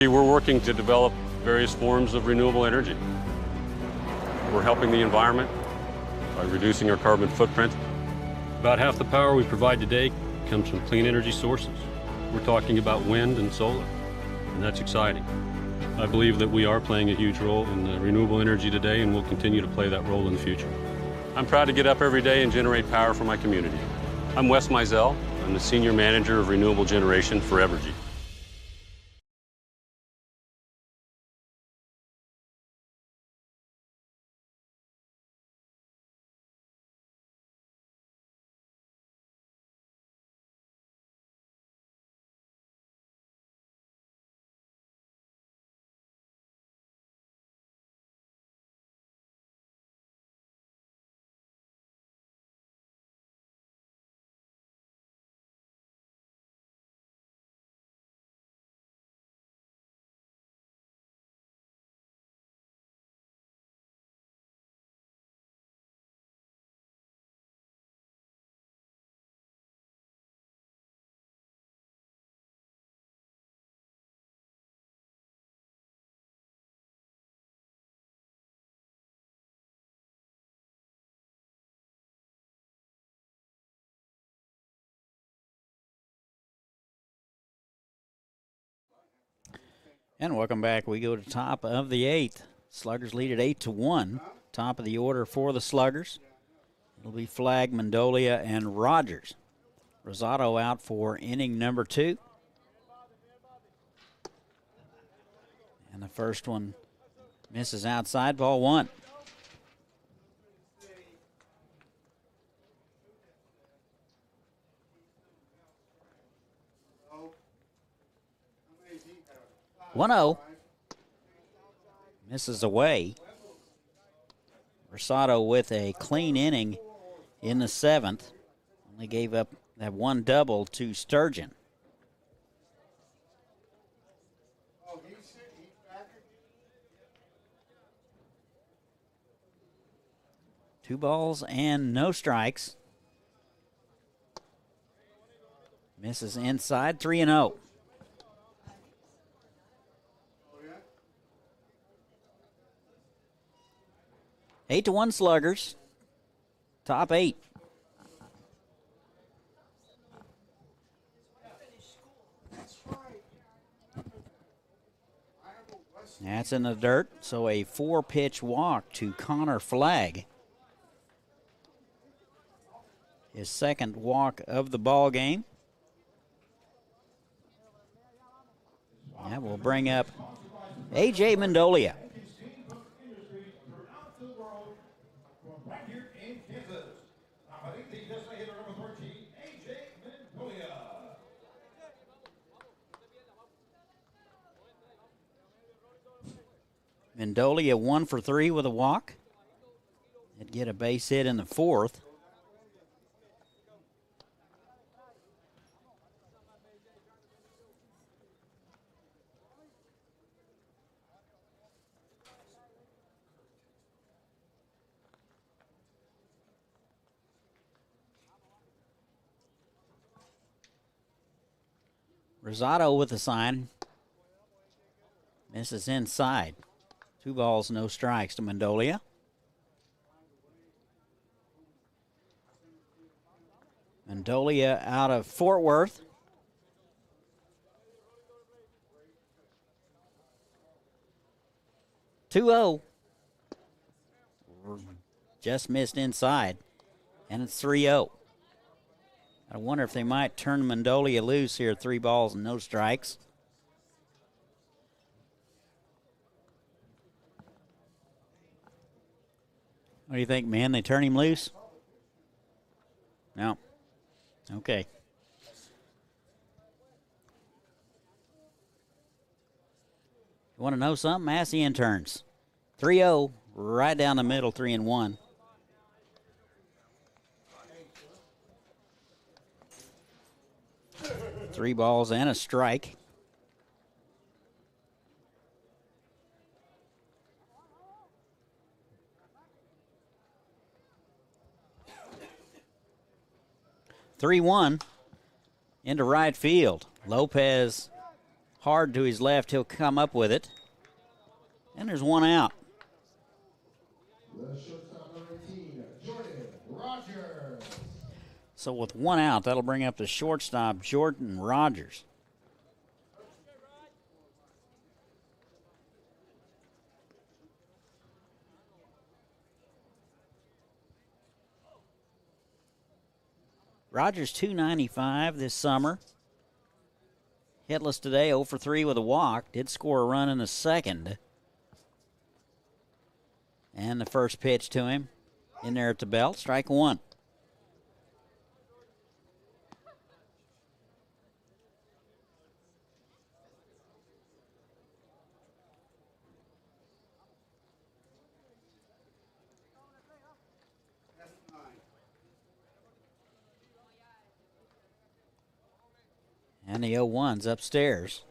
We're working to develop various forms of renewable energy. We're helping the environment by reducing our carbon footprint. About half the power we provide today comes from clean energy sources. We're talking about wind and solar, and that's exciting. I believe that we are playing a huge role in renewable energy today, and we'll continue to play that role in the future. I'm proud to get up every day and generate power for my community. I'm Wes Mizell. I'm the Senior Manager of Renewable Generation for Evergy. And welcome back. We go to top of the 8th. Sluggers lead at 8-1. Top of the order for the Sluggers. It'll be Flagg, Mendolia, and Rogers. Rosado out for inning number 2. And the first one misses outside, ball 1. One-0. Misses away. Rosado with a clean inning in the 7th. Only gave up that one double to Sturgeon. Two balls and no strikes. Misses inside, 3-0. Eight to 1 Sluggers. Top 8. That's in the dirt, so a 4-pitch walk to Connor Flagg. His second walk of the ball game. That will bring up A.J. Mendolia. Mendolia 1 for 3 with a walk. He'd get a base hit in the 4th. Rosado with the sign. Misses inside. 2 balls, no strikes to Mendolia. Mendolia out of Fort Worth. Two-0. Just missed inside. And it's 3-0. I wonder if they might turn Mendolia loose here. 3 balls and no strikes. What do you think, man? They turn him loose? No. Okay. You want to know something? Ask the interns. 3-0, right down the middle, 3-1. Three balls and a strike. Three-one into right field. Lopez hard to his left. He'll come up with it. And there's one out. So with one out, that'll bring up the shortstop, Jordan Rogers. Rogers .295 this summer. Hitless today, 0 for 3 with a walk. Did score a run in the second. And the first pitch to him in there at the belt, strike one. And the 0-1's upstairs.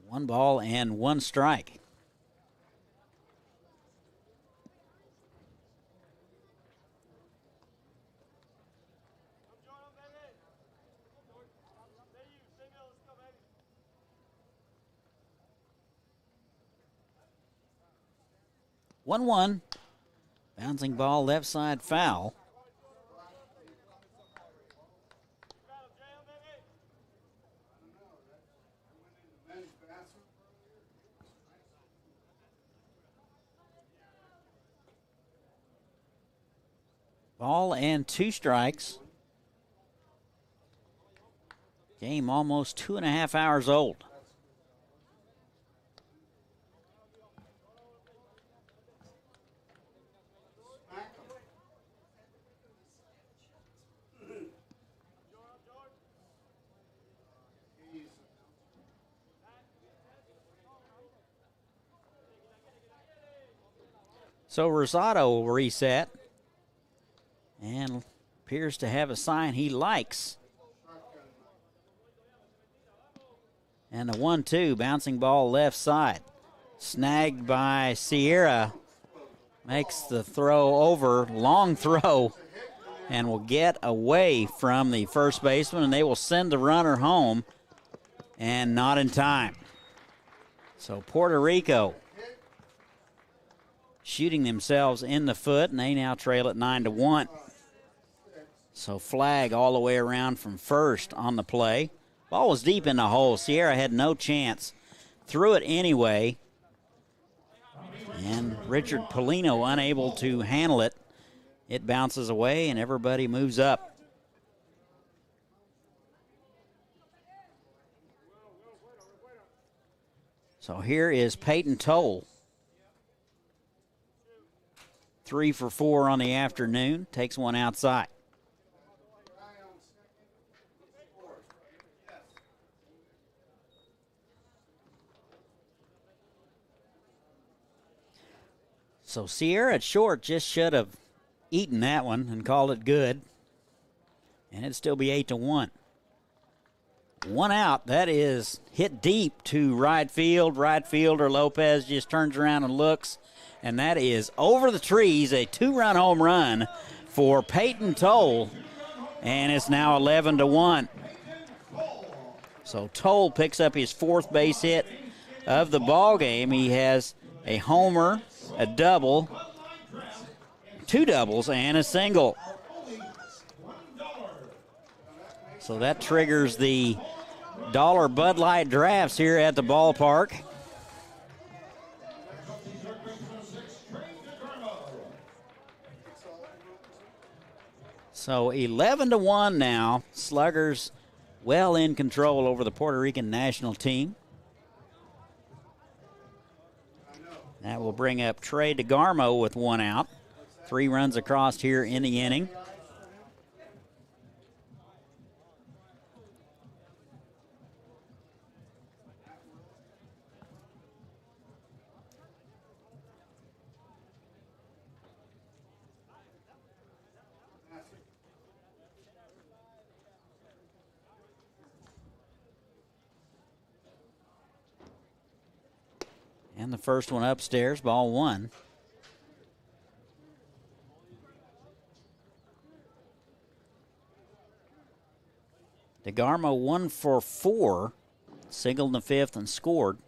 1 ball and 1 strike. One. Bouncing ball left side foul. Ball and 2 strikes. Game almost 2.5 hours old. So Rosado will reset and appears to have a sign he likes. And the 1-2, bouncing ball left side. Snagged by Sierra. Makes the throw over, long throw, and will get away from the first baseman, and they will send the runner home, and not in time. So Puerto Rico shooting themselves in the foot, and they now trail at 9-1. So flag all the way around from first on the play. Ball was deep in the hole. Sierra had no chance. Threw it anyway. And Richard Pelino unable to handle it. It bounces away, and everybody moves up. So here is Peyton Toll. 3 for 4 on the afternoon. Takes one outside. So Sierra at short just should have eaten that one and called it good. And it'd still be 8-1. One out. That is hit deep to right field. Right fielder Lopez just turns around and looks. And that is over the trees, a 2-run home run for Peyton Toll. And it's now 11-1. So Toll picks up his 4th base hit of the ball game. He has a homer, a double, 2 doubles, and a single. So that triggers the $1 Bud Light drafts here at the ballpark. So 11-1 now. Sluggers well in control over the Puerto Rican national team. That will bring up Trey Degarmo with 1 out. 3 runs across here in the inning. And the first one upstairs, ball 1. DeGarmo 1 for 4, singled in the 5th and scored.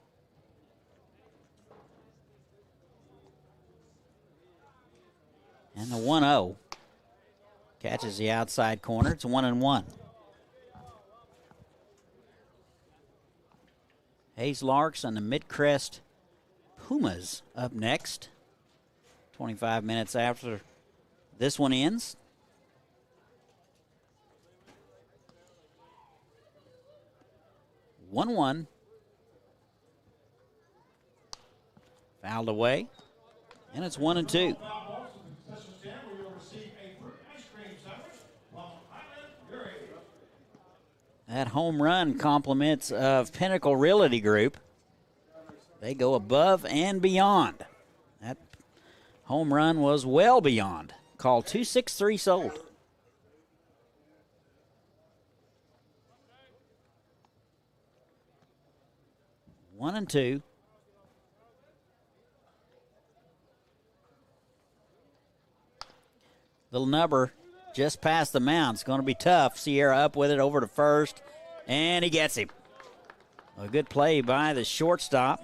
And the 1-0 catches the outside corner. It's 1-1. Hayes Larks and the Midcrest Pumas up next. 25 minutes after this one ends. One. Fouled away. And it's 1-2. That home run compliments of Pinnacle Realty Group. They go above and beyond. That home run was well beyond. Call 263 sold. One and 2. Little number just past the mound. It's going to be tough. Sierra up with it over to first, and he gets him. A good play by the shortstop.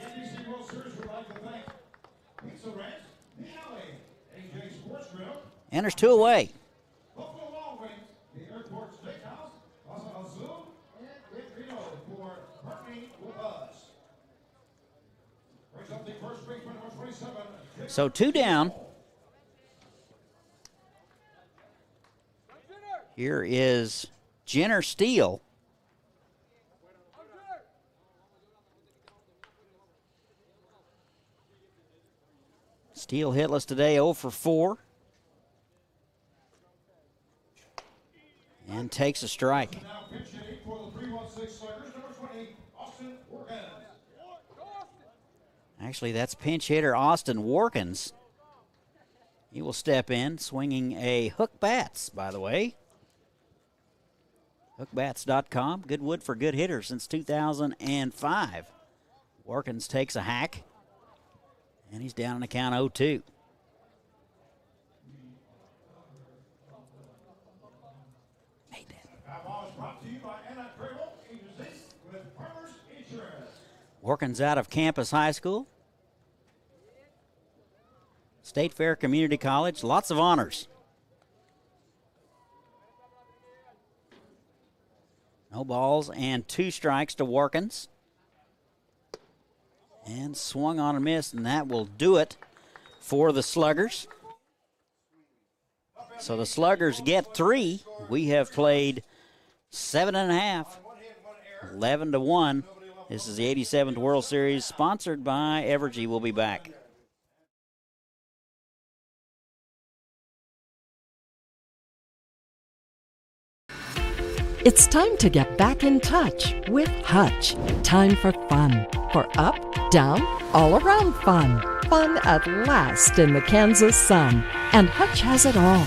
And there's 2 away. So 2 down. Here is Jenner Steele. Steele hitless today, 0 for 4. And takes a strike. Now pitch hitting for the 316 Sluggers, number 20, Austin Workins. Actually, that's pinch hitter Austin Workins. He will step in, swinging a Hook Bats, by the way. Hookbats.com, good wood for good hitters since 2005. Workins takes a hack, and he's down in the count 0-2. Workins out of Campus High School. State Fair Community College, lots of honors. No balls and 2 strikes to Workins. And swung on a miss, and that will do it for the Sluggers. So the Sluggers get 3. We have played 7.5, 11-1. This is the 87th World Series, sponsored by Evergy. We'll be back. It's time to get back in touch with Hutch. Time for fun. For up, down, all around fun. Fun at last in the Kansas sun. And Hutch has it all.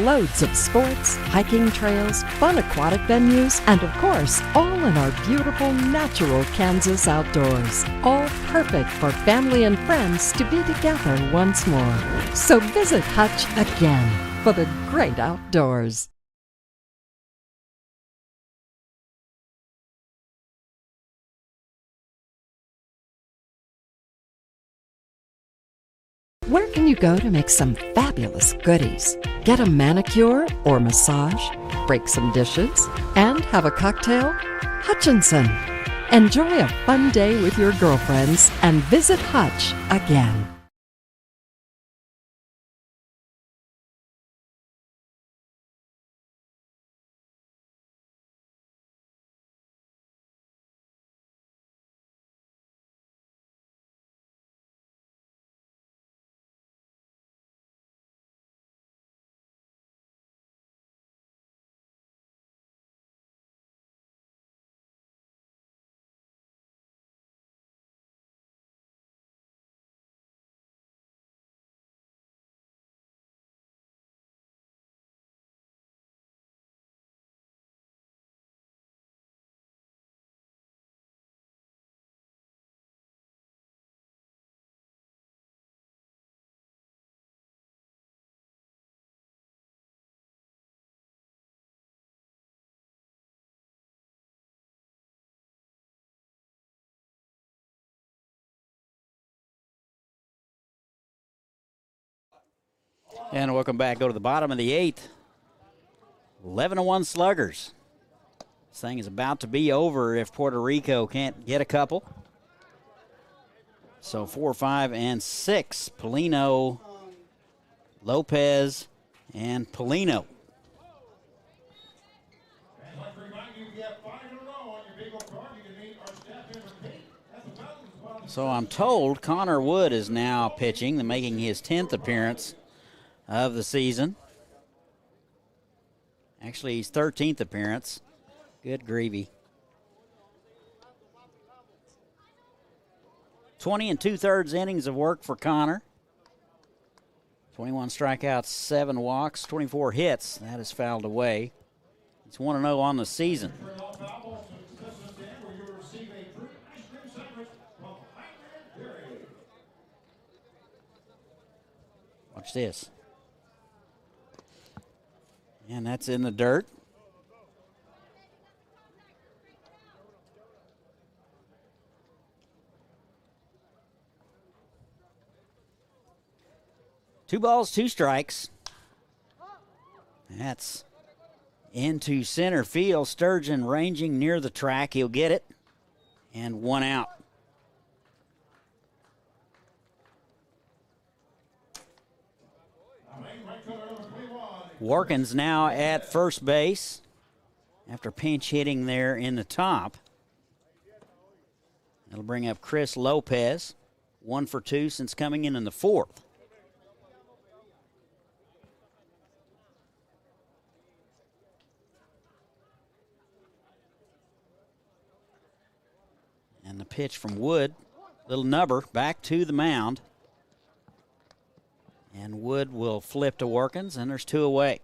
Loads of sports, hiking trails, fun aquatic venues, and of course, all in our beautiful natural Kansas outdoors. All perfect for family and friends to be together once more. So visit Hutch again for the great outdoors. Where can you go to make some fabulous goodies? Get a manicure or massage, break some dishes, and have a cocktail? Hutchinson. Enjoy a fun day with your girlfriends and visit Hutch again. And welcome back. Go to the bottom of the 8th. 11-1 Sluggers. This thing is about to be over if Puerto Rico can't get a couple. So 4, 5, and 6. Pelino, Lopez, and Pelino. So I'm told Connor Wood is now pitching, making his 10th appearance of the season. Actually, his 13th appearance. Good gravy. 20 2/3 innings of work for Connor. 21 strikeouts, 7 walks, 24 hits. That is fouled away. He's 1-0 on the season. Watch this. And that's in the dirt. Two balls, 2 strikes. That's into center field. Sturgeon ranging near the track. He'll get it. And 1 out. Warkins now at first base after pinch hitting there in the top. That'll bring up Chris Lopez, 1 for 2 since coming in the fourth. And the pitch from Wood, little nubber, back to the mound. And Wood will flip to Warkins, and there's 2 away.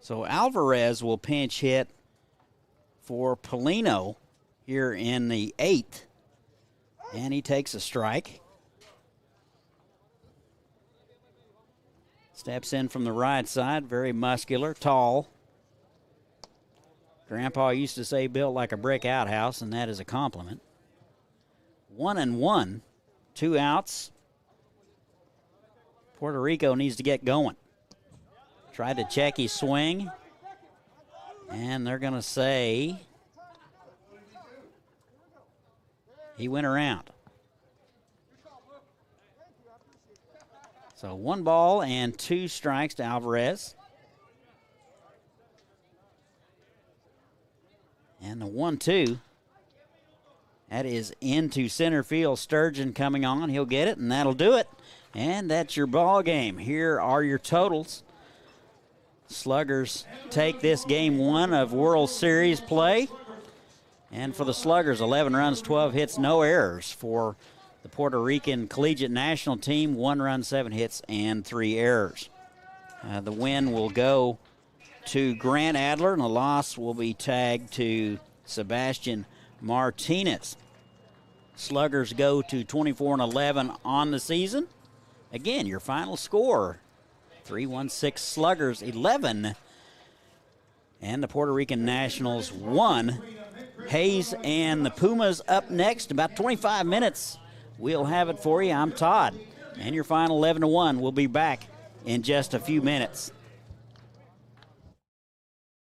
So Alvarez will pinch hit for Pelino here in the 8th. And he takes a strike. Steps in from the right side, very muscular, tall. Grandpa used to say built like a brick outhouse, and that is a compliment. 1-1, 2 outs. Puerto Rico needs to get going. Tried to check his swing, and they're going to say he went around. So 1 ball and 2 strikes to Alvarez. And the 1-2, that is into center field. Sturgeon coming on. He'll get it, and that'll do it. And that's your ball game. Here are your totals. Sluggers take this game 1 of World Series play. And for the Sluggers, 11 runs, 12 hits, no errors. For the Puerto Rican Collegiate National Team, 1 run, 7 hits, and 3 errors. The win will go to Grant Adler, and the loss will be tagged to Sebastian Martinez. Sluggers go to 24-11 on the season. Again, your final score, 3-1-6 Sluggers 11, and the Puerto Rican Nationals 1. Hayes and the Pumas up next, about 25 minutes. We'll have it for you. I'm Todd, and your final 11-1 will be back in just a few minutes.